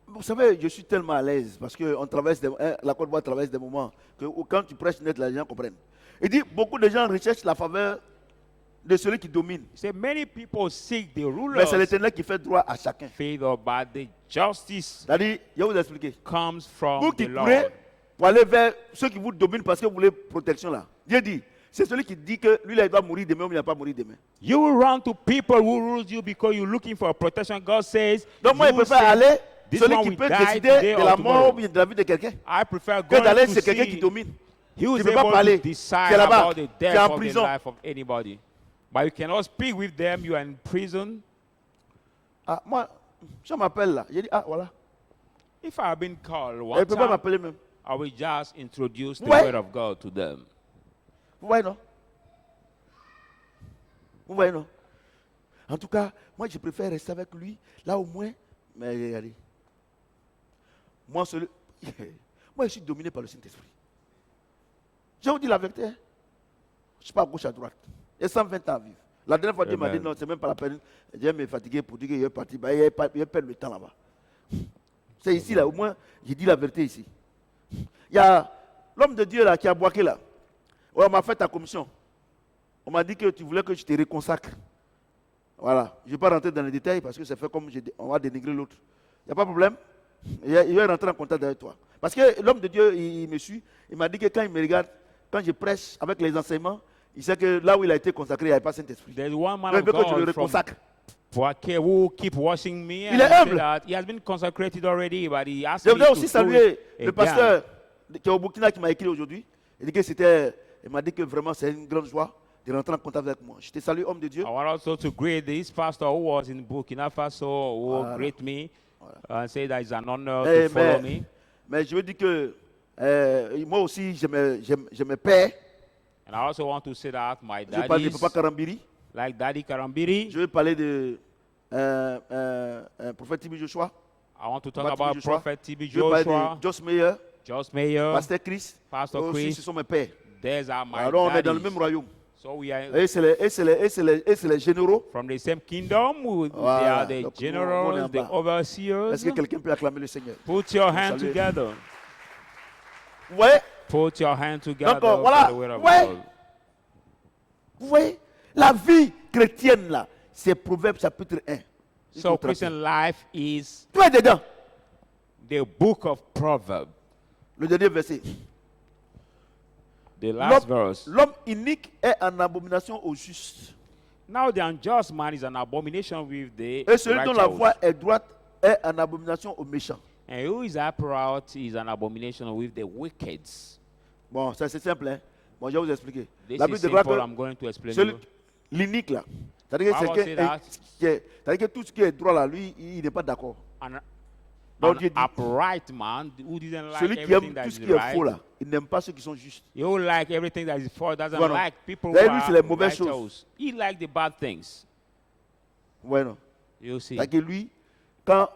Vous savez, je suis tellement à l'aise parce que la Côte d'Ivoire traverse des moments que quand tu prêches net, les gens comprennent. Il dit, beaucoup de gens recherchent la faveur de celui qui domine. He said, many people seek the Mais ruler's c'est l'Éternel qui fait droit à chacun. favor, but the justice C'est-à-dire, je vais vous expliquer. comes from Vous the qui Lord. courez pour aller vers ceux qui vous dominent parce que vous voulez protection là. Dieu dit, c'est celui qui dit que lui là, il va mourir demain ou il ne va pas mourir demain. You will run to people who rule you because you're looking for protection. God says, Donc moi, you je préfère say, aller, this celui one qui will peut die décider today de or la mort tomorrow. ou bien de la vie de quelqu'un, I prefer que going d'aller to chez quelqu'un qui see. domine. He was Tu ne peux pas able parler. to Tu decide es là-bas. about the Tu es death en of the prison. life of anybody. But you cannot speak with them. You are in prison. Ah, moi, je m'appelle là. J'ai dit, ah voilà. If I have been called Elle one ne peut pas time, m'appeler même. I will just introduce the Ouais. word of God to them. Vous voyez, non? Vous voyez, non? En tout cas, moi, je préfère rester avec lui. Là, au moins, mais regardez. Moi, moi, je suis dominé par le Saint-Esprit. Je vous dis la vérité. Hein? Je ne suis pas à gauche, à droite. Il y a 120 ans à vivre. La dernière fois, Dieu m'a dit, Amen. non, c'est même pas la peine. Je vais me fatiguer pour dire qu'il est parti. Bah, il perd le temps là-bas. C'est ici, là, au moins, j'ai dit la vérité ici. Il y a l'homme de Dieu là qui a boqué là. Ouais, on m'a fait ta commission. On m'a dit que tu voulais que je te réconsacre. Voilà. Je ne vais pas rentrer dans les détails parce que ça fait comme on va dénigrer l'autre. Il n'y a pas de problème. Il va rentrer en contact avec toi. Parce que l'homme de Dieu, il me suit. Il m'a dit que quand il me regarde, quand je prêche avec les enseignements, il sait que là où il a été consacré, il n'y avait pas Saint-Esprit. There's one man Donc, il of veut que je le God from reconsacre. Poitiers who keep watching me, Il est and he said humble. that he has been consecrated already, but he asked Je me voudrais to aussi do saluer it le again. pasteur qui est au Burkina qui m'a écrit aujourd'hui. Il m'a dit que vraiment c'est une grande joie de rentrer en contact avec moi. Je te salue, homme de Dieu. I want also to greet this pastor who was in Burkina Faso, who Voilà. greet me and say that it's an honor Eh, to follow me. mais je veux dire que moi aussi, je me perds. And I also want to say that my Je veux parler de daddies, Papa Karambiri. like Daddy Karambiri, Je veux parler de prophète Tibi Joshua. I want to talk Papa about Tibi Joshua. Prophet T.B. Je veux parler Joshua, de Joss Meyer, Joss Mayer, Pasteur Chris. Pastor Eux aussi, Chris. ce sont mes pères. These are my Alors on est dans le daddies. même royaume. So we are Et c'est les généraux. from the same kingdom. They Voilà. are the Donc, nous, on est generals, en the bas. overseers. Est-ce que quelqu'un peut acclamer le Seigneur? Put your hand Salut. together. Vous voyez? Put your hand together Donc, voilà. for the word of Ouais. God. Vous voyez? La vie chrétienne, là, c'est Proverbe chapitre 1. So Christian life is Tout est dedans. the book of Proverbs, Le dernier verset. the last verse. L'homme inique est en abomination au juste. Now the unjust man is an abomination with the Et celui dont la righteous. voie est droite est en abomination aux méchants. And who is upright is an abomination with the wicked. Bon, ça c'est simple. Hein? Bon, je vais vous expliquer. This La is Bible déclare simple. que I'm going to explain to celui, you. l'inique là, c'est-à-dire que, Bible say that. c'est-à-dire que tout ce qui est droit là, lui, il n'est pas d'accord. An, Donc an Dieu dit, upright man who didn't like celui qui everything aime that tout is ce qui est faux right. là, il n'aime pas ceux qui sont justes. He who like everything that is false doesn't Voilà. like people Vous who voyez, lui, c'est les are mauvaises righteous. choses. He like the bad things. Ouais, non. You see. C'est-à-dire que lui, quand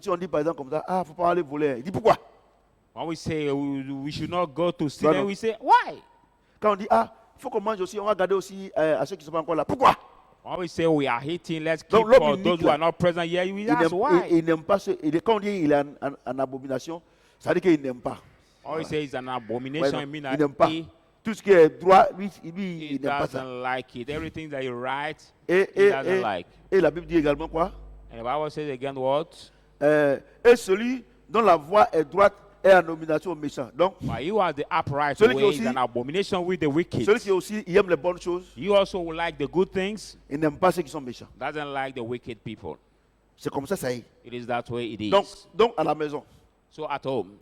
si on dit par exemple comme ça, ah, faut pas aller voler, il dit pourquoi? When we say we should not go to sin, Voilà. we say why? Quand on dit, ah, il faut qu'on mange aussi, on va garder aussi à ceux qui ne sont pas encore là. Pourquoi? When we say we are eating, let's keep Donc, l'homme for those unique, who là, are not present here. We Il ask n'aime, why. il n'aime pas quand on dit il est en abomination, ça veut dire qu'il n'aime pas. When we say it's an Ouais, abomination, non, I mean il that n'aime pas. he Tout ce qui est droit, lui, il n'aime pas ça. doesn't like it. Everything that is right, Et, he doesn't like. et la Bible dit également quoi? And the Bible says again what? Et celui dont la voie est droite est en abomination aux méchants. Donc, But you are the upright Celui qui way aussi- is an abomination with the wicked. celui qui aussi il aime les bonnes choses, You also will like the good things, il n'aime pas ceux qui sont méchants. doesn't like the wicked people. C'est comme ça y est. It is that way it is. Donc à la maison. So at home.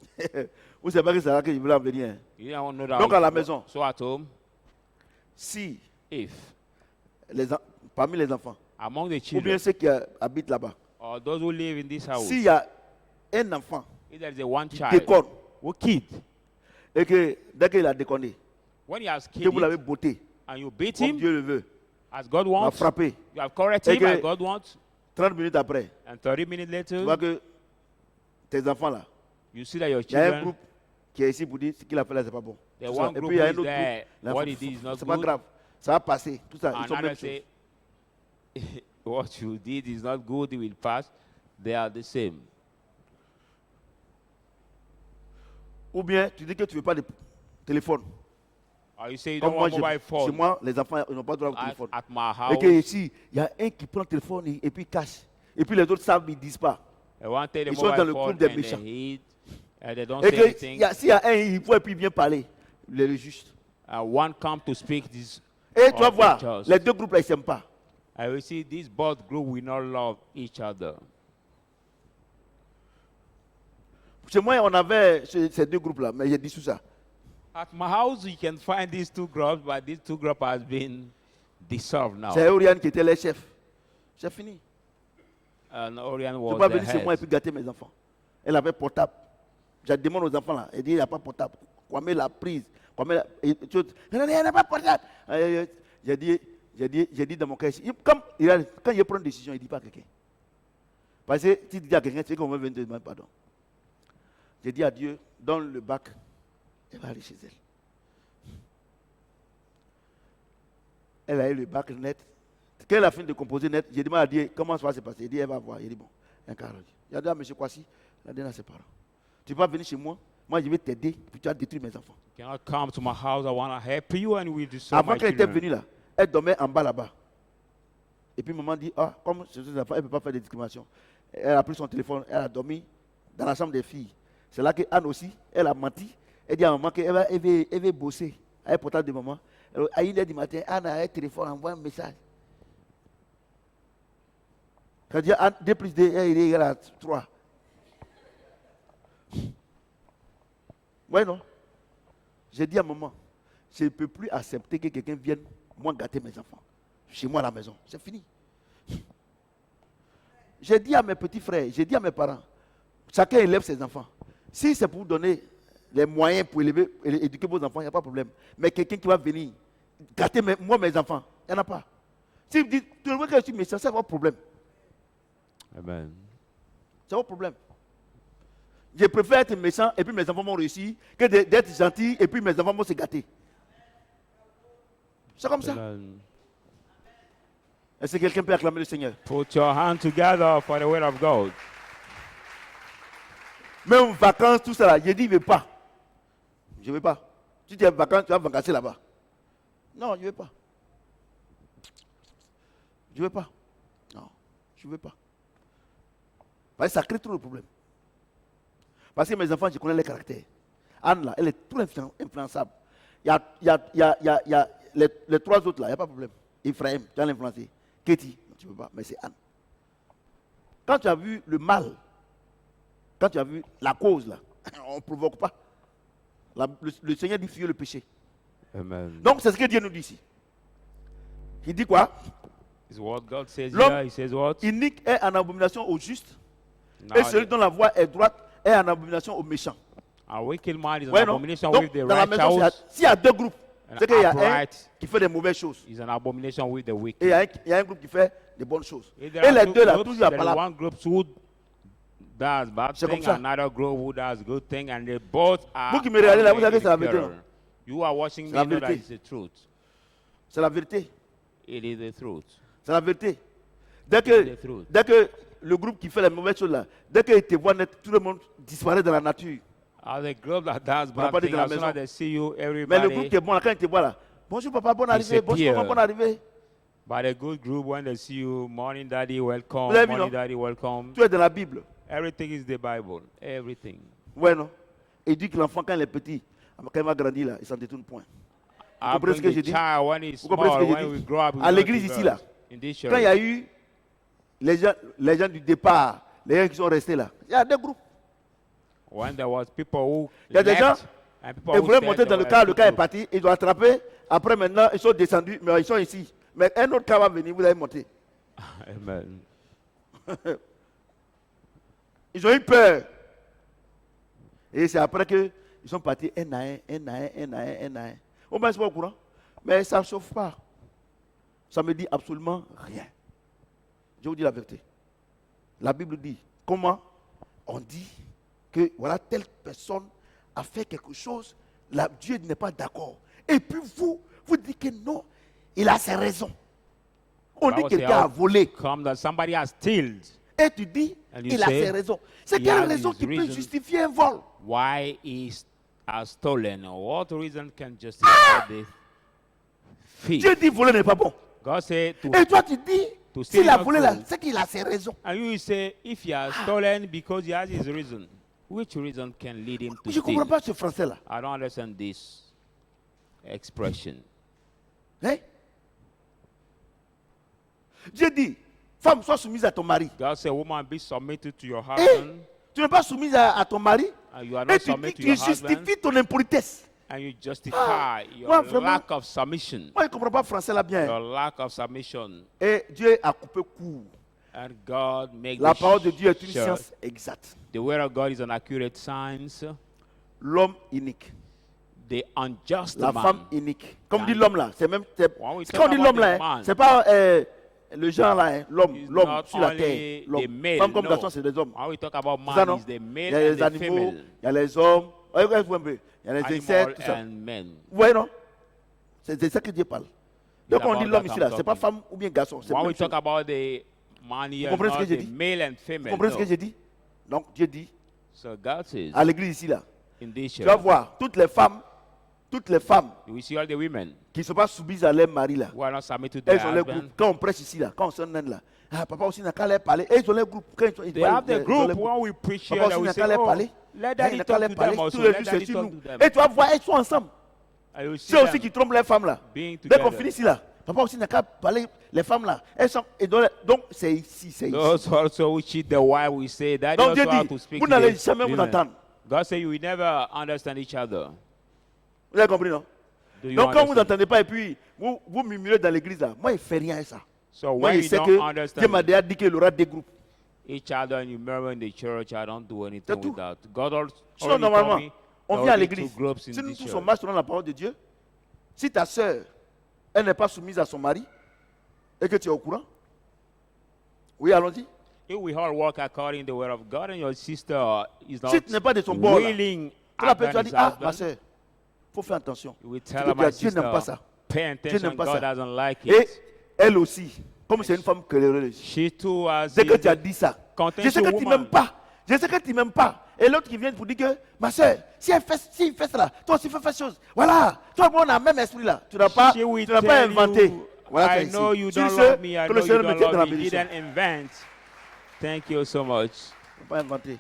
Vous savez pas que c'est là que je voulais en venir. Hein. You don't know that. Donc à la maison. So at home, Si if parmi les enfants, among the ou bien children ceux qui habitent là-bas, or those who live in this house, s'il y a un enfant if there is a one qui child déconne, who kid, et que dès qu'il a déconné, when he has que kid vous l'avez botté, and you beat comme him Dieu le veut, as God l'a wants, frappé, you have corrected him Et que- as God wants, 30 minutes après, and 30 minutes tu later, vois que tes enfants là, you see that your il y a un children, groupe qui est ici pour dire ce qu'il a fait là, c'est pas bon. the Tout ça. one Et group puis il y a who un is autre there, groupe, what he did is not c'est pas good, grave, ça va passer, tout ça, ils sont another même chose. say, what you did is not good, it will pass. They are the same. Ou bien tu dis que tu veux pas de téléphone. Or you say you Comme don't moi, want mobile chez phone. moi, les enfants ils n'ont pas droit au At, téléphone. at my Et que house, ici, il y a un qui prend le téléphone et puis il cache. Et puis les autres savent, ils ne disent pas. I want to take the Ils sont dans mobile le phone groupe des and méchants. they hid, and they don't Et say que anything. s'il y a un, il faut et puis bien parler. Le juste. One come to speak this. Et tu vas of voir, just. les deux groupes là, ils ne s'aiment pas. I will see this both group will not love each other. Chez moi, on avait ces deux groupes là, mais j'ai dit tout ça. At my house, you can find these two groups, but these two groups has been dissolved now. C'est Oriane qui était le chef. C'est fini. And Orion Je ne was peux pas the venir chez moi et head. puis gâter mes enfants. Elle avait portable. Je demande aux enfants là, elle dit il n'y a pas portable. Kwame l'a prise. Kwame l'a. Elle n'a pas portable. J'ai dit dans mon cœur, quand il prend une décision, il ne dit pas à quelqu'un. Parce que si tu dis à quelqu'un, c'est qu'on va venir te demander pardon. J'ai dit à Dieu, donne le bac, elle va aller chez elle. Elle a eu le bac net. Quand elle a fini de composer net, j'ai demandé à Dieu comment ça va se passer. Il dit, elle va voir. Il dit, bon, un carré. Il a dit à M. Kwasi, il a dit à ses parents, tu vas venir chez moi, moi je vais t'aider, puis tu vas détruire mes enfants. You cannot come to my house. I want to help you, and we destroy Avant my qu'elle était children. venue là, elle dormait en bas là-bas. Et puis maman dit, ah, comme ce sont des enfants, elle ne peut pas faire de discrimination. Elle a pris son téléphone, elle a dormi dans la chambre des filles. C'est là que Anne aussi, elle a menti. Elle dit à maman qu'elle va bosser avec le portable de maman. Alors, à 1h du matin, Anne a un téléphone, envoie un message. Quand dit 2 plus 2 est égal à 3. Ouais, non? J'ai dit à maman, je ne peux plus accepter que quelqu'un vienne, moi, gâter mes enfants. Chez moi à la maison. C'est fini. J'ai dit à mes petits frères, j'ai dit à mes parents, chacun élève ses enfants. Si c'est pour vous donner les moyens pour éduquer vos enfants, il n'y a pas de problème. Mais quelqu'un qui va venir gâter mes enfants, il n'y en a pas. Si vous dites, tu vois que je suis méchant, c'est votre problème. Amen. C'est votre problème. Je préfère être méchant et puis mes enfants vont réussir que d'être gentil et puis mes enfants vont se gâter. C'est comme ça. Amen. Est-ce que quelqu'un peut acclamer le Seigneur? Put your hand together for the word of God. Même vacances, tout ça là, j'ai dit, je ne veux pas. Je ne veux pas. Si tu es en vacances, tu vas vacancer là-bas. Non, je ne veux pas. Je ne veux pas. Non, je ne veux pas. Parce que ça crée trop de problèmes. Parce que mes enfants, je connais les caractères. Anne là, elle est trop influençable. Il y a les 3 autres là, il n'y a pas de problème. Ephraim, tu vas l'influencer. Katie, non, tu ne peux pas, mais c'est Anne. Quand tu as vu le mal, quand tu as vu la cause là, on ne provoque pas. Le Seigneur dit fuyez le péché. Amen. Donc c'est ce que Dieu nous dit ici. Il dit quoi? Is what God says L'homme here. He says what? inique est en abomination au juste, Now et celui dont la voie est droite est en abomination au méchant. a wicked man is an Ouais, non? abomination Donc, with the dans la maison, righteous. s'il y a 2 groupes, And c'est qu'il y a un upright qui fait des mauvaises choses. is an abomination with the Et wicked. il y a un groupe qui fait des bonnes choses. If Et there are les two deux là, groups, toujours à there is parler. one group who does bad C'est comme thing, ça. another group who does good thing, and they both are Vous qui me regardez là, vous savez que c'est la vérité, together. You are watching me, C'est la know that vérité. it's the truth. C'est la vérité. It is the truth. C'est la vérité. Dès the truth. que le groupe qui fait les mauvaises choses là, dès qu'il te voit net, tout le monde disparaît dans la nature. As a group that does On n'a pas bad dit things, de la as soon maison. as they see you, Mais le groupe everybody. qui est bon là, quand il te voit là, bonjour papa, bonne arrivée, bonjour maman, bonne arrivée. But a good group, when they see you, morning daddy, welcome, Vous avez vu, morning non? daddy, welcome. Tout est dans la Bible. Everything is the Bible. Everything. Ouais, non? Et il dit que l'enfant, quand il est petit, quand il va grandir là, il s'en détourne point. I comprenez ce bring que je the dis? child when he's Vous comprenez ce small, que je when dis? we grow up. we À don't l'église reverse. ici là, In this quand il y a church, eu les gens du départ, les gens qui sont restés là, il y a 2 groupes. when there was people who Il y a des gens, left and people ils who voulaient stayed, monter there dans le were car, le two car est groups. parti, ils ont attrapé. Après maintenant, ils sont descendus, mais ils sont ici. Mais un autre car va venir, vous allez monter. Amen. Ils ont eu peur. Et c'est après qu'ils sont partis un à un. Au moins, c'est pas au courant. Mais ça ne chauffe pas. Ça ne me dit absolument rien. Je vous dis la vérité. La Bible dit, comment on dit que voilà, telle personne a fait quelque chose, Dieu n'est pas d'accord. Et puis vous dites que non, il a ses raisons. On dit Bible que say, quelqu'un a "How volé. come that somebody has stealed? Et tu dis, And you il a say, ses raisons. C'est he quelle has raison his qui peut reason. justifier un vol? Why is has stolen? Or what reason can justify the thief?" Dieu dit voler n'est pas bon. God said to Et toi tu dis, to s'il steal a not volé là, good. c'est qu'il a ses raisons. And you will say, if he has stolen because he has his reason, which reason can lead him to Je ne comprends steal? pas ce français là. I don't understand this expression. Hein? Dieu dit, femme, sois soumise à ton mari. God said, woman, be submitted to your Et husband, tu n'es pas soumise à ton mari. and you are Et not tu dis submit que to your tu husband, justifies ton impolitesse. and you justify your moi, vraiment, lack of submission. Moi, je ne comprends pas français là bien. Your lack of submission. Et Dieu a coupé court. And God make La the parole de Dieu est une sure. science exacte. The word of God is an accurate science. L'homme unique. The unjust La man. femme unique. Comme And dit l'homme là, c'est même. when we Quand on talk dit about l'homme the là, hein, man, c'est pas le genre là, hein, l'homme it's l'homme not sur la only terre. the L'homme. male, Femme comme no. garçon, c'est des hommes. When we talk about C'est ça, man, non? is the Il male y a and les the animaux, female. il y a les hommes, regardez-vous un peu. Il y a les Animal insectes, tout ça. and men. Vous voyez, non? C'est ça que Dieu parle. Donc It's on dit about l'homme that ici I'm là, c'est pas talking. femme ou bien garçon. C'est When la we même chose. talk about the man here, comprenez ce not que j'ai the dit? male and Vous female. comprenez ce no. que j'ai dit? Donc Dieu dit, So God says à l'église ici là, in this tu vas church, voir toutes les femmes we see all the women qui ne sont pas soumises à leur mari là. who are not submitted to their Elles ont leur husband. groupe. Quand on prêche ici là, quand on s'en là, ah, papa aussi n'a qu'à leur parler. Et ils ont leur groupe. Quand ils They have the ils ont group leur when we preach here Papa that aussi we n'a say, qu'à leur oh, parler. let Hein, daddy il n'a qu'à talk leur to parler. them also. Tous les Let jours, c'est daddy sur talk nous. to them. Et tu vas voir, ils sont ensemble. And you see C'est aussi them qui trompent les femmes là. being Dès qu'on together. finit ici là, papa aussi n'a qu'à parler, les femmes là, elles sont, et donc c'est ici, c'est ici. Those also who cheat the wife will say that Donc Dieu also have dit, to speak vous to n'allez the jamais vous women. entendre. God said you will never understand each other. Vous avez compris, non? Do you Donc quand vous understand? n'entendez pas et puis vous murmurez dans l'église là, moi il ne fait rien à ça. So Moi when il you sait don't que Dieu m'a understand déjà dit qu'il aura des groupes. each other and you murmur in the church, I don't do anything C'est tout. with that. God already Sinon told normalement, me on there vient à will be l'église. two groups in Si nous this tous on church. marche selon la parole de Dieu, si ta soeur, elle n'est pas soumise à son mari, et que tu es au courant, oui, allons-y. If we all walk according to the word of God and your sister is not Si tu n'es pas de son bord, là, willing, tu l'appelles, tu vas husband dire, is ah, ma husband, soeur, il faut faire attention. you will Tu tell peux her, dire, my Dieu n'aime pas sister, ça. pay Dieu attention, n'aime pas God ça. doesn't like Et it. elle aussi, comme c'est une femme querelleuse, She too has dès que tu as dit ça, Content je sais to que tu woman. m'aimes pas. Je sais que tu m'aimes pas. Et l'autre qui vient pour dire que, ma soeur, s'il fait cela, toi aussi fais chose. Voilà. Toi et moi, on a le même esprit là. Tu n'as pas, She will tu n'as pas tell inventé. you, Voilà, I c'est know ici. you Sur don't ce, love me, I que know le you Seigneur me don't tienne dans la love me. He bénédiction. didn't invent. Thank you so much. Tu n'as pas inventé.